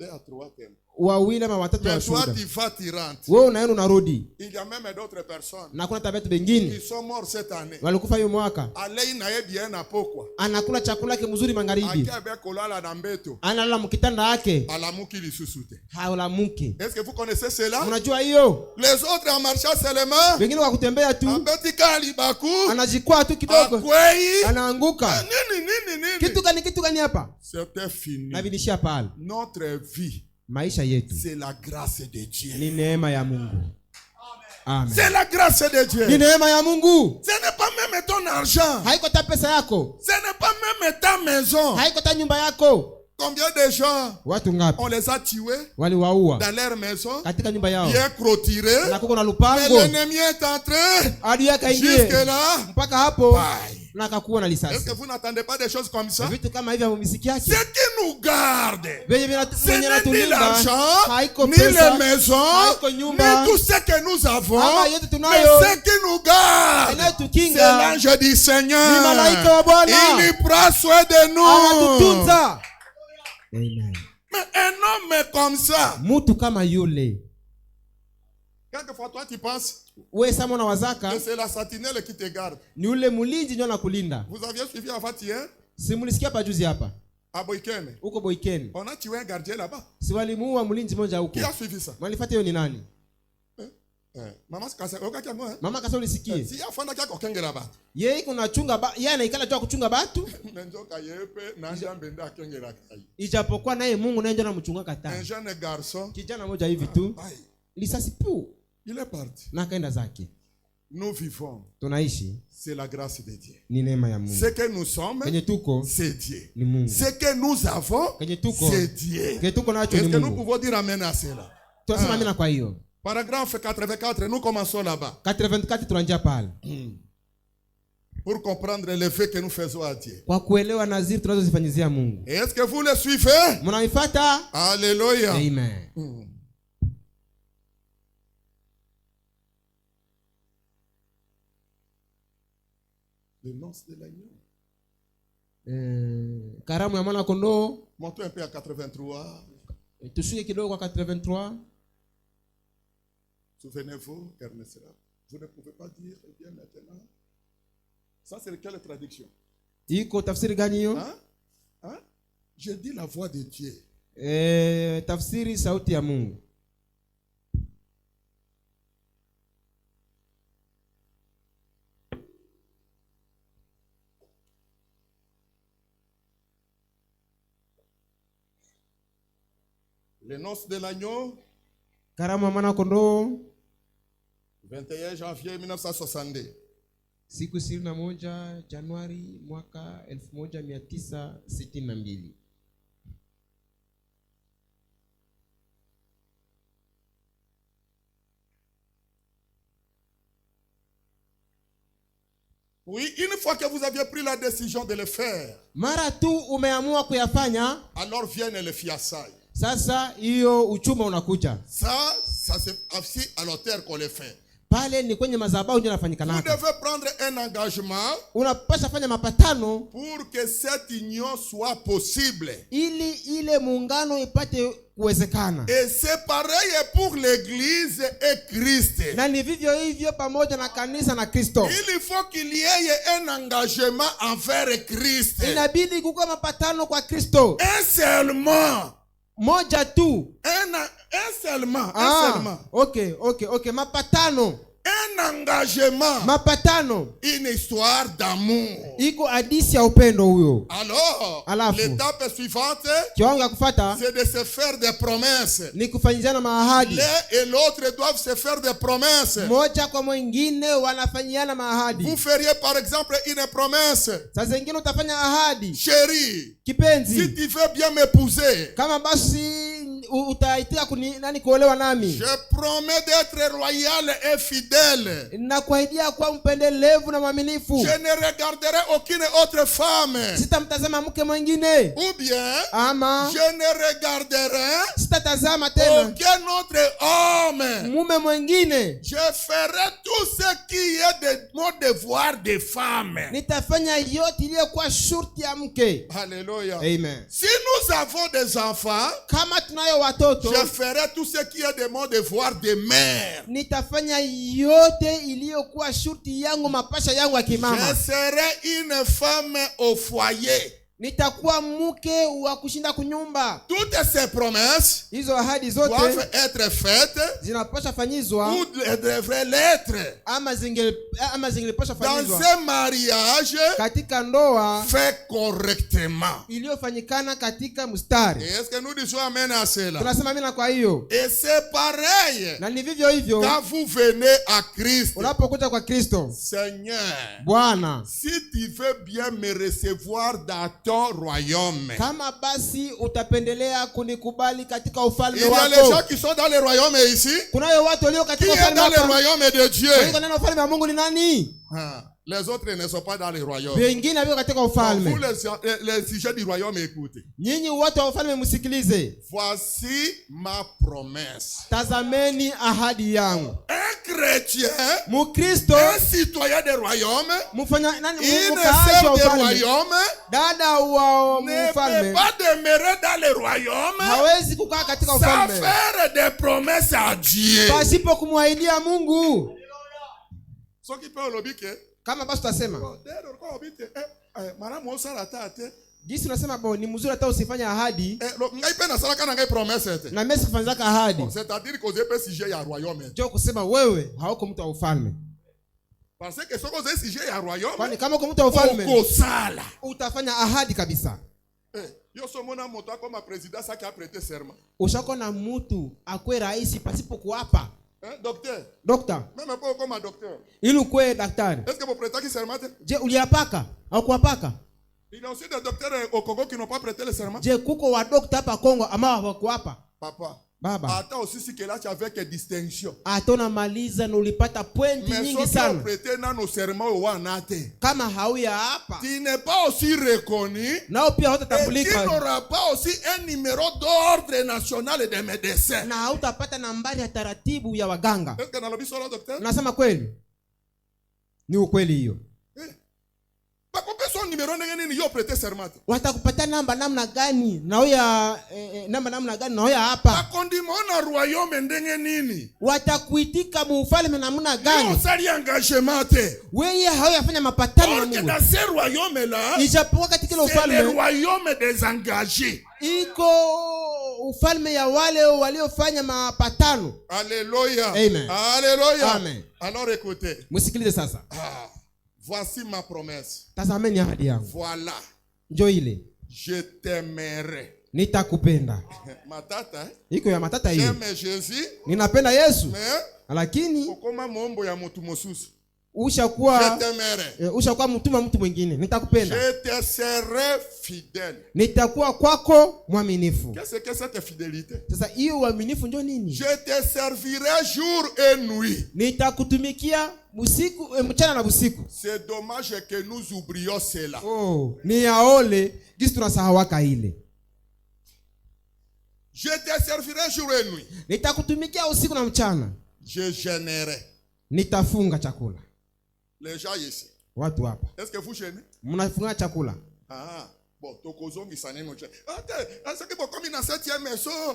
2 à 3 thèmes. Wawili ama watatu wa Mais toi shuhuda. tu vas, tu rentres. Wewe unaenda unarudi. Il y a même d'autres personnes Na kuna tabia qui wengine sont morts cette année. walikufa hiyo mwaka. Allez naye bien na pokwa. Anakula chakula yake mzuri magharibi. Akiabe kolala na mbeto. Analala mkitanda yake. Alamuki lisususute. Haula mke. Est-ce que vous connaissez cela? Unajua hiyo? Les autres en marchant seulement. Wengine wa kutembea tu. Ambeti kali baku. Anajikwaa tu kidogo. Akwei. Anaanguka. Nini. Kitu gani hapa? C'était fini. Na vilishia pale. Notre vie, Maisha yetu c'est la grâce de Dieu. ni neema ya Mungu. Amen. C'est la grâce de Dieu. Ni neema ya Mungu. Ce n'est pas même ton argent. Haiko ta pesa yako. Ce n'est pas même ta maison. Haiko ta nyumba yako. Combien de gens Watu ngapi on les a tués waliwaua dans leur maison, katika nyumba yao, bien clôturés, na kuko na mais lupango, l'ennemi est entré adui akaingie jusque là. mpaka hapo Bye. na akakuwa na Est-ce lisasi. que vous n'entendez pas des choses comme ça? Vitu kama hivi hamumisikia Ce yake. qui nous garde, Venye ce n'est ni vinatulinda l'argent, haiko ni pesa, les maisons, haiko nyumba, ni tout ce que nous avons, ama yote mais tunayo, ce qui nous garde, c'est inayotukinga l'ange du ni Seigneur. malaika wa Bwana, Il prend soin de nous. anatutunza. Amen. Mais un homme comme ça, Mutu kama yule, quelquefois toi tu penses wewe sama unawazaka que c'est la sentinelle qui te garde. ni ule mlinzi ndio anakulinda. Vous aviez suivi avant-hier Si mulisikia hapa juzi hapa à Boyken. huko Boyken, On a tué un gardien là-bas. si walimuua mlinzi mmoja huko. Qui a suivi ça? Mwalifuata hiyo ni nani? Maman se casse. Oka kiango hein? Mama kasa ulisikie. Si ya fanda kia kokenge là-bas. Yeye kuna chunga yeye anaikala tu kuchunga batu, Menzo kayepe na njambenda akenge la kai. ijapokuwa naye Mungu naye ndio anamchunga kata. Un jeune garçon. Kijana mmoja hivi tu Aïe, lisasi pu il est parti. na kaenda zake. Nous vivons. Tunaishi C'est la grâce de Dieu. ni neema ya Mungu. Ce que nous sommes, Kenye tuko c'est Dieu. ni Mungu. Ce que nous avons, Kenye tuko c'est Dieu. kenye tuko nacho Est-ce ni que nous Mungu. pouvons dire amen à cela? Tunasema amina kwa hiyo. Paragraphe 84, nous commençons là-bas. 84 tunaanzia pale. Pour comprendre les faits que nous faisons à Dieu. Kwa kuelewa naziri tunazozifanyizia Mungu. Et est-ce que vous le suivez? Mnaifuata? Alléluia. Amen. Le noces de l'agneau. Karamu ya mwana kondoo. Montons un peu à 83. Tushuke kidogo kwa 83. Souvenez-vous, Ernest, vous ne pouvez pas dire, eh bien maintenant. Ça, c'est quelle traduction? Iko tafsiri gani hiyo? Hein? Hein? Je dis la voix de Dieu. Tafsiri sauti ya Mungu. Les noces de l'agneau. Karamu ya mwana kondoo. 21 janvier 1962. Siku 21 Januari mwaka 1962. Oui, une fois que vous aviez pris la décision de le faire, mara tu umeamua kuyafanya, alors viennent les fiançailles. sasa hiyo uchuma unakuja. Ça c'est aussi à l'auteur qu'on le fait. Pale ni kwenye madhabahu ndio inafanyika Vous naka. devez prendre un engagement Unapaswa fanya mapatano pour que cette union soit possible. ili ile muungano ipate kuwezekana. Et c'est pareil pour l'église et Christ. Na ni vivyo hivyo pamoja na kanisa na Kristo. Il faut qu'il y ait un engagement envers Christ. Inabidi kukuwa mapatano kwa Kristo. Un seulement. Moja tu. Un seulement. Un seulement. Okay. Mapatano. Un engagement. Mapatano. Une histoire d'amour. Iko hadisi ya upendo huyo. Alors, l'étape suivante, kiwango ya kufuata c'est de se faire des promesses. ni kufanyizana maahadi. L'un et l'autre doivent se faire des promesses. Moja kwa mwingine wanafanyiana maahadi. Vous feriez par exemple une promesse. Sasa zingine utafanya ahadi. Chérie, Kipenzi, si tu veux bien m'épouser, kama basi utaitika kuolewa nami, je promets d'être loyal et fidèle. nakuahidia kuwa mpendelevu na mwaminifu. Je ne regarderai aucune autre femme. Sitamtazama mke mwingine. Ou bien, ama je ne regarderai sitatazama tena aucun autre homme. mume mwingine. Je ferai tout ce qui est de mon devoir de femme. Nitafanya yote iliyokuwa shurti ya mke. Alléluia. Amen. Si nous avons des enfants, kama tunayo watoto, je ferai tout ce qui est de mon devoir de mère. nitafanya yote iliyokuwa shurti yangu, mapasha yangu ya kimama. Je serai une femme au foyer. nitakuwa mke wa kushinda kunyumba. Toutes ces promesses Hizo ahadi zote doivent être faites zinapaswa fanyizwa ou devraient l'être ama zingepaswa dans fanyizwa un mariage katika ndoa fait correctement. iliyofanyikana katika mstari. Et est-ce que nous disons amen à cela? Tunasema amina kwa hiyo. Et c'est pareil Na ni vivyo hivyo quand vous venez à Christ. unapokuja kwa Kristo. Seigneur, Bwana, si tu veux bien me recevoir dans ton royaume. kama basi utapendelea kunikubali katika ufalme Il y a les gens wako. qui sont dans le royaume ici. Kunayo watu walio Qui katika est ufalme dans le wako. royaume de Dieu? Katika neno ufalme wa Mungu ni nani? Ah, les autres ne sont pas dans le royaume. Wengine walio katika Vous, ufalme. les sujets du royaume, écoutez. Nyinyi watu wa ufalme msikilize. Voici ma promesse. Tazameni ahadi yangu. Un chrétien, Mkristo, un citoyen du royaume, mfanya nani une mkaaji sœur wa du ufalme, royaume, dada wa ne peut ufalme pas demeurer dans le royaume hawezi kukaa katika sans ufalme faire des promesses à Dieu. pasipo kumwahidia Mungu. Ce qui peut le dire, Kama basi tutasema madame osala tate. jinsi unasema bo ni mzuri hata usifanye ahadi Ngai pe na sala kana ngai promesse ete. na mimi sikufanyaka ahadi. C'est-à-dire que vous sujet ya royaume. Ndio kusema wewe hauko mtu wa ufalme. Parce que soko ze sujet ya royaume. Kwani kama uko mtu wa ufalme ukosala utafanya ahadi kabisa. Yo somona moto kama president ça qui a prêté serment. Ushako na mtu akwe rais pasipo kuapa. Docteur. Docteur. Même pas comme docteur. Ili ukwe daktari. Est-ce que vous prêtez serment? Je, uliapaka au kuapaka? Il y a aussi des docteurs au Congo qui n'ont pas prêté le serment. Je, kuko wa docteur hapa Kongo ama hawakuapa? Papa. Baba. Attends aussi si que là tu avais que distinction. Atona maliza na ulipata pointi nyingi sana. Mais si tu prêté nos serments au wanate. Kama hauya hapa. Tu n'es pas aussi reconnu. Nao pia Et hautatambulika. tu n'auras pas aussi un numéro d'ordre national des médecins. Na hautapata nambari ya taratibu ya waganga. Est-ce que dans le biso là docteur? Nasema kweli? Ni ukweli hiyo. Watakupatia namba namna gani na hoya namba namna gani na hoya hapa? Watakuitika muufalme namna gani? Wewe hawafanya mapatano na Mungu. Ijapokuwa katika ufalme iko ufalme ya wale waliofanya mapatano. Alléluia. Amen. Alléluia. Amen. Alors écoutez. Msikilize sasa. Voici ma promesse. Tazameni ahadi yangu. Voilà. Njoo ile. Je t'aimerai. Nitakupenda. Matata. Iko ya matata hiyo. J'aime Jésus. Ninapenda Yesu. Mais lakini ukoma mombo ya mtu mosusu. Ushakuwa mtuma mtu mwingine. Nitakupenda. Je te serai fidèle. Nitakuwa kwako mwaminifu. Qu'est-ce que cette fidélité? Sasa hiyo uaminifu ndio nini? Je te servirai jour et nuit. Nitakutumikia usiku mchana na usiku. C'est dommage que nous oublions cela. Oh, ni yaole gisi tunasahawaka ile. Je te servirai jour et nuit. Nitakutumikia usiku na mchana. Je gênerai. Nitafunga chakula. Les gens ici. Watu hapa. Est-ce que vous gênez? Mnafunga chakula. Ah, bon, tokozongi saneno che. Ate, que comme na 7e maison.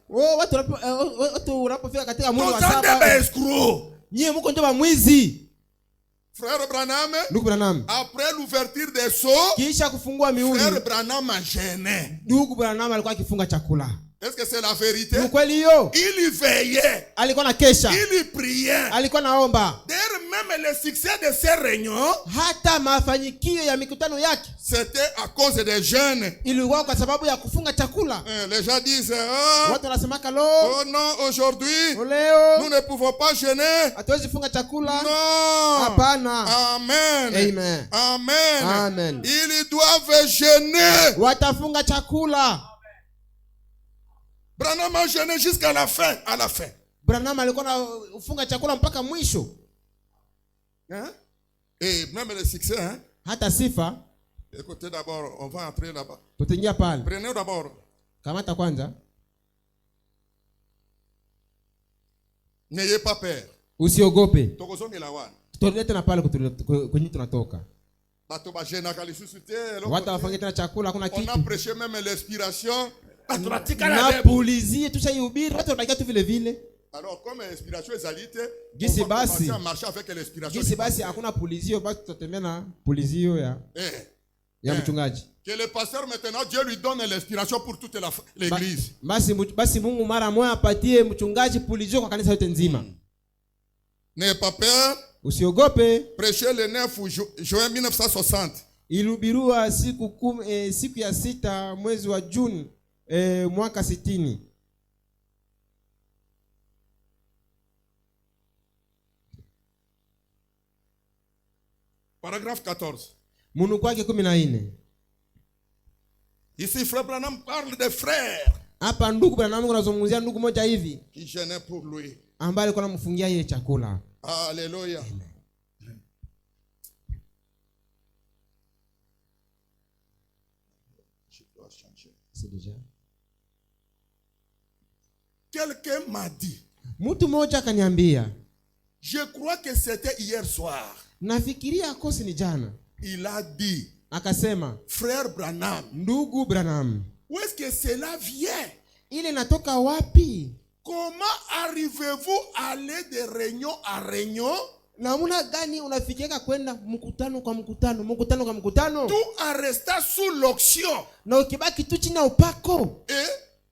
Watu unapofika katika mwezi wa 7. Tozande escroc. Nyie mko ndio mwizi. Frère Branham, ndugu Branham, après l'ouverture des seaux, kisha kufungua miuni, Frère Branham a gêné. Ndugu Branham alikuwa akifunga chakula. Est-ce que c'est la vérité? Ni kweli hiyo? Il veillait. Alikuwa na kesha. Il priait. Alikuwa naomba. D'ailleurs même le succès de ces réunions, hata mafanikio ya mikutano yake, c'était à cause des jeûnes. Ilikuwa kwa sababu ya kufunga chakula. Les gens disent watu wanasemaka lo, oh non, aujourd'hui nous ne pouvons pas jeûner. Hatuwezi funga chakula. Non. Hapana. Amen. Amen. Amen. Amen. Ils doivent jeûner. Watafunga chakula. Branham a jeûné jusqu'à la fin, à la fin. Branham alikuwa anafunga chakula mpaka mwisho. Hein? Et même le succès, hein? Hata sifa. Écoutez d'abord, on va entrer là-bas. Tutaingia pale. Prenez d'abord. Kamata kwanza. N'ayez pas peur. Usiogope. Tokozonge la wana. Tutorudi tena pale kwenye tunatoka. Bato ba jena kalisusuté. Watu wafange tena chakula, hakuna kitu. On a prêché même l'inspiration. Na pulizie tushayubiri, watu wanakia tu vile vile. Alors comme l'inspiration est alite, on va commencer à marcher avec l'inspiration. Gisi basi hakuna pulizio, basi tutatembea na pulizio ya ya mchungaji. Que le pasteur maintenant, Dieu lui donne l'inspiration pour toute l'église. Basi Mungu mara moja apatie mchungaji pulizio kwa kanisa yote nzima. N'ayez pas peur. Usiogope. Prêchez le 9 juin 1960. Ilihubiriwa siku ya 6 mwezi wa Juni mwaka 60. Paragraphe 14. Munuku wake 14. Ici, frère Branham parle des frères. Hapa ndugu Branham anazungumzia ndugu moja hivi Qui gênait pour lui. ambaye alikuwa anamfungia yeye chakula. Alléluia. Je dois changer. C'est déjà. Quelqu'un m'a dit. Mtu mmoja akaniambia. Je crois que c'était hier soir. Nafikiria kosi ni jana. Il a dit. Akasema, frère Branham. Ndugu Branham. Où est-ce que cela vient? Ile natoka wapi? Comment arrivez-vous à aller de réunion à réunion? Namuna gani unafikiaka kwenda mkutano kwa mkutano? Tout en restant sous l'onction. Na ukibaki tu chini ya upako.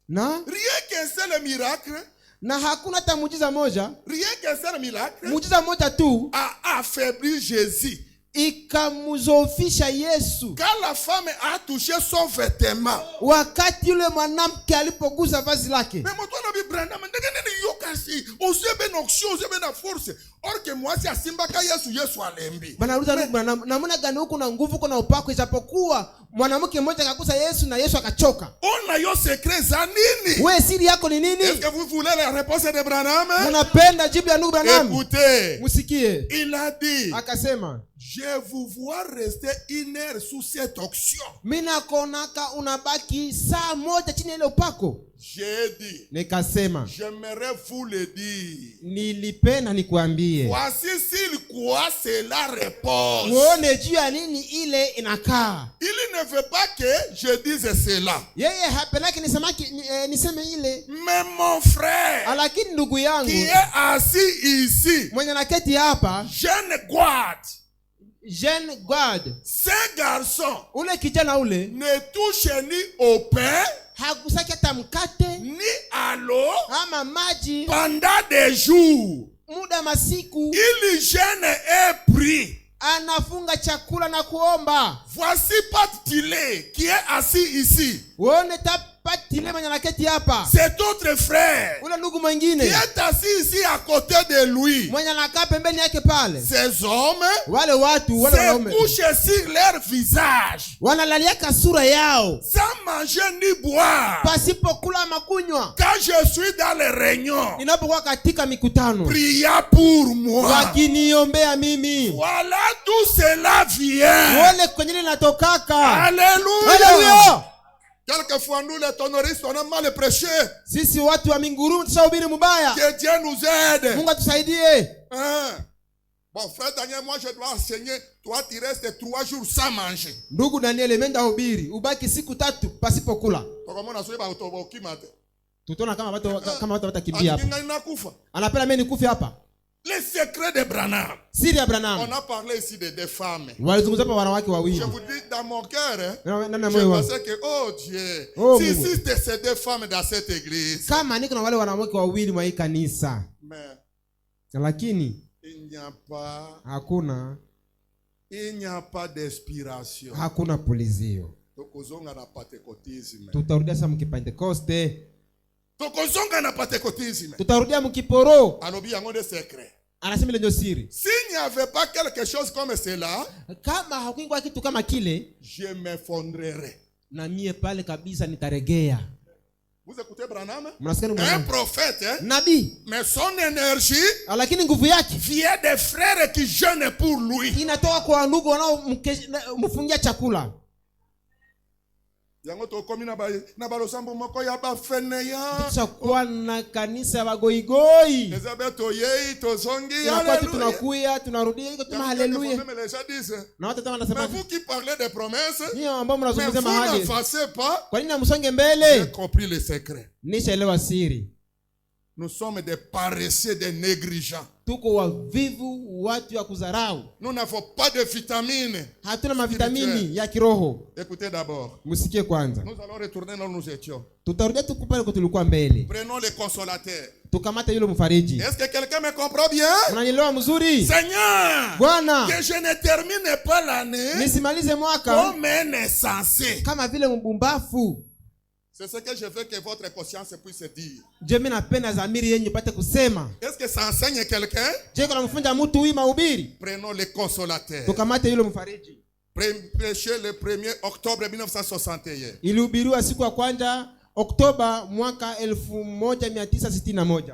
Na rien qu'un seul miracle. Na hakuna hata muujiza moja. Rien qu'un seul miracle. Muujiza moja tu a affaibli Jésus. Ikamuzofisha Yesu. Quand la femme a touché son vêtement. Wakati yule mwanamke alipogusa vazi lake. Mais moi toi nabi Branham ndenge yokasi. Osebe n'onction, osebe na force. Or que moi si asimbaka Yesu alembi. Banaruza ndugu Branham, namuna gani huko na nguvu kuna upako ijapokuwa mwanamke mmoja akagusa Yesu na Yesu akachoka. On a yo secret za nini? Wewe siri yako ni nini? Est-ce que vous voulez la réponse de Branham? Unapenda jibu ya ndugu Branham? Écoutez. Musikie. Il a dit. Akasema, je vous vois rester 1 heure sous cette onction. Mina konaka unabaki saa moja chini ile upako. J'ai dit. Nikasema, j'aimerais vous le dire. Nilipenda nikuambie. Voici s'il quoi c'est la réponse. Uone juu ya nini ile inakaa. Il ne veut pas que je dise cela. Yeye hapelaki niseme ile. Mais mon frère. Lakini ndugu yangu. Qui est assis ici. Mwenye naketi hapa. Jeune guard. Ce garçon. Ule kijana ule. Ne touche ni au pain. Hagusaki hata mkate. Ni à l'eau. Ama maji. Pendant des jours. Muda masiku. Il jeûne et prie. Anafunga chakula na kuomba. Voici Patile qui est assis ici. Uone Patile mwenye naketi hapa. C'est autre frère. Ule ndugu mwingine. Qui est assis ici à côté de lui. Mwenye anakaa pembeni yake pale. Ces hommes. Wale watu wale wanaume. Se couchent sur leur visage. Wanalaliaka sura yao. Sans manger ni boire. Pasipo kula makunywa. Quand je suis dans les réunions. Ninapokuwa katika mikutano. Priez pour moi. Wakiniombea mimi. Voilà d'où cela vient. Wale kwenye natokaka. Alléluia. Alléluia. Quelquefois nous les tonoristes on a mal prêché. Sisi watu wa minguru tusahubiri mubaya. Que Dieu nous aide. Mungu atusaidie. Bon frère Daniel, moi je dois enseigner. Toi tu restes 3 jours sans manger. Ndugu Daniel menda hubiri. Ubaki siku 3 pasipo kula. Tokomona soiba utobokimate. Tutona kama watu watakimbia hapa. Anapenda mimi nikufe hapa. Les secrets de Branham. Siri ya Branham. On a parlé ici de deux femmes. Walizungumza hapa wanawake wawili. Je vous dis dans mon cœur, je pensais que oh Dieu, si c'était ces deux femmes dans cette église. Kama niko na wale wanawake wawili mwa hii kanisa. Mais lakini il n'y a pas d'inspiration. Hakuna pulizio. Tokozonga na pentecotisme. Tutarudia sasa mkipentekoste. Tokozonga na pentecotisme. Tutarudia mkiporo. Alobi yango de secret. Anasema ile ndio siri. S'il n'y avait pas quelque chose comme cela, kama hakuingwa kitu kama kile, je m'effondrerais. Na mie pale kabisa nitaregea. Vous écoutez Branham? Un prophète, nabii. Mais son énergie, lakini nguvu yake vient des frères qui jeûnent pour lui. Inatoka kwa ndugu wanaomfungia chakula. Yango to komi na balosambo moko ya ba feneya. Tutakuwa na kanisa ya bagoigoi. Ezabeto yei to zongi. Wakati tunakuya tunarudia iko tuma haleluya. Na watu tama nasema. Mais vous qui parlez des promesses. Ni ambao mnazungumzia mahali. Ne avancez pas. Kwa nini msonge mbele? J'ai compris le secret. Nishaelewa siri. Nous sommes des paresseux, des négligents. tuko wavivu, watu ya kudharau. Nous n'avons pas de vitamines. Hatuna mavitamini ya kiroho. Écoutez d'abord. Msikie kwanza. Nous allons retourner là où nous étions. Tutarudia tukupale kwa tulikuwa mbele. Prenons le consolateur. Tukamata yule mfariji. Est-ce que quelqu'un me comprend bien? Unanielewa mzuri? Seigneur, Bwana, que je ne termine pas l'année nisimalize mwaka comme un insensé. kama vile mbumbafu. C'est ce que je veux que votre conscience puisse dire. Je mimi napenda dhamiri yenu ipate kusema. Est-ce que ça enseigne quelqu'un? Je kuna mfunja mtu huyu mahubiri. Prenons le consolateur. Tukamate yule mfariji. Prêché le 1er octobre 1961. Ilihubiriwa siku ya kwanza Oktoba mwaka 1961.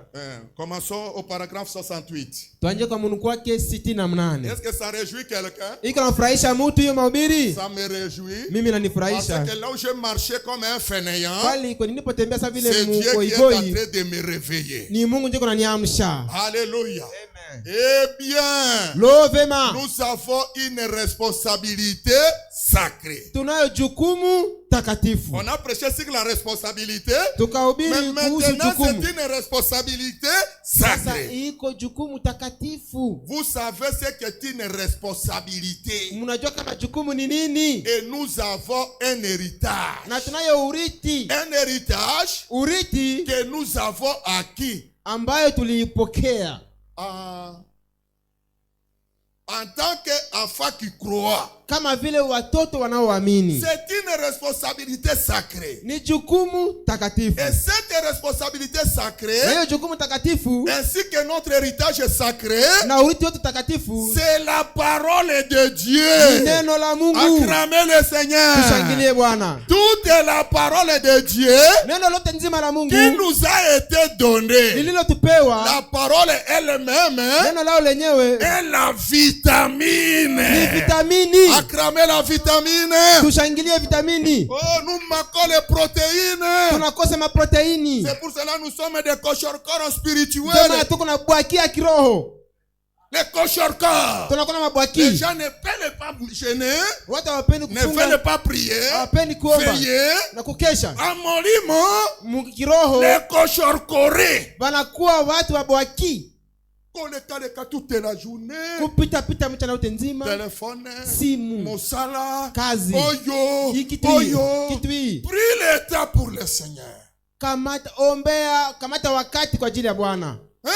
Commençons au paragraphe 68. Tuanze kwa munu kwake 68. Est-ce que ça réjouit quelqu'un? Iko nafurahisha mtu hiyo mahubiri? Ça me réjouit. Mimi nanifurahisha. Parce que là où je marchais comme un fainéant, Bali kwa nilipotembea sasa vile c'est Dieu qui est en mgoigoi. train de me réveiller. Ni Mungu ndiye kunaniamsha. Alléluia. Amen. Eh bien, Lovema. nous avons une responsabilité sacrée. Tunayo jukumu takatifu. On a prêché sur la responsabilité, Tukahubiri mais kuhusu maintenant jukumu. c'est une responsabilité Sasa sacrée. iko jukumu takatifu. Vous savez ce qu'est une responsabilité. Mnajua kama jukumu ni nini? Et nous avons un héritage. Na tunayo urithi. Un héritage Urithi que nous avons acquis ambayo tuliipokea en tant qu'enfants qui croient. kama vile watoto wanaoamini. C'est une responsabilité sacrée. Ni jukumu takatifu. Et cette responsabilité Na sacrée, hiyo jukumu takatifu ainsi que notre héritage sacré, na urithi wote takatifu c'est la parole de ni Dieu. neno la Mungu. Acclamez le Seigneur. Tushangilie Bwana. Toute la parole de Dieu Neno lote nzima la Mungu qui nous a été donnée. lililotupewa, La parole elle-même neno lao lenyewe est la vitamine. ni vitamini. Acclamez la vitamine. Tushangilie vitamini. Oh, nous manquons les protéines. Tunakosa maproteini. C'est pour cela que nous sommes des cochorcors Ndio spirituels. maana tuko na bwaki ya kiroho. Les cochorcors. Tunakuwa na Les mabwaki. gens ne veulent pas jeûner, Watu hawapendi ne kufunga, veulent pas prier, hawapendi kuomba veiller. na kukesha. En molimo, Kiroho les cochorcorés. wanakuwa watu wa bwaki. Koleka toute la journée. Kupita pita mchana wote nzima. Téléphone, Simu, mosala, kazi, oyo, kitui, oyo. kitui. Prie le temps pour le Seigneur. Kamata ombea, kamata wakati kwa ajili ya Bwana. Hein?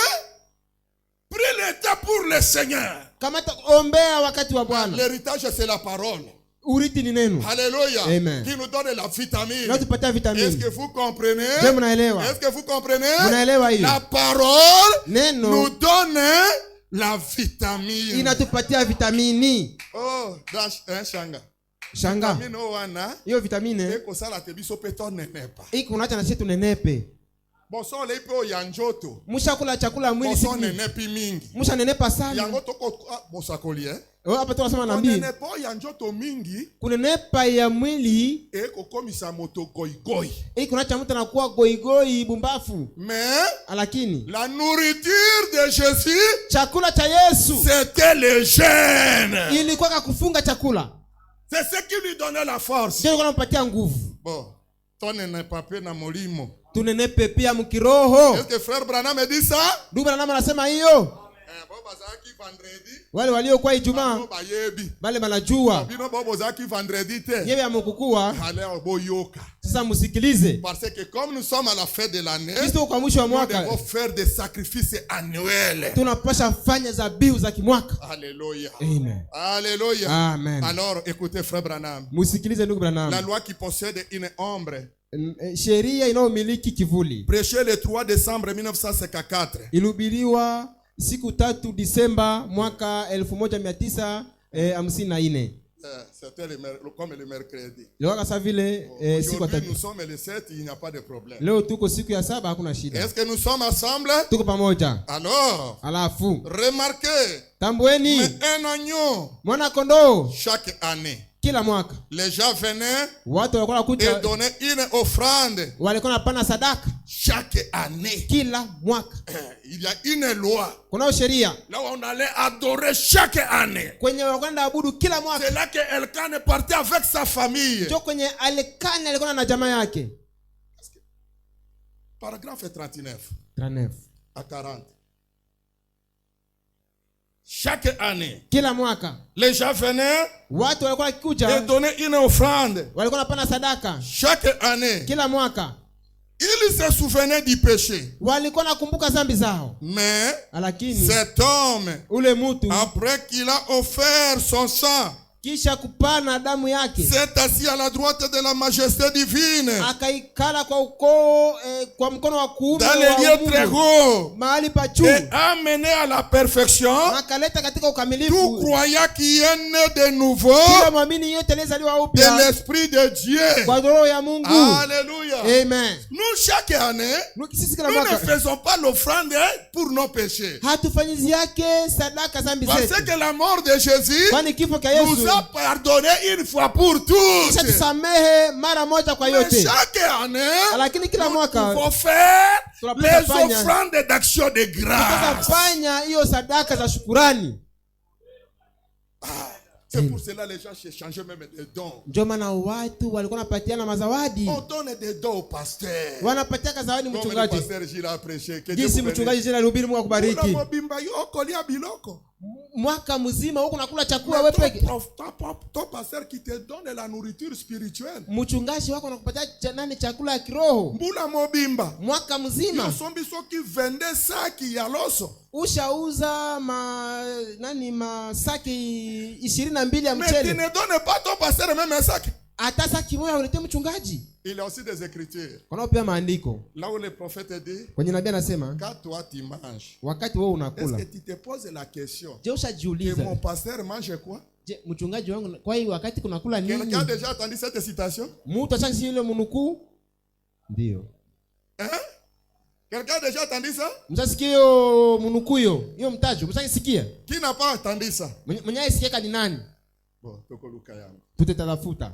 Prie le temps pour le Seigneur. Kamata ombea wakati wa Bwana. L'héritage c'est la parole. Urithi ni neno. Alléluia. Amen. Qui nous donne la vitamine. Na tupatia Est-ce vitamini. que vous comprenez? Je mnaelewa? Est-ce que vous comprenez? Mnaelewa hiyo? La parole Neno nous donne la vitamine. inatupatia vitamini. Oh, dans shanga. Shanga. Vitamine wana. Hiyo vitamine Eko sala tebiso peto nenepa. iko unaacha na sisi tunenepe. Boso le ipo yanjoto. Mshakula chakula mwili Boso siku. nenepi mingi. Mshanenepa sana. Yangoto ko bosakoli Hapa tunasema nabii. Nenepo yanjoto mingi. Kunenepa ya mwili Eko komisa moto goigoi. iko unaacha mtu anakuwa goigoi bumbafu. Mais Lakini la nourriture de Jésus, chakula cha Yesu c'était le jeûne. ilikuwa kufunga chakula. C'est ce qui lui donnait la force. Ndio kunampatia nguvu. Bon, ton n'est pas pe na molimo. Tunenepe pia mkiroho. Est-ce que frère Branham me dit ça? Ndugu Branham anasema hiyo. Bobo zaki vendredi. Wale waliokuwa Ijumaa Bobo bayebi. wale wanajua. Bino bobo zaki vendredi te. Yeye amekukua. Allez oboyoka. Sasa msikilize. Parce que comme nous sommes à la fin de l'année, Kristo kwa mwisho wa nous mwaka devons faire des sacrifices annuels. tunapasha fanya dhabihu za kimwaka. Alléluia. Amen. Alléluia. Amen. Alors écoutez frère Branham. Msikilize ndugu Branham. La loi qui possède une ombre. Sheria inayomiliki kivuli. Prêché le 3 décembre 1954. Ilihubiriwa siku 3 Disemba mwaka 1954. C'était comme le mercredi. Leo kasa vile siku Aujourd'hui, 3. nous sommes le 7, il n'y a pas de problème. Leo tuko siku ya 7 hakuna shida. Est-ce que nous sommes ensemble? Tuko pamoja. Alors, Alafu remarquez, tambueni un agneau mwana kondoo chaque année. kila mwaka. Les gens venaient Watu walikuwa et wanakuja donnaient une offrande walikuwa wanapana sadaka chaque année. kila mwaka. Il y a une loi. Kuna sheria Là où on allait adorer chaque année. kwenye wanakwenda abudu kila mwaka. C'est là que Elkan partait avec sa famille. Ndio kwenye Elikana alikuwa na jamaa yake. Paragraphe 39 39 à 40. chaque année, kila mwaka les gens venaient watu walikuwa et wakikuja, donnaient une offrande. walikuwa wanapana sadaka Chaque année, kila mwaka. ils se souvenaient du péché. Walikuwa nakumbuka dhambi zao, Mais lakini cet homme, ule mtu après qu'il a offert son sang, kisha kupana damu yake, s'est assis à la droite de la majesté divine, akaikala kwa ukoo kwa mkono wa kuume dans les lieux wa très Mungu, hauts, mahali pa juu, et a mené à la perfection akaleta katika tout ukamilifu croyant qui est né de nouveau kila mwamini yote aliyezaliwa de upya l'Esprit de Dieu. kwa roho ya Mungu. Alléluia. Amen. Nous, chaque année, Sisi kila nous ne mwaka faisons pas l'offrande pour nos péchés. hatufanyizi yake sadaka dhambi Parce zetu, que la mort de Jésus kwani kifo cha nous Yesu a pardonné une fois pour toutes. kisha tusamehe mara moja kwa Mais yote. chaque année, Lakini kila nous mwaka pouvons faire tunapaswa les fanya offrandes d'action de grâce. tutafanya hiyo sadaka za shukurani. C'est pour cela que les gens s'échangeaient même des dons. Ndio maana watu walikuwa wanapatiana mazawadi, On donne des dons au pasteur. wanapatiaka zawadi Comme le mchungaji, pasteur Gilles a prêché. Que Dieu jinsi vous bénisse. mchungaji jina lihubiri. Mungu akubariki. Ula mobimba yo kolia biloko. Mwaka mzima huko nakula chakula Mais wewe peke. ton pasteur qui te donne la nourriture spirituelle. Mchungaji wako anakupatia nani chakula ya kiroho Mbula mobimba. mwaka mzima. Yo sombi soki vende saki ya loso. Ushauza masaki 22 ya Mais tu mchele, ne donnes pas ton pasteur même un sac. hata saki moja uletee mchungaji. Il y a aussi des écritures. Kuna pia maandiko Là où le prophète dit, kwenye nabii anasema, quand toi tu manges, wakati wewe est-ce unakula, que tu te poses la question, je que ushajiuliza, mon pasteur mange quoi? je mchungaji wangu kwa hiyo wakati kunakula nini? Quelqu'un a déjà entendu cette citation? Mtu ashasi ile mnukuu, ndio Hein? Quelqu'un a déjà entendu ça? msasikia hiyo mnukuu hiyo mtajo, msasikia? Qui n'a pas entendu ça? Mwenye asikieka ni nani? Bon, tokoluka yangu. Tutatafuta.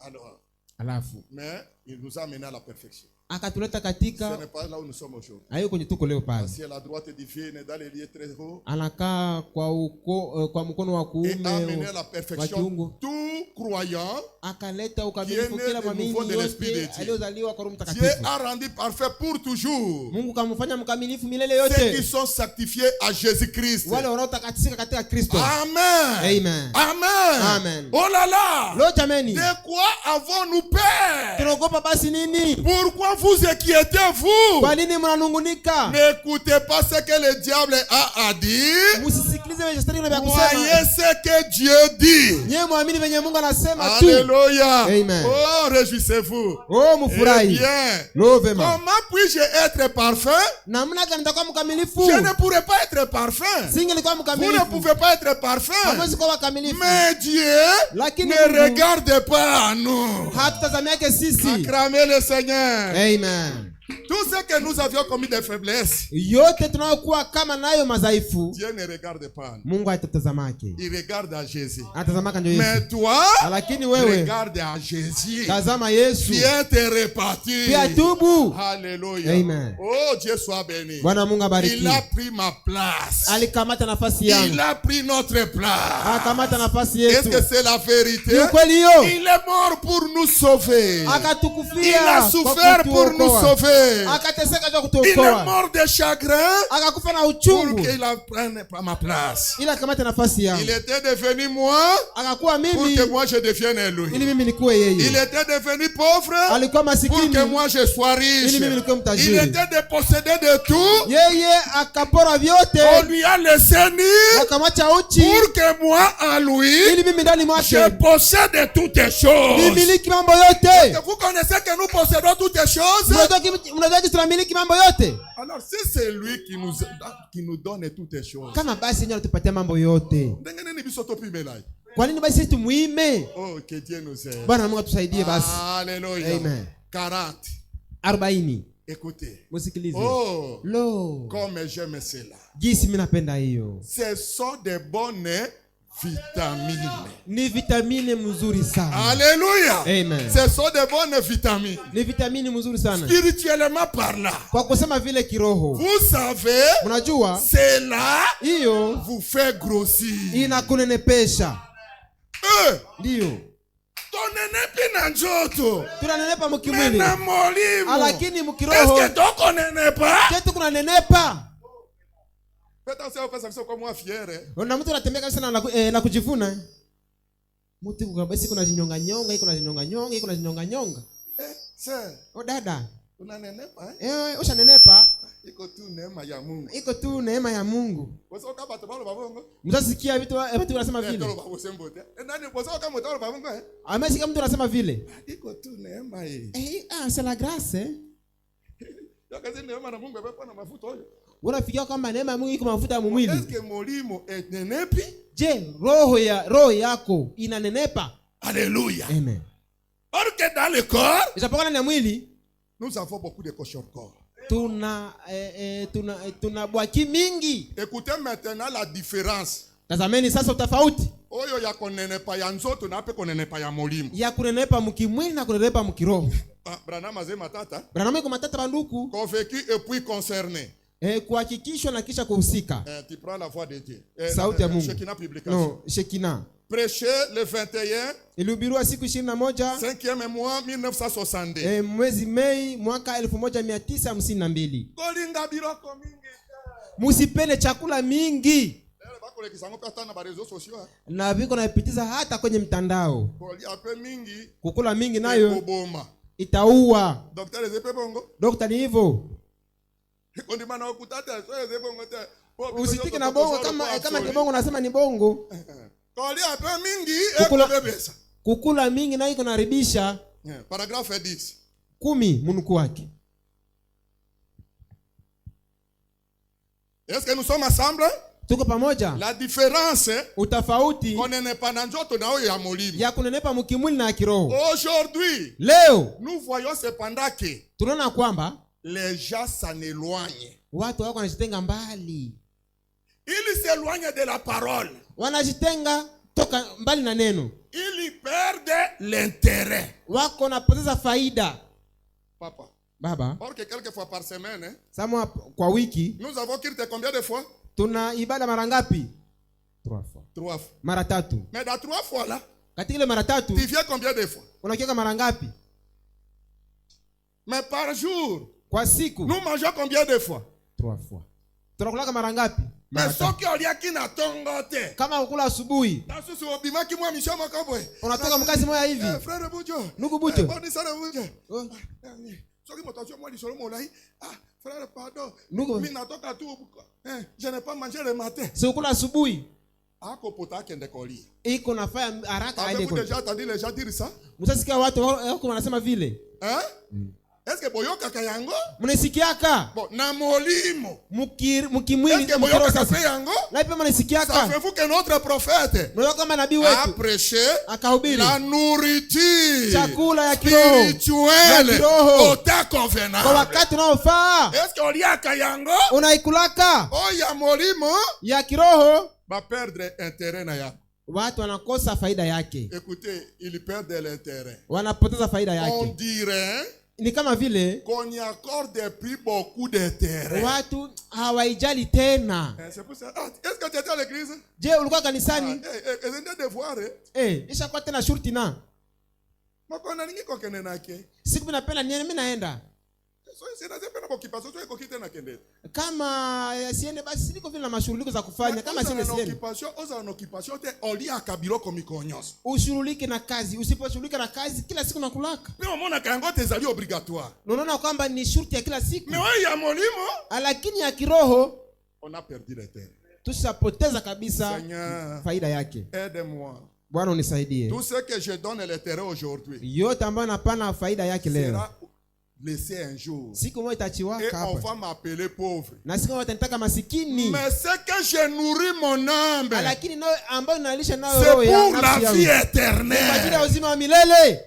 Alors, Alafu mais il nous a amené à la perfection. akatuleta Ce katika n'est pas là où nous sommes aujourd'hui. hayo kwenye tuko leo pale. Assis à la droite divine dans les lieux très hauts. Anakaa kwa mkono wa Et a kuume amené à la wa perfection kiungu, tout croyant. akaleta ukamilifu kila mwamini nouveau de l'Esprit de yote Dieu. aliyozaliwa kwa Roho Dieu Mtakatifu. a rendu parfait pour toujours Mungu kamfanya mkamilifu milele ceux qui yote, sont sanctifiés à Jésus-Christ. wale wanaotakatisika katika Kristo. Amen. Amen. Amen. Amen. Oh là là. Lo jameni, De quoi avons-nous peur? tunaogopa basi nini? Pourquoi vous inquiétez-vous? Kwa nini mnanungunika? N'écoutez pas ce que le diable a dit. Msisikilize vya Voyez kusema. ce que Dieu dit. Nyewe muamini venye Mungu anasema tu. Alléluia. Amen. Oh, réjouissez-vous. Oh, Eh mfurahi. bien, Lo vema. comment puis-je être parfait? Namna gani nitakuwa mkamilifu? Je ne pourrais pas être parfait. Singelikuwa Vous ne mkamilifu. pouvez pas être parfait. Hamwezi kuwa wakamilifu. Mais Dieu Lakini ne Mungu regarde pas à nous. hatutazamiake sisi. Acclamez le Seigneur. Amen. Tout ce que nous avions commis de faiblesse, Yote tunayokuwa kama nayo madhaifu, Dieu ne regarde pas à nous. Mungu hatatazamake. Il regarde à Jésus. Atazamaka ndio Yesu. Mais toi, Lakini wewe regarde à Jésus. tazama Yesu. Viens te repartir. Pia tubu. Alléluia. Amen. Oh, Dieu soit béni. Bwana Mungu Il abariki. a pris ma place. Alikamata nafasi Il yangu. a pris notre place. Akamata nafasi Est-ce yetu. que c'est la vérité? Ni ukweli hiyo. Il est mort pour nous sauver. Akatukufia. Il a souffert kwa pour nous kutuokoa. sauver. Akateseka kwa Il est kutuokoa. mort de chagrin Akakufa na pour uchungu. qu'il prenne ma place. Ila akamata nafasi Il yangu. était devenu moi Akakuwa pour mimi que moi je devienne lui. ili mimi nikuwe yeye. Il était devenu pauvre Alikuwa pour masikini que moi je sois riche. ili mimi nikuwe Il mtajiri. était dépossédé de tout. Yeye akapora vyote, On lui a laissé nu akamwacha uchi pour que moi en lui ili mimi ndani je mwake possède toutes les choses. nimiliki mambo yote. Et vous connaissez que nous possédons toutes les choses. Mnajuaje tunamiliki mambo yote? Alors si c'est lui qui nous donne toutes les choses, Kama basi yeye anatupatia mambo yote, ndenge nini biso topimela? kwa nini basi sisi tumuime? Oh, que Dieu nous aide. Bwana Mungu atusaidie basi. Alléluia. Amen. 40. 40. Écoutez. Musikilize. Oh, Lo, comme j'aime cela. jinsi mimi napenda hiyo. Ce sont des bonnes vitamines. Ni vitamini mzuri sana. Alléluia. Amen. Ce sont des bonnes vitamines. Ni vitamini mzuri sana. Spirituellement parlant. Kwa kusema vile kiroho. Vous savez, Mnajua cela hiyo vous fait grossir. inakunenepesha. Ndio. Tonenepi na njoto. Tunanenepa mkimwili. Mena molimo. Lakini mkiroho est-ce que tokonenepa? chetu kunanenepa. Faites attention parce que c'est comme moi fier. Ona mtu anatembea kabisa na kujivuna. Mtu kabisa kuna zinyonga nyonga, iko na zinyonga nyonga, iko na zinyonga nyonga. Sir. Dada. Unanenepa? Ushanenepa? Iko tu neema ya Mungu. Iko tu neema ya Mungu. Waso kama tabalo babongo. Mtasikia vitu wanasema vile. Ndio babo sembote. Nani waso kama tabalo babongo eh? Amesikia mtu anasema vile. Iko tu neema hii. C'est la grâce. Yakazi neema na Mungu amepa na mafuta hayo. Unafikia kwamba neema ya Mungu iko mafuta ya mwili. Est-ce que molimo enenepi? Je, roho yako inanenepa? Alléluia. Amen. Or que dans le corps, isapokuwa ndani ya mwili nous avons beaucoup de cochons corps. Tuna bwaki mingi. Écoutez maintenant la différence. Tazameni sasa utofauti. Oyo ya konenepa ya nzoto na ape konenepa ya molimo. Ya kunenepa mkimwili na kunenepa mkiroho. Branham azé matata. Branham iko matata banduku. Convaincu et puis concerné. Kuhakikishwa na kisha kuhusika. Tu prends la voix de Dieu. Sauti ya Mungu. Shekina publication. No, Shekina. Prêcher le 21. Ilihubiriwa siku 21. 5e mois 1962. Mwezi Mei mwaka 1952. Kolinga biroko mingi. Musipende chakula mingi. Na viko naipitiza hata kwenye mtandao. Kukula mingi nayo itaua. Dokta ni hivyo. Usitiki na bongo kama ni bongo nasema ni bongo. Kukula mingi na iko naribisha. Paragraphe 10. 10 munuku wake. Est-ce que nous sommes ensemble? Tuko pamoja. La différence utafauti konenepa na njoto na oyo ya molimo. Ya kunenepa mkimwili na kiroho. Aujourd'hui, leo nous voyons cependant que tunaona kwamba les gens s'en éloignent. Watu wako wanajitenga mbali. Ils s'éloignent de la parole. Wanajitenga toka mbali na neno. Ils perdent l'intérêt. Wako napoteza faida. Papa. Baba. Or que quelques fois par semaine, Samwa kwa wiki. Nous avons kirte combien de fois? Tuna ibada mara ngapi? 3 fois. 3 fois. Mara 3. Mais dans 3 fois là, katika ile mara 3, tu viens combien de fois? Unakiweka mara ngapi? Mais par jour, kwa siku, nous mangeons combien de fois? 3 fois. Tunakula mara ngapi? Mais soki oliaki na tongo te. Kama ukula asubuhi. Nasusu obimaki mwa misho makabwe. Unatoka mkazi moja hivi. Frère Bujo. Nuku Bujo. Boni sana Bujo. Soki motasio mwa lisolo molai. Frère pardon. Mimi natoka tu. Je n'ai pas mangé le matin. Si ukula asubuhi. Ako pota kende kolia. Iko nafanya haraka aende kwa. Avez-vous déjà entendu les gens dire ça? Msasikia watu wako wanasema vile. Est-ce que boyoka kayango? Mnasikiaka? Bon, na molimo. Mkimwili. Est-ce que boyoka kafe yango? Na pia mnasikiaka? Savez-vous que notre prophète Mnaona kama nabii wetu a prêché la nourriture chakula ya kiroho spirituelle au temps convenable. Kwa wakati unaofaa. Est-ce que oliaka yango? Unaikulaka? Oya molimo ya kiroho ba perdre intérêt na yako. Watu wanakosa faida yake. Écoutez, ils perdent l'intérêt. Wanapoteza faida yake. On dirait ni kama vile qu'on y accorde plus beaucoup d'intérêt. Watu hawaijali tena. C'est pour ça. Est-ce que tu étais à l'église? Je, ulikuwa kanisani? Isha kwa tena shurti na. Makona ningi kwa kene nake. Siku napenda mimi naenda. Kama siende basi niko vile na mashughuli za kufanya kama siende. Ushughulike na kazi, usiposhughulika na kazi kila siku nakulaka. Unaona kwamba ni shurti ya kila siku. Lakini ya kiroho tushapoteza kabisa faida yake. Bwana unisaidie. Tout ce que je donne l'intérêt aujourd'hui. Yote ambayo napana faida yake leo. Laissé un jour. Siku moja itachiwaka hapa. Et on va m'appeler pauvre. Na siku moja watanitaka masikini. Mais c'est que je nourris mon âme. Lakini nayo ambayo nalisha nayo roho yangu. C'est pour la vie éternelle. Kwa ajili ya uzima wa milele.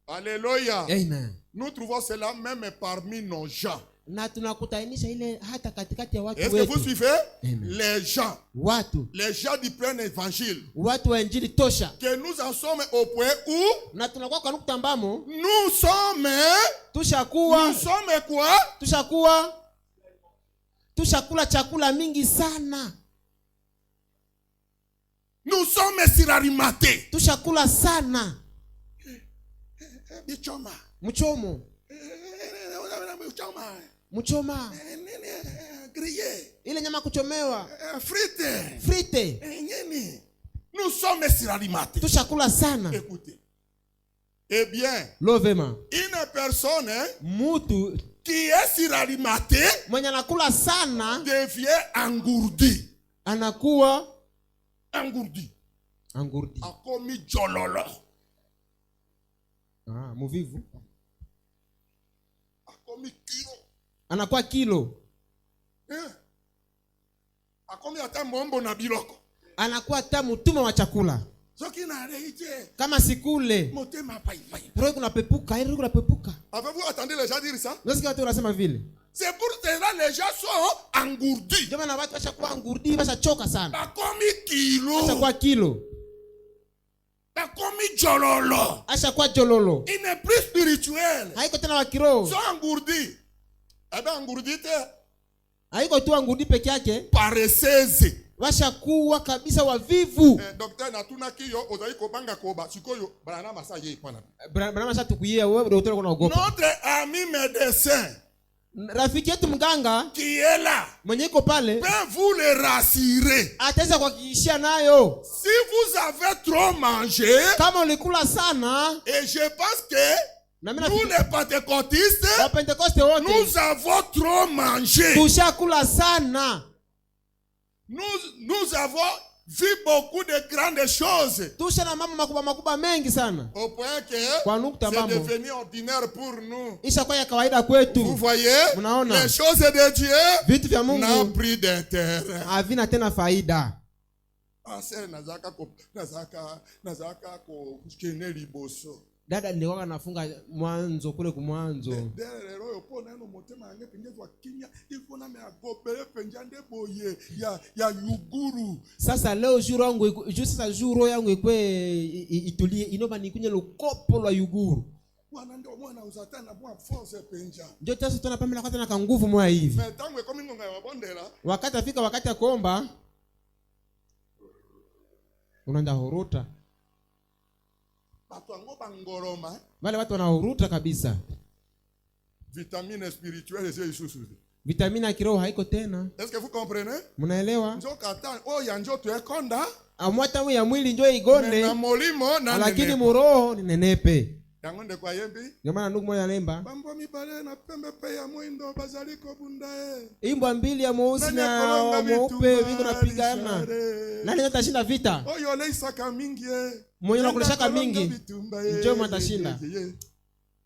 Alléluia. Amen. Nous trouvons cela même parmi nos gens. Na tunakutainisha ile hata katikati ya watu wetu. Est-ce que vous suivez? Amen. Les gens. Watu. Les gens du plein évangile. Watu wa injili tosha. Que nous en sommes au point où na tunakuwa kwa nukta ambamo nous sommes tushakuwa. Nous sommes quoi? Tushakula chakula mingi sana. Nous sommes sirarimatés. Tushakula sana. Mchoma. Mchoma. grillé. Ile nyama kuchomewa. Frite. Nous sommes suralimentés. Tushakula sana. Écoutez. Eh bien, lovema. Une personne mutu qui est suralimenté mwenye anakula sana devient engourdi. Anakuwa engourdi. Engourdi. Akomi jololo. Muvivu. Akomi kilo. Anakuwa kilo. Akomi ata mombo na biloko. Anakuwa ata mtume wa chakula. Kama sikule roho kunapepuka, roho kunapepuka. Avez-vous entendu les gens dire ça? Nasikia watu wanasema vile. C'est pour cela les gens sont engourdis. Ndio maana watu washakuwa engourdis, washachoka sana. Akomi kilo. Ashakuwa kilo. Akomi jololo. Ashakuwa jololo. Il n'est plus spirituel. Haiko tena wa kiroho. Sont engourdis. Engourdis te. Haiko tu engourdis peke yake. Paresseuse. Washakuwa kabisa wavivu. Docteur natuna kiyo ozai kobanga koba sikoyo brana masaye ipana. Brana masa tukuyia wewe ndio utaka kuogopa. Notre ami médecin, rafiki yetu mganga qui est là, mwenye iko pale, peut vous le rassurer. Ataweza kuhakikishia nayo. Si vous avez trop mangé, kama ulikula sana, et je pense que nous les pentecôtistes, nous avons trop mangé. Tushakula sana. Nous avons vu beaucoup de grandes choses. Tusha mambo makubwa mengi sana. Au point que c'est devenu ordinaire pour nous. Ishakuwa ya kawaida kwetu. Vous voyez? Les choses de Dieu n'ont plus d'intérêt. Havina tena faida. Dada nilikuwa nafunga mwanzo kule kumwanzo. Sasa leo juro yangu sasa juro yangu ikwe itulie inoba nikunye lukopo la yuguru. Ndio sasa tunapamela kwanza na kanguvu moya hivi. Wakati afika wakati ya kuomba unaenda horota. Wale watu wanahuruta kabisa. Vitamine spirituelle c'est ici. Vitamine ya kiroho haiko tena. Est-ce que vous comprenez? Mnaelewa? Njo tuekonda. Amwata ya mwili njo igonde. Na molimo na lakini muroho ni nenepe. Yangonde kwa yembi. Ndio maana ndugu moja lemba. Bambo mibale na pembe pe ya mwindo bazaliko bundae. Imbwa mbili ya mweusi na mweupe viko napigana. Nani atashinda vita? Oyo leisaka mingi. Mwenye nakulishaka mingi. Njoo mtashinda.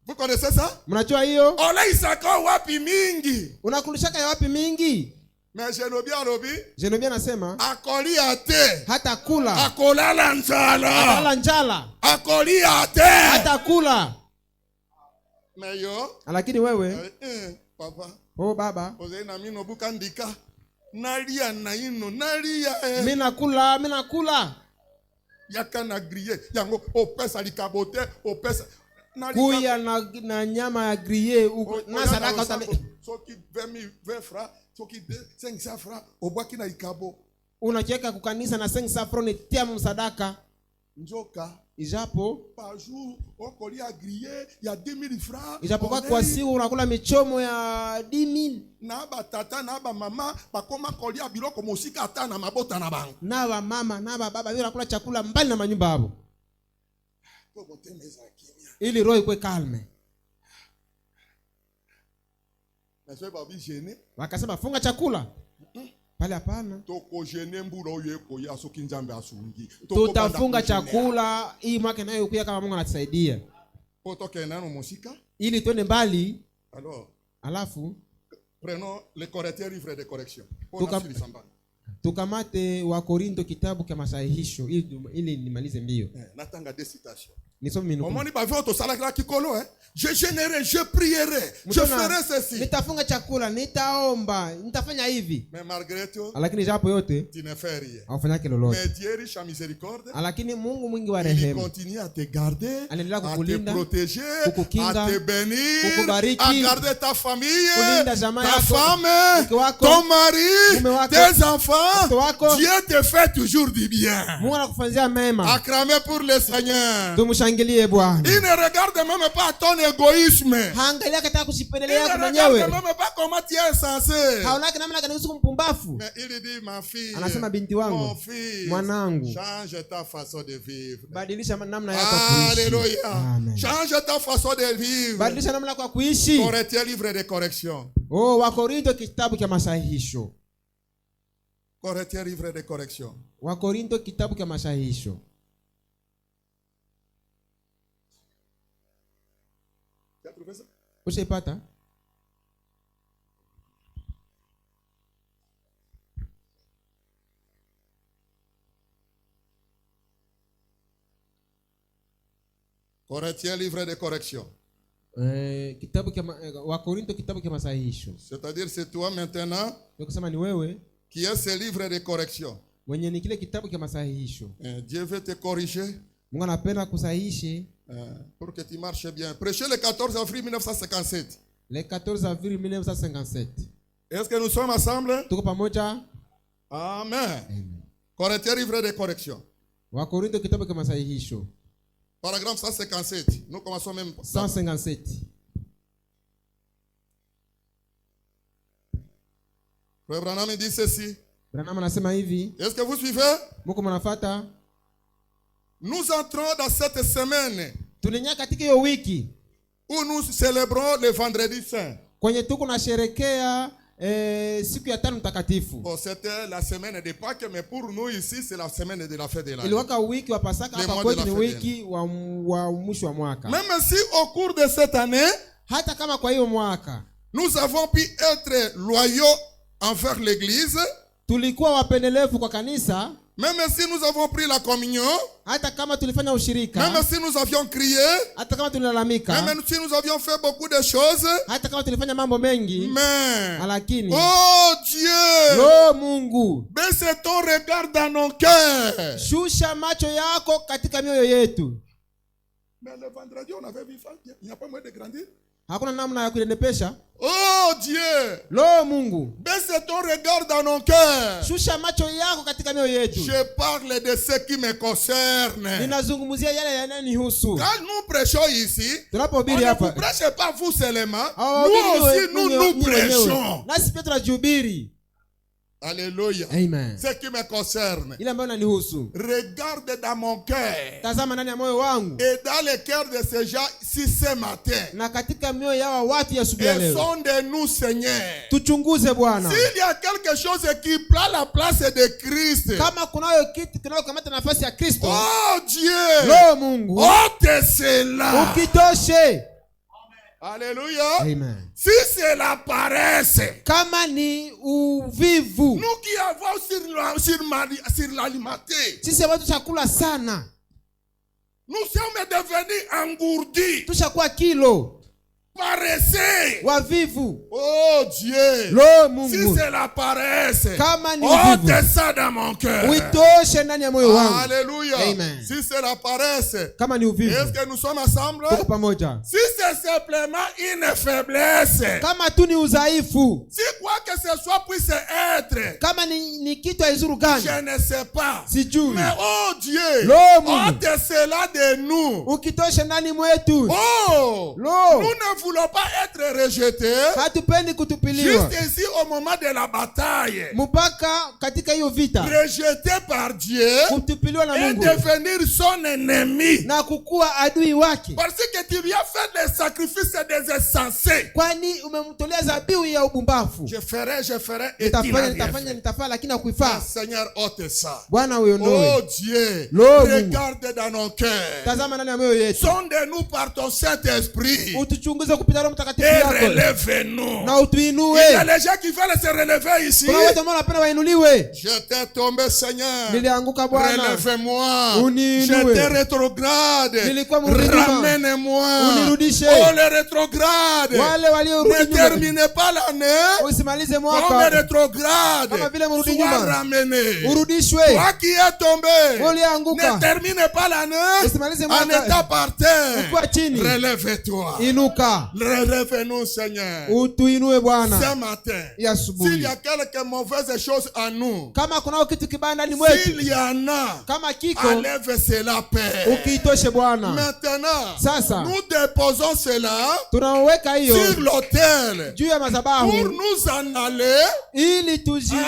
Vous connaissez ça? Mnajua hiyo? Oleisaka wapi mingi? Unakulishaka ya wapi mingi? Mais Genobia anasema akolia te hata kula. Akolala njala. Akolala njala. Akolia te hata kula. Meyo. Lakini wewe papa. Oh baba. Oze na mino bukandika. Nalia na ino nalia. Mimi nakula. Yaka na grillé. Yango opesa likabote opesa. Kuya na nyama ya grillé na sadaka utale. Soki 20 francs. Soki 500 francs obwaki na ikabo. Unacheka kukanisa na 500 francs ni tia msadaka. Njoka ijapo par jour okolia grillé ya 2000 francs. Ijapo kwa siku unakula michomo ya 10000. Na ba tata na ba mama bakoma kolia biloko mosika ata na mabota na bango. Na ba mama na ba baba wanakula chakula mbali na manyumba hapo. Ili roho ikwe kalme. Wakasema funga chakula. Pale hapana. Tutafunga chakula hii mwaka nayo kuya kama Mungu anatusaidia. Ili twende mbali. Alafu prenons le Corinthiens livre de correction. Tukamate wa Korinto kitabu cha masahihisho ili nimalize mbio. Natanga des citations. Omoni ba voto salaka kikolo je générerai, je prierai, je ferai ceci. Nitafunga chakula, nitaomba, nitafanya hivi. Mais malgré tout, lakini japo yote tu ne fais rien. Haufanya lolote. Mais Dieu riche en miséricorde. Lakini Mungu mwingi wa rehema. Il continue à te garder, à te protéger, kukukinga, à te bénir, kukubariki, à garder ta famille, kulinda jamaa ta yako, femme, ton mari, tes enfants. Dieu te fait toujours du bien. Mungu anakufanyia mema. Acclamez pour le Seigneur. Mshangilie Bwana. Il ne regarde même pas ton égoïsme. Haangalia katika kujipendelea Il yako ne mwenyewe. regarde même pas comment tu es insensé. Haonaki namna gani usiku mpumbafu. Mais il dit ma fille. Anasema binti wangu. Mon fils. Mwanangu. Change ta façon de vivre. Badilisha namna yako ya kuishi. Alléluia. Amen. Change ta façon de vivre. Badilisha namna yako ya kuishi. Corinthiens livre de correction. Wakorintho kitabu cha masahihisho. Corinthiens livre de correction. Wakorintho kitabu cha masahihisho. Tu as trouvé ça? Ushaipata? Corinthiens livre de correction. Kitabu cha Wakorintho kitabu cha masahihisho. C'est-à-dire c'est toi maintenant Kusema ni wewe qui est ce livre de correction. mwenye ni kile kitabu cha masahihisho. Dieu veut te corriger. Mungu anapenda kusahihishe pour que tu marches bien. Prêchez le 14 avril 1957. Le 14 avril 1957. Est-ce que nous sommes ensemble? Tuko pamoja? Amen. Corinthiens livre de correction. Wakorintho kitabu cha masahihisho. Paragraphe 157. Nous commençons même. 157. Frère Branham dit ceci. Branham anasema hivi. Est-ce que vous suivez? Muko mnafuata? Nous entrons dans cette semaine. Tuliingia katika hiyo wiki où nous célébrons le vendredi saint. Kwenye tuko na sherekea siku ya tano takatifu. Bon, c'était la semaine de Pâques, mais pour nous ici c'est la semaine de la fête de l'année. Iliwaka wiki wa Pasaka, hapa kwetu ni wiki wa mwisho wa mwaka. Même si au cours de cette année, hata kama kwa hiyo mwaka, nous avons pu être loyaux envers l'église, tulikuwa wapendelevu kwa kanisa, même si nous avons pris la communion, hata kama tulifanya ushirika, même si nous avions crié, hata kama tulilalamika, même si nous avions fait beaucoup de choses, hata kama tulifanya mambo mengi, mais lakini oh Dieu, oh Mungu, baisse ton regard dans nos cœurs. Shusha macho yako katika mioyo yetu. Mais le vendredi on avait vu, il n'y a pas moyen de grandir. Hakuna namna ya kunenepesha. Oh Dieu, lo Mungu, baisse ton regard dans nos cœurs. Shusha macho yako katika mioyo yetu. Je parle de ce qui me concerne. Ninazungumzia yale yanayonihusu. Quand nous prêchons ici, tunapohubiri hapa, ne prêchez pas vous seulement, nous aussi nous prêchons. Nasi pia tunahubiri. Alléluia. Amen. Ce qui me concerne. Ile ambayo inanihusu. Regarde dans mon cœur. Tazama ndani ya moyo wangu. Et dans le cœur de ces gens si ce matin. Na katika mioyo ya watu ya asubuhi leo. Et sonde-nous Seigneur. Tuchunguze Bwana. S'il y a quelque chose qui prend la place de Christ. Kama kunayo kitu kinachokamata nafasi ya Kristo. Oh Dieu. Lo Mungu. Ôte cela. Ukitoshe. Alléluia. Amen. Si c'est la paresse, kama ni uvivu, nous qui avons sur l'alimenter, sisi watu chakula sana, nous sommes devenus engourdis, tushakuwa kilo, paresseux, wavivu. Oh Dieu, lo Mungu, si c'est la paresse, kama ni uvivu, ôte ça dans mon cœur. uitoshe ndani ya moyo wangu. Alléluia. Amen. Si c'est la paresse, kama ni uvivu, est-ce que nous sommes ensemble? tuko pamoja. Si c'est simplement une faiblesse, kama tu ni udhaifu, si quoi que ce soit puisse être, kama ni kitu haizuru gani, je ne sais pas, sijui. mais oh Dieu, lo Mungu, ôte cela de nous. ukitoshe ndani mwetu. Oh, lo, nous ne voulons pas être rejetés. hatupendi kutupiliwa. Juste ici au moment de la bataille, mpaka katika hiyo vita, rejeté par Dieu, kutupiliwa na et Mungu, devenir son ennemi, na kukuwa adui wake, parce que tu lui as fait des sacrifices des insensés. kwani umemtolea dhabihu ya ubumbavu. Je ferai et tu n'as rien fait. Nitafanya lakini hakuifaa. Seigneur, ôte ça. Bwana uiondoe. Oh Dieu, lo regarde dans nos cœurs, tazama ndani ya moyo yetu, sonde-nous par ton Saint-Esprit, utuchunguze kupita Roho Mtakatifu et yako, relève-nous. na utuinue. Il y a les gens qui veulent se relever ici. Kuna watu ambao wanapenda wainuliwe. J'étais tombé, Seigneur. Nilianguka Bwana, Relève-moi. uniinue. J'étais rétrograde. Nilikuwa mrudi nyuma, ramène-moi. unirudishe. Oh, les rétrogrades, wale waliorudi ne nyuma, terminez pas l'année usimalize comme mwaka rétrograde. kama vile mrudi Sois nyuma, ramené. urudishwe. Toi qui es tombé, Ulianguka, ne termine pas l'année usimalize en mwaka état par terre. ukiwa chini. Relève-toi. Inuka. Baba, revenons Seigneur. utuinue Bwana. Ce matin, s'il y a quelques mauvaises choses en nous, kama kuna kitu kibaya ndani mwetu, s'il y en a, kama kiko, enlève cela, Père. ukiitoshe Bwana. Maintenant, Sasa nous déposons cela tunaweka hiyo sur l'autel juu ya madhabahu pour nous en aller, ili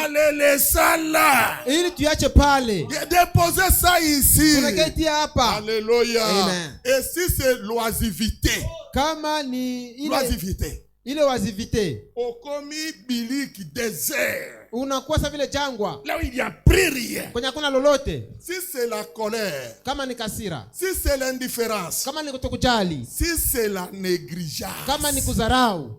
aller laisser là. ili tuache pale. Déposer ça ici. Tunaketia hapa. Alléluia. Amen. Et si c'est l'oisivité, Kama ni l'oisivité, ile wazivite, okomi biliki désert, unakuwa sa vile jangwa là où il n'y a plus rien. kwenye hakuna lolote. Si c'est la colère, Kama ni kasira, si c'est l'indifférence, kama ni kutokujali, si c'est la négligence, kama ni kudharau,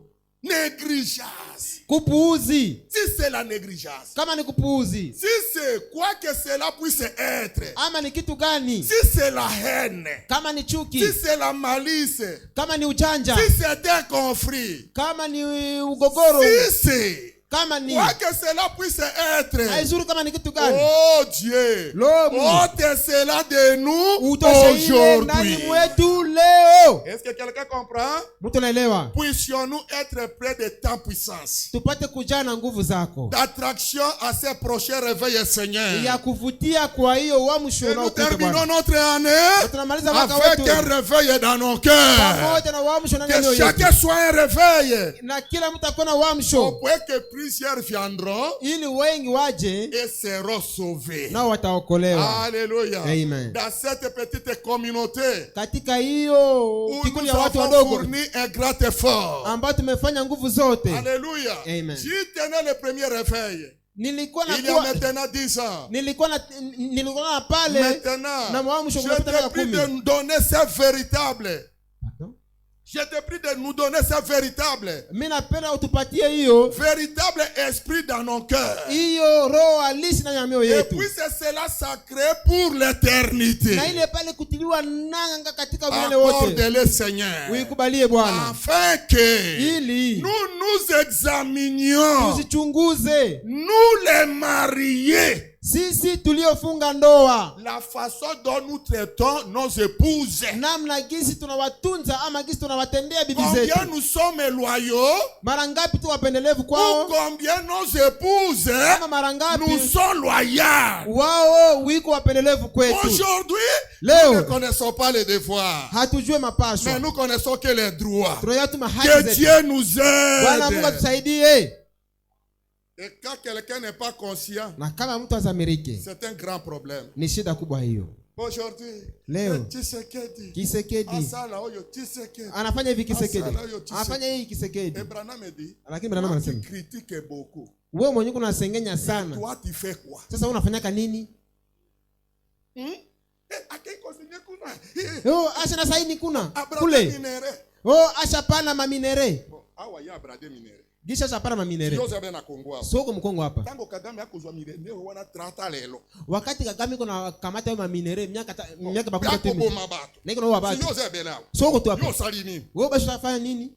négligence, kupuuzi, si c'est la négligence, kama ni kupuuzi, si c'est quoi que cela puisse être, ama ni kitu gani, si c'est la haine, kama ni chuki, si c'est la malice, kama ni ujanja, si c'est un conflit, kama ni ugogoro, si c'est kama ni quoi que cela puisse être, haizuri, kama ni kitu gani, oh Dieu, ôte cela de nous aujourd'hui. Est-ce que quelqu'un comprend? Mtu naelewa? Puissions-nous être près de ta puissance, tupate kujaa na nguvu zako, d'attraction à ces prochains réveils, Seigneur. ya kuvutia kwa hiyo uamsho Et nous unaokuja terminons Bwana. notre année Tunamaliza mwaka avec wetu un réveil dans nos cœurs. pamoja na uamsho ndani ya Que mioyo chacun yetu, soit un réveil. na kila mtu akuwe na Au uamsho, point que plusieurs viendront ili wengi waje et seront sauvés. nao wataokolewa. Alléluia. Amen. Dans cette petite communauté Katika hiyo où kikundi nous ya watu avons wadogo fourni un grand effort. ambao tumefanya nguvu zote. Alléluia. Amen. J'y tenais le premier réveil. Nilikuwa Il y a maintenant 10 ans. nilikuwa na pale Maintenant, na mwaamsho je kunapita miaka t'ai pris 10. de nous donner ce véritable. Pardon? Je t'ai pris de nous donner ce véritable. Mimi napenda utupatie hiyo Véritable esprit dans nos cœurs. hiyo roho halisi ndani ya mioyo Et yetu, puis c'est cela sacré pour l'éternité. na ile pale kutiliwa nanga katika milele wote. Accorde-le, Seigneur. Uikubalie Bwana, Afin que ili nous nous examinions, tuzichunguze nous les mariés, sisi tuliofunga ndoa, la façon dont nous traitons nos épouses. namna gisi tunawatunza ama gisi tunawatendea bibi zetu. Combien nous sommes loyaux, Mara ngapi tu wapendelevu ou kwao, combien nos épouses ama mara ngapi nous sont loyales. wao wiko wapendelevu kwetu. Aujourd'hui, Leo nous ne connaissons pas les devoirs, hatujue mapasho, mais nous connaissons que les droits. tunajua tu mahaki Que zetu. Dieu nous Bwana Mungu aide. atusaidie. Et quand quelqu'un n'est pas conscient, Na kama mtu azamirike, c'est un grand problème. ni shida kubwa hiyo. Aujourd'hui, Leo Tshisekedi, Kisekedi Asala oyo Tshisekedi, anafanya hivi, Kisekedi Asala oyo Tshisekedi. anafanya hii Kisekedi, Et Branham dit, lakini Branham toi, tu anasema critiques beaucoup. wewe mwenyewe unasengenya sana. Toi, tu fais quoi? Sasa unafanyaka nini? Abraham Oh, asha na saini kuna kule. minere. Oh, asha pana maminere. Awa ya Abraham minere. Gisha asha pana maminere. Yoza bena Kongo. Soko mkongo hapa. Tango Kagame akozwa minere wana 30 lelo. Wakati Kagame kuna kamata ya maminere miaka bakubwa Yako tumi. boma bato. Na iko na wabati. Yoza bena. Soko tu hapa. Yo salini. Wewe basi unafanya nini?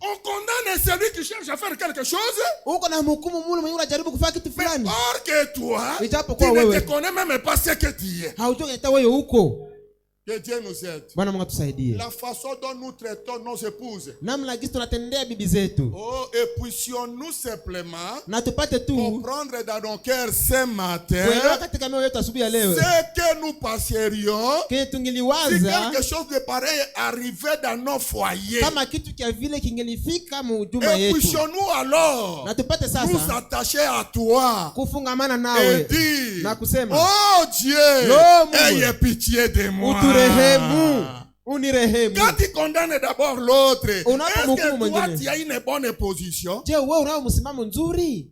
On condamne celui qui cherche à faire quelque chose. Uko na mhukumu mule mwenye unajaribu kufanya kitu fulani. Or que toi, Ijapo tu kwa ne wewe te connais même pas ce que tu es. haujui hata wewe uko. Que Dieu nous aide. Bwana Mungu atusaidie. La façon dont nous traitons nos épouses. Namna gisi tunatendea bibi zetu. Oh, et puissions-nous simplement Na tupate tu comprendre dans nos cœurs ce matin kuelewa katika mioyo yetu asubuhi ya leo. ce que nous passerions Kile si tungeliwaza quelque chose de pareil arrivait dans nos foyers. kama kitu kia vile kingelifika mhuduma Et yetu. puissions-nous alors Na tupate nous sasa attacher à toi kufungamana et nawe dire, na kusema, oh Dieu, Lo Mungu, ayez pitié de moi. uturehemu, unirehemu. Quand tu condamnes d'abord l'autre, est-ce Unapomhukumu que toi mwingine, tu as une bonne position? je, wewe unao msimamo nzuri?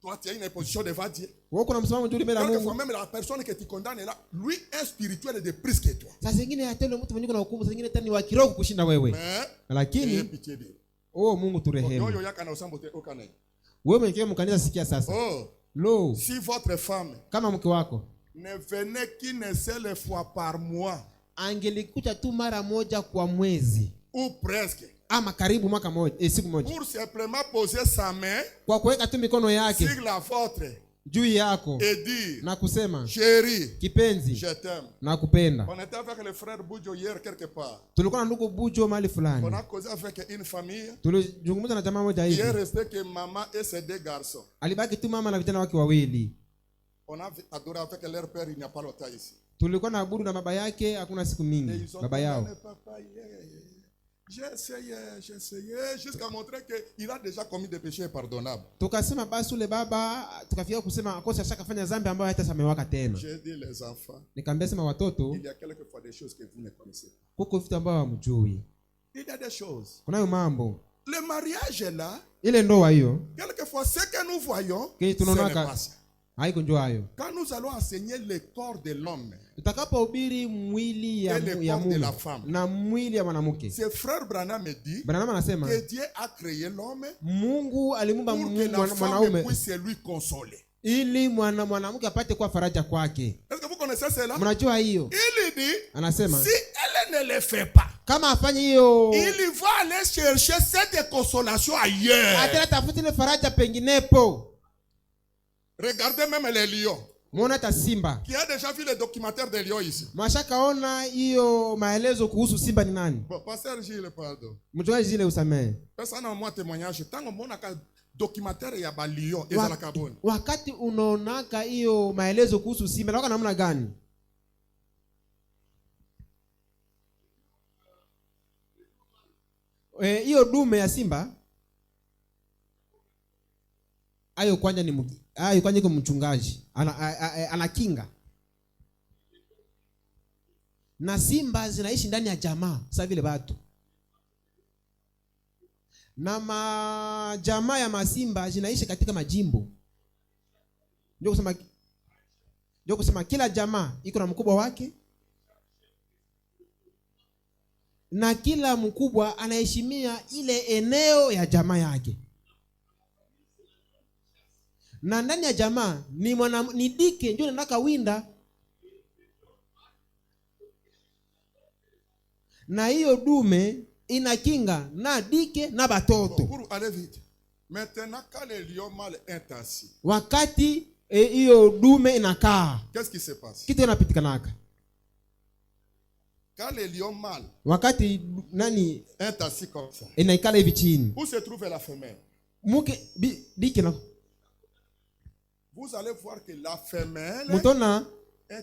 Toi tu as une position devant Dieu. Wewe kuna msimamo nzuri mbele ya Quelquefois Mungu. même la personne que tu condamnes là, lui est spirituel de plus que toi. Sasa zingine hata yule mtu mwenye kuna hukumu, zingine tena ni wa kiroho kushinda wewe. Mais ayez Lakini pitié de lui. oh Mungu turehemu. Yo yakana usambote okana. Wewe mwenyewe mkanisa, sikia sasa. Oh, Lo, si votre femme kama mke wako ne venait qu'une seule fois par mois angelikuta tu mara moja kwa mwezi ou presque ama karibu mwaka moja, siku moja, pour simplement poser sa main kwa kuweka tu mikono yake sur la vôtre, juu yako et dire na kusema chérie, kipenzi, je t'aime. na kupenda. On était avec le frère Bujo hier quelque part. Tulikuwa na ndugu Bujo mahali fulani. On a causé avec une famille. Tulijungumza na jamaa moja hivi. Il est resté que maman et ses deux garçons. Alibaki tu mama na vijana wake wawili. On a adoré avec leur père il n'y a pas longtemps ici. Tulikuwa na abudu na baba yake hakuna siku mingi. Baba yao. J'ai essayé jusqu'à montrer qu'il a déjà commis des péchés pardonnables. Tukasema basi ule baba tukafika kusema kosa ashakafanya dhambi ambayo haitasamewaka tena. J'ai dit les enfants. Nikamwambia sema watoto, il y a quelquefois des choses que vous ne connaissez pas. Kuko vitu ambavyo hamjui. Il y a des choses. Kunayo mambo. Le mariage est là. Ile ndoa hiyo. Quelquefois ce que nous voyons, haiko njoo hayo. Quand nous allons enseigner le corps de l'homme, tutakapohubiri mwili ya mume na mwili ya mwanamke, c'est frère Branham me dit Branham anasema que Dieu a créé l'homme, Mungu alimuumba mwanaume puisse lui consoler, ili mwanamke apate kwa faraja kwake. Est-ce que vous connaissez cela? Mnajua hiyo? Il dit anasema si elle ne le fait pas, kama afanye hiyo, il va aller chercher cette consolation ailleurs. Atatafuta ile faraja penginepo. Regardez même les lions. Muona ta simba. Qui a déjà vu le documentaire des lions ici? Mashakaona hiyo maelezo kuhusu simba ni nani? Bon, pasteur Gilles, pardon. Mjua Gilles usamee. Pesa na moi témoignage. Tango mona ka documentaire ya ba lion ezala kaboni. Wakati unaonaka hiyo maelezo kuhusu simba, naona namna gani? Hiyo dume ya simba ayo kwanja ni kwanja iko mchungaji ana kinga. Na simba zinaishi ndani ya jamaa sasa vile watu. Na jamaa ya masimba zinaishi katika majimbo. Ndio kusema kila jamaa iko na mkubwa wake. Na kila mkubwa anaheshimia ile eneo ya jamaa yake. Na ndani ya jamaa ni dike ndio anataka winda. Na hiyo dume inakinga na dike na batoto. Pour aller vite. Maintenant quand les lions mâles est assis. Wakati hiyo dume inakaa. Qu'est-ce qui se passe? Kitu inapitikanaka. Quand les lions mâles. Wakati nani est assis comme ça. Inaikala hivi chini. Où se trouve la femelle? Muke dike na. Vous allez voir que la femelle est en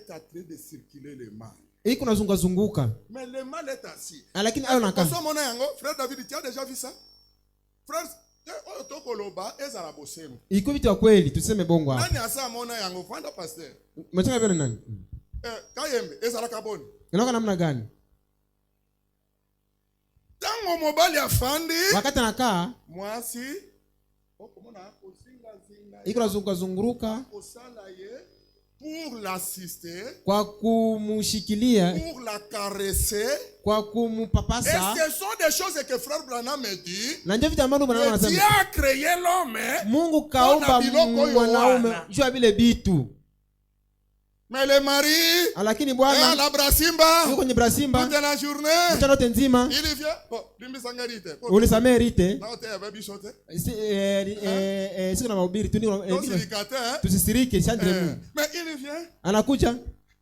train de circuler le mâle. Iko nazunguka. Mais le mâle est assis. Lakini ayo nakaa. Frère David, tu as déjà vu ça? Frère, tokoloba ezala bosemu. Iko vitu ya kweli, tuseme bongo hapa. Nani asa mona yango fanda pasteur? Machanga vile nani? Kayembe ezala kaboni. Inaona namna gani? Tango mobali afandi. Wakati anakaa, mwasi iko nazunguka pour l'assister, kwa kumushikilia, pour la caresser, kwa kumupapasa. Et ce sont des choses que frère Branham me dit. Na ndio vitu ambavyo Branham anasema. Dieu a créé l'homme. Mungu kaumba mwanaume jua vile vitu. Mais le mari, lakini bwana la brasimba, yuko kwenye brasimba toute la journée, mchana wote nzima. Il vient, bon, limbisangarite. Unisamerite. Na wote baby shote. Sio na mahubiri tu niko tusisirike chandre. Mais il vient. Anakuja.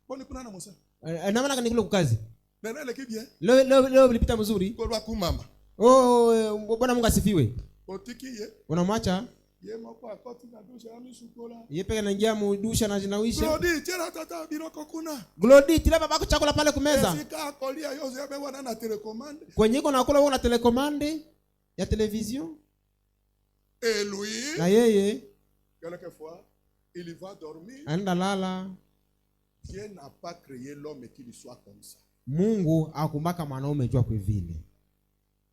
Boni kuna na mosa. Na maana kanikule kukazi. Nene le kibie. Leo ulipita mzuri. Kwa kumama. Bwana Mungu asifiwe. Otikiye. Unamwacha? Yema kwa koti na dusha na misukola. Yeye anaingia mudusha na jinawisha. Glodi tena tata biroko kuna. Glodi tila babako chakula pale kumeza. Fika kolia yote yamewa na telecommande. Kwenye iko nakula wewe na telecommande ya television. Et lui, na yeye quelquefois il va dormir. Anda lala. Dieu n'a pas créé l'homme qui lui soit comme ça. Mungu akumbaka mwanaume jua kwa vile.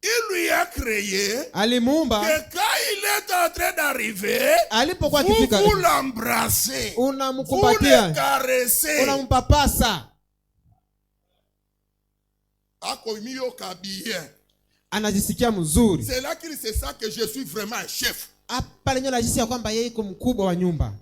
Il lui a créé alimuumba que quand il est en train d'arriver, alipokuwa akifika, vous l'embrassez, unamkumbatia, vous le caressez, unampapasa, akoimioka bien, anajisikia mzuri. C'est là qu'il sait ça que je suis vraiment un chef. Hapa lenyewe anajisikia kwamba yeye iko mkubwa wa nyumba.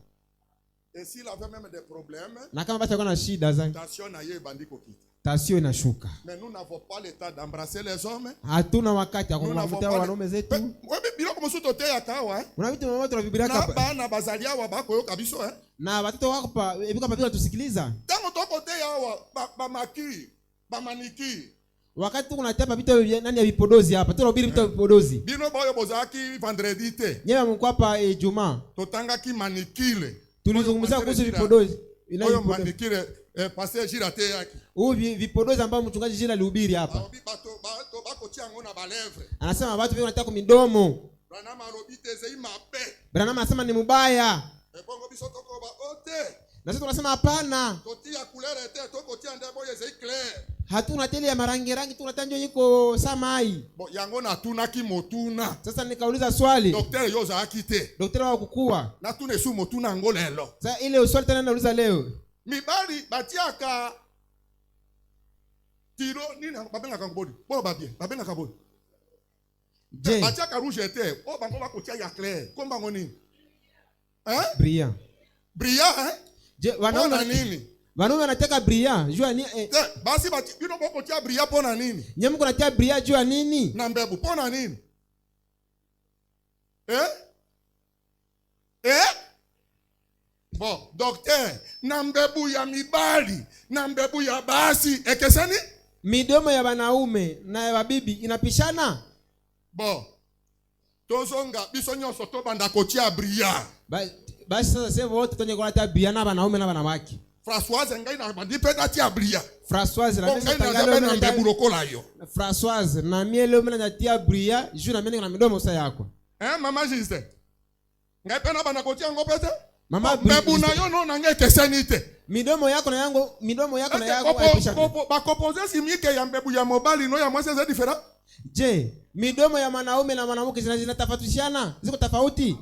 Et s'il avait même des problèmes, na kama basi alikuwa na shida zake, attention na yeye bandiko kita. Tasio inashuka. Mais nous n'avons pas le temps d'embrasser les hommes. Hatuna wakati ya Nous n'avons kuwavutia pas wanaume zetu. Wewe bila kumsutote ya kawa. Kuna vitu mama tunavibiria Na hapa. bana bazalia wa bako yo kabiso Na watoto wako pa ebika papira tusikiliza. Tango toko te ya wa ba maki, ba maniki. Wakati kuna tapa vitu nani ya vipodozi hapa. Tunahubiri vitu vya vipodozi. Bino boyo bozaki vendredi te. Nyewe mko hapa Ijumaa. Totanga ki manikile. Tulizungumzia kuhusu vipodozi. Oyo manikile passer jira te yaki. Vipodozi ambao mchungaji jina alihubiri hapa. Bato bako tia ngona ba lèvre. Anasema watu wanataka kumidomo. Branama robite ze imape. Branama anasema ni mbaya. Bongo biso toko ba ote. Na sisi tunasema hapana. Totia couleur te toko tia ndebo ye ze clair. Hatuna tele ya marangi tunatanjo iko samai. Bon yango na tunaki motuna. Sasa nikauliza swali. Docteur yoza akite. Daktari wa kukua. Na tune su motuna ngolelo. Sasa ile swali tena nauliza leo. Mibali batiaka tiro nini babenga kangobodi. Bo babie, babenga kabodi. Je, batiaka rouge te. O bango bakotia ya clair. Komba ngoni. Brillant. Brillant Je, wanaume nini? Wanaume wanataka brillant, jua ni basi bino boko tia brillant pona nini? Nyemu kuna tia brillant jua nini? Na mbebu pona nini? Bon, docteur, na mbebu ya mibali, na mbebu ya basi, ekesani? Midomo ya wanaume na ya bibi inapishana? Bon. Tozonga biso nyonso to banda kotia brillant. Basi sasa sasa wote tunye kwa tia brillant na wanaume na wanawake. Françoise ngai na bandi pe na tia brillant. Françoise na mimi natangalo na mbebu lokola yo. Françoise na mielo mimi na tia brillant, juu na mimi na midomo sasa yako. Mama Juste. Ngai pe na banda kotia ngopete? Mama mbebu na yo no na ngai keseni te. Midomo yako na yangu, midomo yako na yangu haipishani. Ba composer simike ya mbebu ya mobali no ya mwese za different. Je, midomo ya mwanaume na mwanamke zinatofautiana? Ziko tofauti?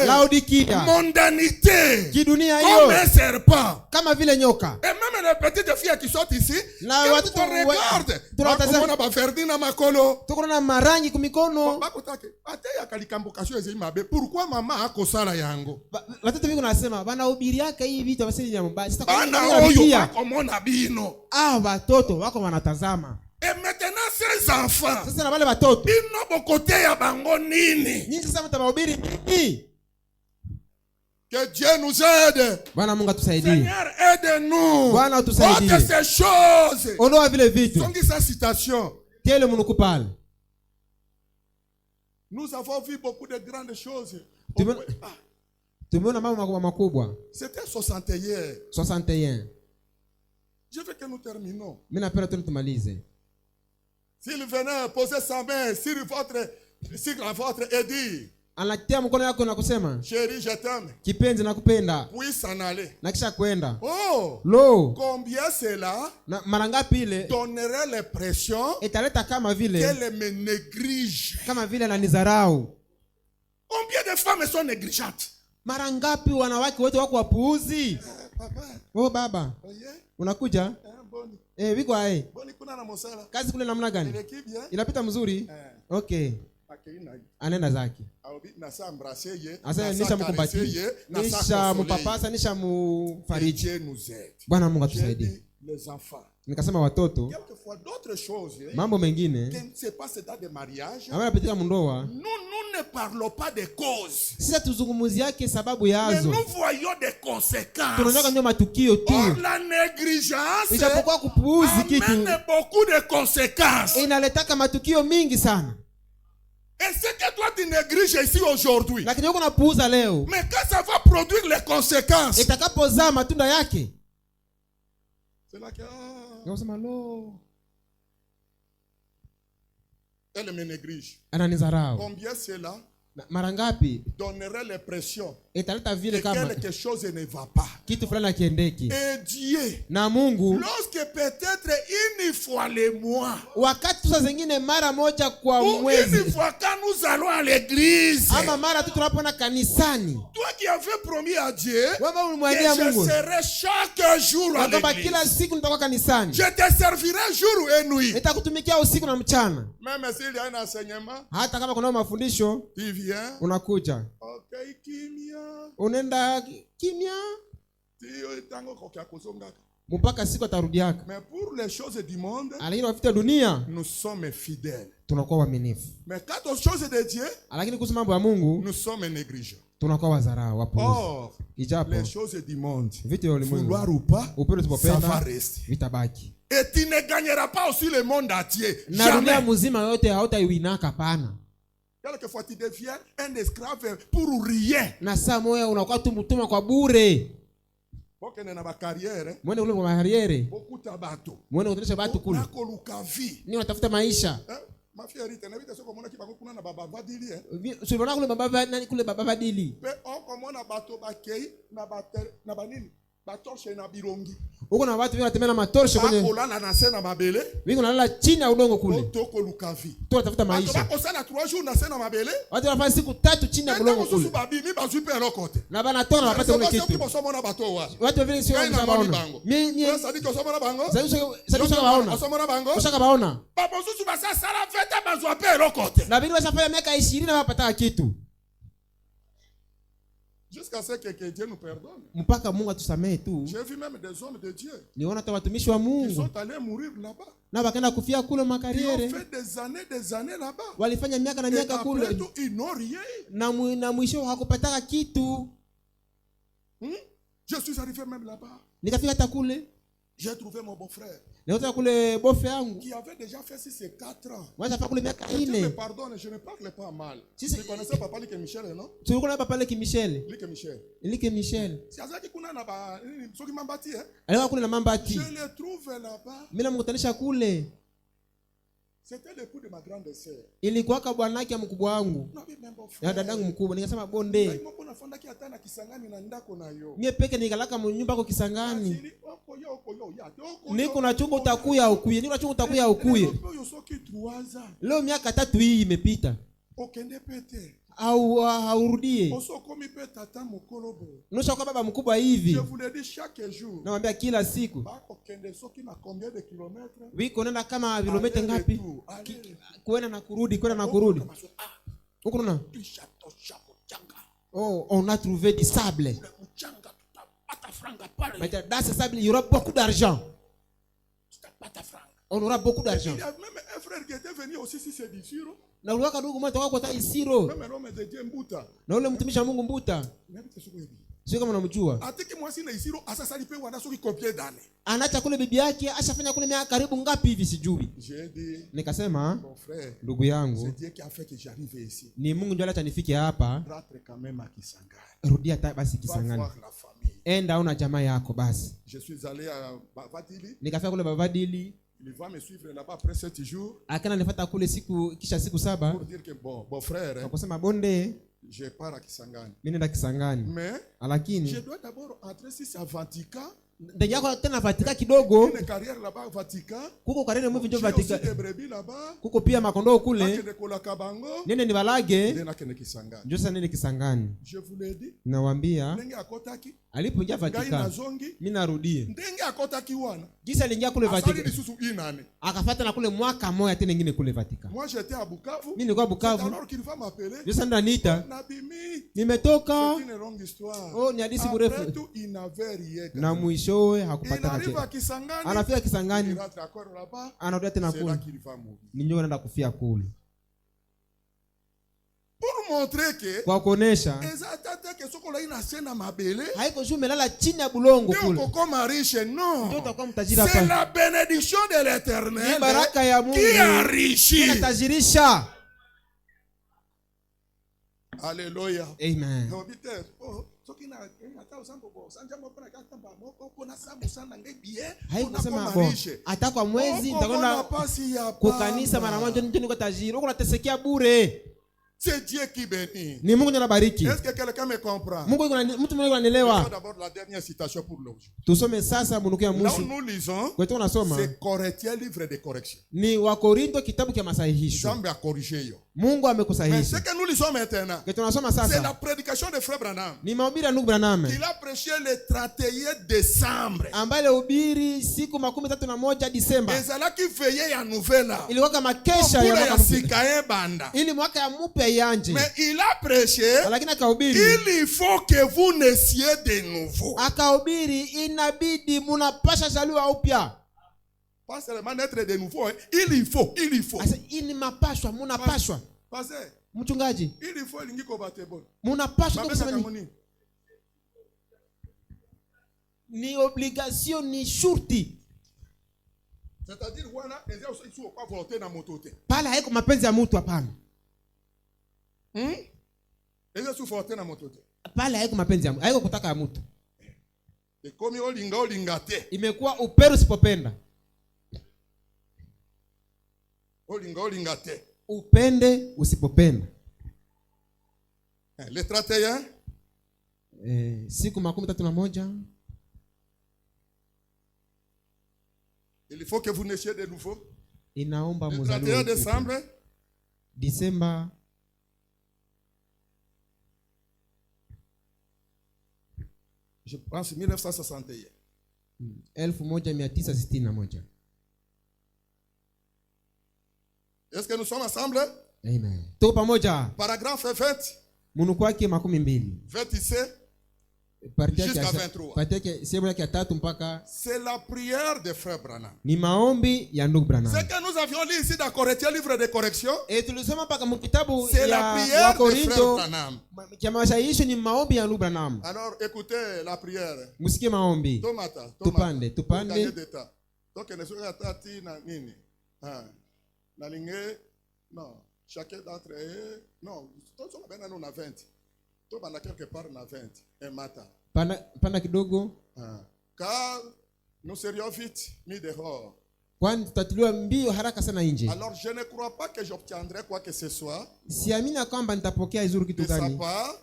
Laodikia. Mondanité. Kidunia hiyo. Comme un serpent. Kama vile nyoka. Et même les petites filles qui sortent ici, na watoto regarde. Bakona ba Ferdinand makolo. Tukona marangi kumikono. Bakotake. Ate ya kalikambo kasho ezi mabe. Pourquoi mama akosala yango? Watoto biko nasema banahubiri yake hii vitu basili ya mbaya. Bana oyo bakomona bino. Watoto wako wanatazama. Et maintenant ces enfants. Sasa na wale watoto. Bino bokote ya bango nini? Nyinyi sasa mtabahubiri nini? Que Dieu nous aide. Bwana Mungu atusaidie. Seigneur, aide-nous. Bwana utusaidie. Ôte ces choses. Ondoa vile vitu. Songi sa citation. Tele munuku pale. Nous avons vu beaucoup de grandes choses. Tumeona mambo makubwa. C'était 61. 61. Je veux que nous terminons. Mimi napenda tumalize. S'il venait poser sa main sur votre et dire, anatia mkono yako na kusema, chérie, je t'aime. Kipenzi nakupenda. Puis s'en aller. Na kisha kwenda. Oh! Lo! Combien cela na mara ngapi ile donnerait l'impression italeta kama vile qu'elle me néglige. Kama vile ananizarau. Combien de femmes sont négligentes? Mara ngapi wanawake wote wako wapuuzi? Papa. Oh baba. Unakuja? Boni. Biko ae. Boni kuna na mosala. Kazi kule namna gani? Inapita mzuri? Okay. Anenda zake. Asa nisha mkumbatia. Nisha mpapasa, nisha mfariji. Bwana Mungu atusaidie. Nikasema watoto. Mambo mengine. Amanapitika mundoa. Nous ne parlons pas des causes. Sisi tuzungumuzi yake sababu yazo. Mais nous voyons des conséquences. Tunaona ndio matukio tu. La négligence. Ijapokuwa kupuuzi kitu. Amène beaucoup de conséquences. Inaletaka matukio mingi sana. Et ce que toi tu négliges ici aujourd'hui. Lakini uko unapuuza leo. Mais quand ça va produire les conséquences. Itakapozaa matunda yake. C'est là que Nasema lo. Elle me néglige. Ananizarau. Combien cela mara ngapi donnerait l'impression italeta vile kama quelque chose ne va pas. Kitu fulani kiendeki. Et Dieu, na Mungu, lorsque peut-être une fois le mois, wakati saa zingine mara moja kwa mwezi, une fois quand nous allons à l'église, ama mara tu tunapoenda kanisani, toi qui avais promis à Dieu que je serai chaque jour à l'église, kila siku nitakuwa kanisani, je te servirai jour et nuit, nitakutumikia usiku na mchana, même s'il y a un enseignement, hata kama kuna mafundisho, tu viens, unakuja, okay, kimia, unaenda kimia, tio tango kwa kuzonga, mpaka siku atarudiaka. Mais pour les choses du monde, Lakini kwa vitu ya dunia nous sommes fidèles. tunakuwa waaminifu. Mais quant aux choses de Dieu, Lakini kuhusu mambo ya Mungu nous sommes négligents. tunakuwa wazarau, wapuuzi. Or, Ijapo les choses du monde, vitu ya ulimwengu, vouloir ou pas, upendo ça va usipopenda rester. vitabaki. Et tu ne gagneras pas aussi le monde entier. Na dunia Jamais. mzima yote hautaiwinaka pana. Quelquefois tu deviens un esclave pour rien. Na saa moya unakuwa tu mtumwa kwa bure. Bokene na ba carrière, Mwende kule kwa mahariere, beaucoup tabato. mwende kutanisha watu kule. Nako lukavi. Ni unatafuta maisha. Ma fille Rita, na vita soko mona kibango kuna na baba vadili Sio kule baba nani kule baba badili. Pe on komona bato bakei na banini. Batoshe na bilongi. Huko na watu wanatembea na matorsho kwenye. Bakola na sena mabele. Wiko nalala chini ya udongo kule. Toko lukavi. Tunatafuta maisha. Bako sana 3 jours na sena mabele. Watu wanafanya siku 3 chini ya udongo kule. Babi bazupe lokote. Na bana tona wapate kule kitu. Watu vile sio wanaona. Mimi sadiki osomona bango. Sasa waona. Osomona bango. Ushaka baona. Baba susu basa sala fete bazupe lokote. Na vile washafanya miaka 20 na wapata kitu. Jusqu'à ce que Dieu nous pardonne. Mpaka Mungu atusamee tu. J'ai vu même des hommes de Dieu. Niona hata watumishi wa Ils Mungu sont allés mourir là-bas. na wakaenda kufia kule Ils ont makariere. fait des années là-bas. Walifanya miaka na Et miaka après kule. tout, ils n'ont rien. Na mwisho hakupataka kitu. Je suis arrivé même là-bas. Nikafika hata kule. J'ai trouvé mon beau-frère Nilikuta kule bofe yangu. qui avait déjà fait 6 et 4 ans. Mwacha fa kule miaka Dieu me 4. pardonne, je ne parle pas mal. Si, Tu connaissais papa Like Michel, non? Tulikuwa na papa Like Michel. Like Michel. Michel. Si azaki kuna na ba soki mambati Alikuwa kule na mambati. Je le trouve là-bas. Mimi namkutanisha kule. C'était l'époux de ma grande sœur. Ilikuwa kwa bwanake ya mkubwa wangu. Ya dadangu mkubwa. Nikasema bonde. Mie peke nikalaka mnyumba kwa Kisangani. Niko na chungu utakuya ukuye. Niko na chungu utakuya ukuye. Leo miaka 3 hii imepita. Au haurudie. Nusha kwa baba mkubwa hivi. Je vous le dis chaque jour. Namwambia kila siku. Wiko nenda kama kilomita ngapi? Kwenda na kurudi, kwenda na kurudi. Uko na? Oh, on a trouvé du sable. Mais dans ce sable, il y aura beaucoup d'argent. On aura beaucoup d'argent. Il y a même un frère qui était venu aussi si c'est d'ici. Na uliwaka ndugu mmoja toka kwa Isiro. Même l'homme de Dieu Mbuta. Na ule mtumishi wa Mungu Mbuta. Sio kama unamjua. Atiki mwasi na Isiro asasa lipe wana soki combien d'années. Anaacha kule bibi yake, ashafanya kule miaka karibu ngapi hivi sijui. Nikasema, ndugu yangu, c'est Dieu qui a fait que j'arrive ici. Ni Mungu ndiye aleta nifike hapa. Rentre quand même à Kisangani. Rudia basi Kisangani. Enda una jamaa yako basi. Je suis allé à Bavadili. Nikafika kule Bavadili. Il va me suivre là-bas après 7 jours. Akana nifuata kule kisha siku 7. Pour dire que bon frère. Akasema bonde. Je pars à Kisangani. Mimi nenda Kisangani. Mais lakini je dois d'abord entrer si à Vatican. Ndani yako tena Vatican kidogo. Une carrière là-bas Vatican. Kuko karere mvi ndio Vatican. Là-bas. Kuko pia makondoo kule. Nene ni balage. Ndio sasa nene Kisangani. Je vous l'ai dit. Nawaambia. Ndenge akotaki. Alipoingia Vatican. Mimi narudie. Ndenge akotaki wana. Gisa aliingia kule Vatican. Akafuata na kule mwaka moja tena nyingine kule Vatican. Moi j'étais à Bukavu. Mimi nilikuwa Bukavu. Alors qu'il va m'appeler. Ndio sasa ndaniita. Nimetoka. C'est une longue histoire. Oh, ni hadithi mrefu. Après tout il n'avait rien. Na mwishowe hakupata kitu. Anafika Kisangani. Anarudia tena kule. Ni ndio anaenda kufia kule. Pour montrer que kwa kuonesha haiko juu melala chini ya bulongo kule ndio utakuwa mtajiri hapa. C'est la bénédiction de l'Éternel ni baraka ya Mungu qui enrichit, inatajirisha. Alléluia. Amen. Haikusema bo hata kwa mwezi nitakwenda kukanisa mara moja ndio niko tajiri. Uko unatesekea bure. C'est Dieu qui bénit. Ni Mungu ndiye anabariki. Est-ce que quelqu'un me comprend? Mungu mtu mmoja ananielewa. D'abord la dernière citation pour l'aujourd'hui. Tusome sasa bunuku ya mwisho. Là nous lisons. Kwa hiyo tunasoma. C'est Corinthiens livre de correction. Ni wa Korinto kitabu cha masahihisho. Jambo ya corriger yo. Mungu amekusahihisha. Mais ce que nous lisons maintenant. Kwa tunasoma sasa. C'est la prédication de frère Branham. Ni mahubiri ya ndugu Branham. Il a prêché le 31 décembre. Ambaye hubiri siku 31 Disemba. Ezala ki veillé ya nouvelle. Ilikuwa kama kesha ya mwaka mpya. Ili mwaka mpya ianje. Mais il a prêché. Lakini akahubiri. il faut que vous naissiez de nouveau. Akahubiri inabidi munapasha zaliwa upya. Pas seulement naître de nouveau, il faut. Asa ini mapashwa, munapashwa. Pasteur, Mchungaji, il faut lingiko batebon. munapashwa kusema ni obligation, ni shurti. C'est-à-dire wana ezia usiku kwa volonté na motote. Pala haiko mapenzi ya mtu hapana. Ezia usiku volonté na motote. Pala haiko mapenzi ya mtu, haiko kutaka ya mtu. Komi olinga te. Imekuwa upendo usipopenda. Olinga te. Upende usipopenda. Le 31 siku 31 il faut que vous naissiez de nouveau. Inaomba le 31 décembre Disemba je pense 1961. 1961. Est-ce que nous sommes ensemble? Amen. Tuko pamoja. Paragraphe 20. Munuku wake 20. 27 jusqu'à 23. C'est la prière de frère Branham. Ni maombi ya ndugu Branham. C'est que nous avions lu ici dans Corinthiens, livre de correction. Et tulisoma paka mkitabu c'est la prière de frère Branham. Kama maisha ni maombi ya ndugu Branham. Alors écoutez la prière. Musikie maombi. Tomata. Tupande. Donc ne soyez atati na nini? Na linge non, chacun d'entre eux non, tous sont bien nous na 20. Tout pendant quelque part na 20 un matin. Panda kidogo. Car nous serions vite mis dehors. Kwani tutatuliwa mbio haraka sana nje. Alors je ne crois pas que j'obtiendrai quoi que ce soit. Siamini kwamba nitapokea izuru kitu gani. De sa part,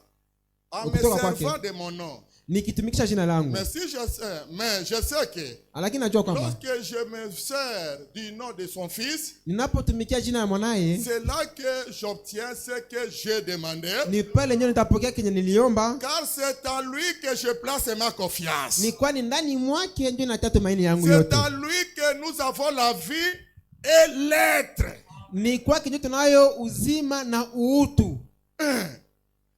en me servant de mon nom. Nikitumikisha jina langu. Mais je sais que lakini najua kwamba lorsque je me sers du nom de son fils, ninapotumikia jina ya mwanae, c'est là que j'obtiens ce que j'ai demandé. Ni pale ndio nitapokea kenye niliomba. Car c'est à lui que je place ma confiance. Ni kwani ndani mwake ndio natia tumaini yangu yote. C'est à lui que nous avons la vie et l'être. Ni kwake ndio tunayo uzima na uutu.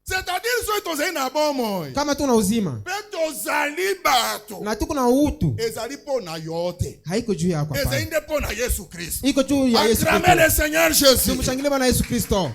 C'est-à-dire so tozali na bomo. Kama tuna uzima. Pe tozali bato. Na tuko na uutu. Ezali po na yote. Haiko juu yako hapa. Ezali nde po na Yesu Kristo. Iko juu ya Yesu Kristo. Acclamez le Seigneur Jésus. Tumshangilie Bwana Yesu Kristo.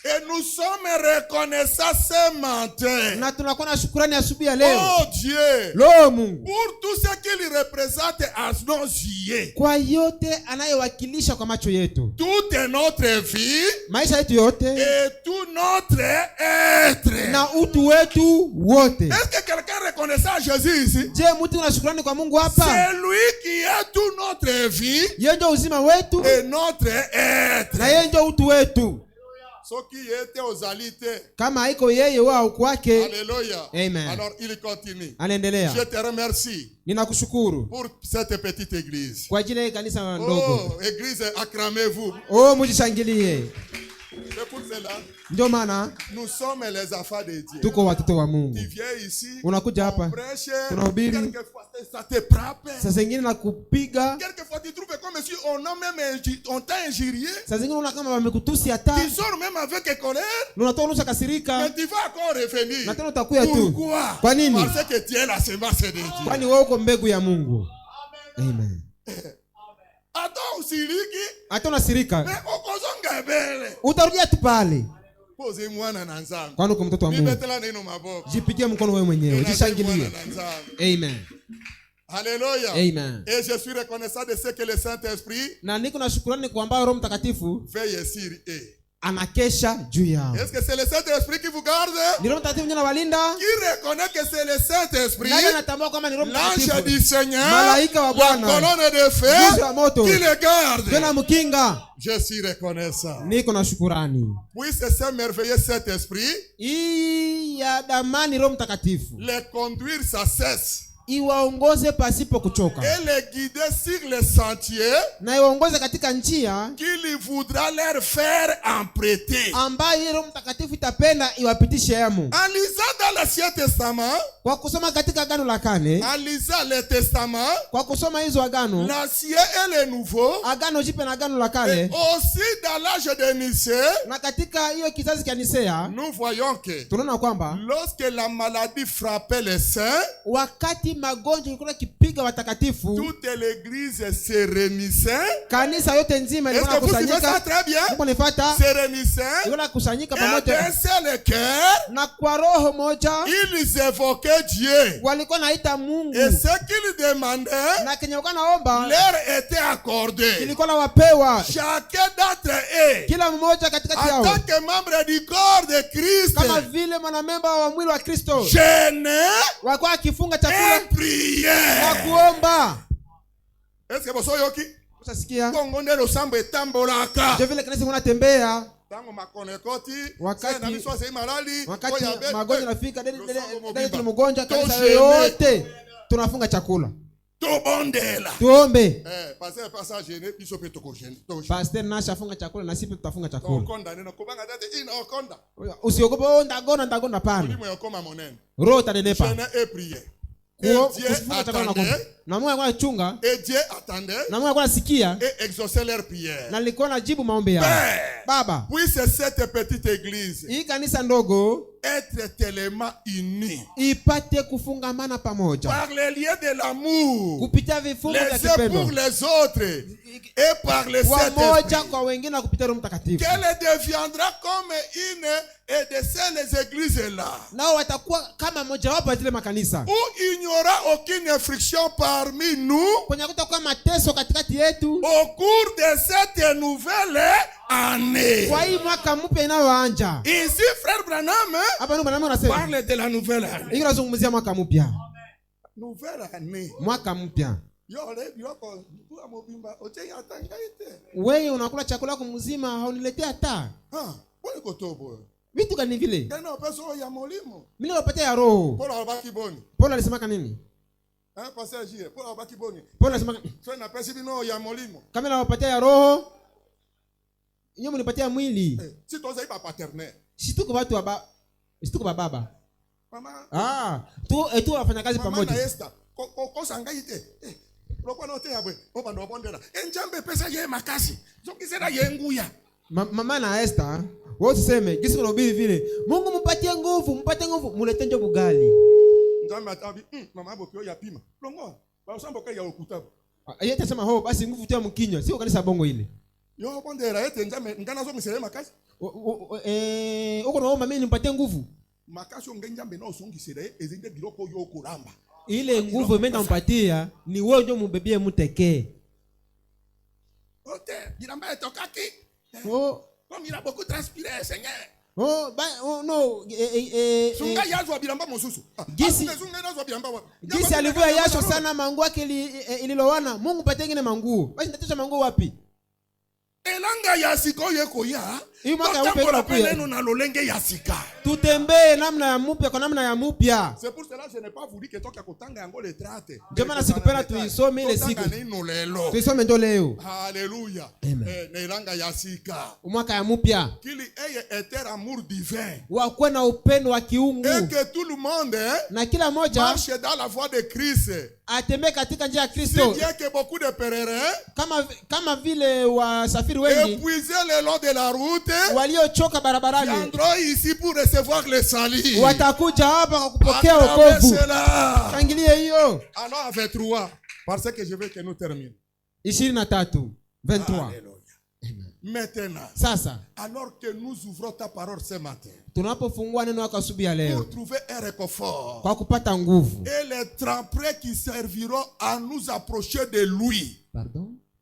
Et nous sommes reconnaissants ce matin. Na tunakuwa na shukrani asubuhi ya leo. Oh Dieu. Lo Mungu. Pour tout ce qu'il représente à nos yeux. Kwa yote anayowakilisha kwa macho yetu. Toute notre vie. Maisha yetu yote. Et tout notre être. Na utu wetu wote. Est-ce que quelqu'un reconnaissant à Jésus ici? Je, mtu una shukrani kwa Mungu hapa? C'est lui qui est toute notre vie. Yeye ndio uzima wetu. Et notre être. Na yeye ndio utu wetu. Soki yete ozalite. Kama haiko yeye wao kwake. Alléluia. Amen. Alors il continue. Anaendelea. Je te remercie. Ninakushukuru pour cette petite église. Kwa ajili ya kanisa ndogo. Oh, église, acclamez-vous. Oh, mujishangilie. C'est pour cela. Ndio maana nous sommes les enfants de Dieu. Tuko watoto wa Mungu. Tu viens ici. Unakuja hapa. Tunahubiri. Quelquefois ça te frappe. Saa zingine nakupiga. Quelquefois tu trouves comme si on t'a injurié. Saa zingine unaona kama wamekutusi hata. Tu sors même avec colère. Unatoa nusu kasirika. Mais tu vas encore revenir. Na tena utakuya tu. Pourquoi? Kwa nini? Parce que tu es la semence de Dieu. Kwani wewe uko mbegu ya Mungu. Amen. Hata usiriki. Hata unasirika. Mais ukozonga mbele. Utarudia tu pale. Poze mwana na nzambe. Kwani uko mtoto wa Mungu. Nibetela neno maboko. Jipigie mkono wewe mwenyewe. Jishangilie. Amen. Alléluia. Amen. Et je suis reconnaissant de ce que le Saint-Esprit na niko na shukrani kwamba Roho Mtakatifu veille sur eux. Anakesha juu yao. Est-ce que c'est le Saint-Esprit qui vous garde? Ni Roho Mtakatifu ndiye anawalinda. Qui reconnaît que c'est le Saint-Esprit? Nani anatambua kwamba ni Roho Mtakatifu? L'ange du Seigneur, malaika wa Bwana, la colonne de feu qui le garde. Tena mkinga. Je suis reconnaissant. Niko na shukrani. Puisse ce merveilleux Saint-Esprit ya damani Roho Mtakatifu les conduire sans cesse. Iwaongoze pasipo kuchoka. Et les guider sur les sentiers. Na iwaongoze katika njia qu'il voudra leur faire emprunter. Ambayo Roho Mtakatifu itapenda iwapitishe yamo. En lisant dans l'Ancien Testament, kwa kusoma katika agano la kale, en lisant le Testament, kwa kusoma hizo agano, l'Ancien et le Nouveau, agano jipya na agano la et kale, aussi dans l'âge de Nicée, na katika hiyo kizazi cha Nisea, nous voyons que tunaona kwamba lorsque la maladie frappait les saints, wakati magonjwa ilikuwa kipiga watakatifu, toute l'église se réunissait. kanisa yote nzima Est-ce ilikuwa que vous suivez ça kusanyika. très bien? Mungu nifuata, Se réunissaient ilikuwa kusanyika et d'un pamoja seul cœur, na kwa roho moja ils évoquaient Dieu. walikuwa naita Mungu, Et ce qu'ils demandaient na kenye walikuwa naomba leur était accordé. ilikuwa na wapewa Chacun d'entre eux, kila mmoja katikati en yao, tant que membre du corps de Christ, kama vile mwanamemba wa mwili wa Kristo, jeûnait walikuwa akifunga chakula et priait. na kuomba. Est-ce que vous savez? Utasikia Kongonde lo sambo etambolaka. je vile kanisa unatembea Tango makonekoti, wakati na miswa sei malali, wakati oya magonjwa yanafika, deni mobimba. mgonjwa, kanisa Toshene. yote tunafunga chakula Tobondela. tuombe. Passer pas gêner, biso pe toko gêner. Pastor Nasha afunga chakula na sisi tutafunga chakula. Okonda nena kubanga date ina okonda. Usiogope wewe, ndagona pana. Ulimo yakoma monene. Roho tanenepa. Jeûner et prier. Et Dieu attendait. Na Mungu alikuwa anachunga, Et Dieu attendait na Mungu alikuwa anasikia, et exauçait leur prière. na alikuwa anajibu maombi yao. Père, Baba, puisse cette petite église hii kanisa ndogo être tellement unie ipate kufungamana pamoja par les liens de l'amour, kupitia vifungo vya les uns pour kipendo les autres et par le wamoja Saint-Esprit, kwa wengine na kupitia Roho Mtakatifu, qu'elle deviendra comme une et de ces églises là nao watakuwa kama mojawapo ya zile makanisa où il n'y aura aucune friction parmi nous kwenye kutakuwa mateso katikati yetu au cours de cette nouvelle année. kwa hii mwaka mpya inayoanza. Ici, frère Branham Hapa ndio mwanamke anasema parle de la nouvelle année. hiki nazungumzia mwaka mpya, Nouvelle année. mwaka mpya. Yole yoko kwa mobimba oche yatangaite. Wewe unakula chakula yako mzima, hauniletea hata Boni kotobo. vitu gani vile. Kana peso ya molimo. Mimi nawapatia ya roho. Pola baki boni. Paulo alisema nini? Pasteur J. Pola baki boni. Paulo alisema So na pesi bino ya molimo. kama nawapatia ya roho, nyinyi mnipatia mwili. Si toza iba paternel. Situko watu situko baba. Mama. Tu wafanya kazi pamoja. Mama na Esther. Ko sangaite. Lokwa note yabwe. Oba ndo bondela. Enjambe pesa ye makasi. Zokisera ye nguya. Mama na Esther, wewe useme jinsi unahubiri vile. Mungu mpatie nguvu, mulete njo bugali. Njambe atabi, mama abo kio ya pima. Longo. Ba usambo ka ya okutabo. Yeye atasema basi nguvu tia mkinywa. Sio kanisa bongo ile. Yo bondela ete njambe ngana zo misere makasi. Uko naomba mimi nimpatie nguvu. Makasi ongenjambe na osongisere ezinde biloko yo okuramba. Ile nguvu mimi nampatia ni wewe ndio mbebie mtekee. Ote, bilamba etokaki. Comme il a beaucoup transpiré, Seigneur. No. Sunga yazwa bilamba mosusu. Gisi alivua yasho sana manguo yake ililowana. Mungu patie ngine manguo. Basi nitatosha manguo wapi? Elanga ya siko yeko ya. Hii mwaka ya mpya kuya. Na lolenge ya sika. Tutembee namna ya mpya kwa namna ya mpya. C'est pour cela je n'ai pas voulu que toka kotanga yango le trate. Ndio maana sikupenda tuisome ile siku. Tuisome ndio leo. Hallelujah. Na elanga ya sika. Mwaka ya mpya. Qu'il ait été amour divin. Wakuwe na upendo wa kiungu. Et que tout le monde na kila moja marche dans la voie de Christ. Atembee katika njia ya Kristo. Si bien que beaucoup de pèlerins kama vile wasafiri wengi épuisés le long de la route waliochoka barabarani viendront ici pour recevoir le salut. Watakuja hapa kwa kupokea wokovu. Shangilie hiyo. Alors avec 23 parce que je veux que nous terminions. 23 23. Maintenant, sasa alors que nous ouvrons ta parole ce matin, tunapofungua neno lako asubuhi ya leo pour trouver un réconfort, kwa kupata nguvu, et les tremplins qui serviront à nous approcher de lui,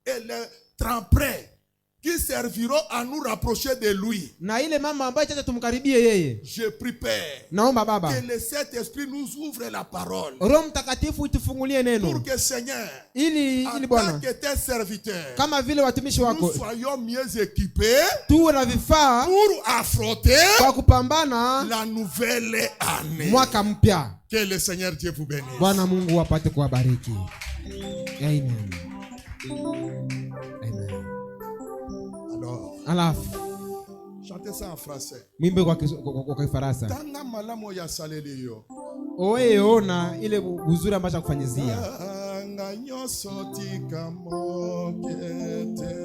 et les tremplins qui serviront à nous rapprocher de lui, na ile mama ambaye tata tumkaribie yeye. Je prie Père, naomba Baba, que le Saint-Esprit nous ouvre la parole, Roho Mtakatifu itufungulie neno, pour que Seigneur, ili Bwana, en tant que tes serviteurs, kama vile watumishi wako, nous soyons mieux équipés tuwe na vifaa pour affronter kwa kupambana la nouvelle année. Mwaka mpya. Que le Seigneur Dieu vous bénisse. Bwana Mungu apate kuwabariki. Amen. Amen. Alors, Chantez ça en français. Mwimbe kwa Kifaransa. Tanga malamu ya saleli yo. Owe ona ile uzuri ambacho kufanyizia. Tanga nyoso tika mokete.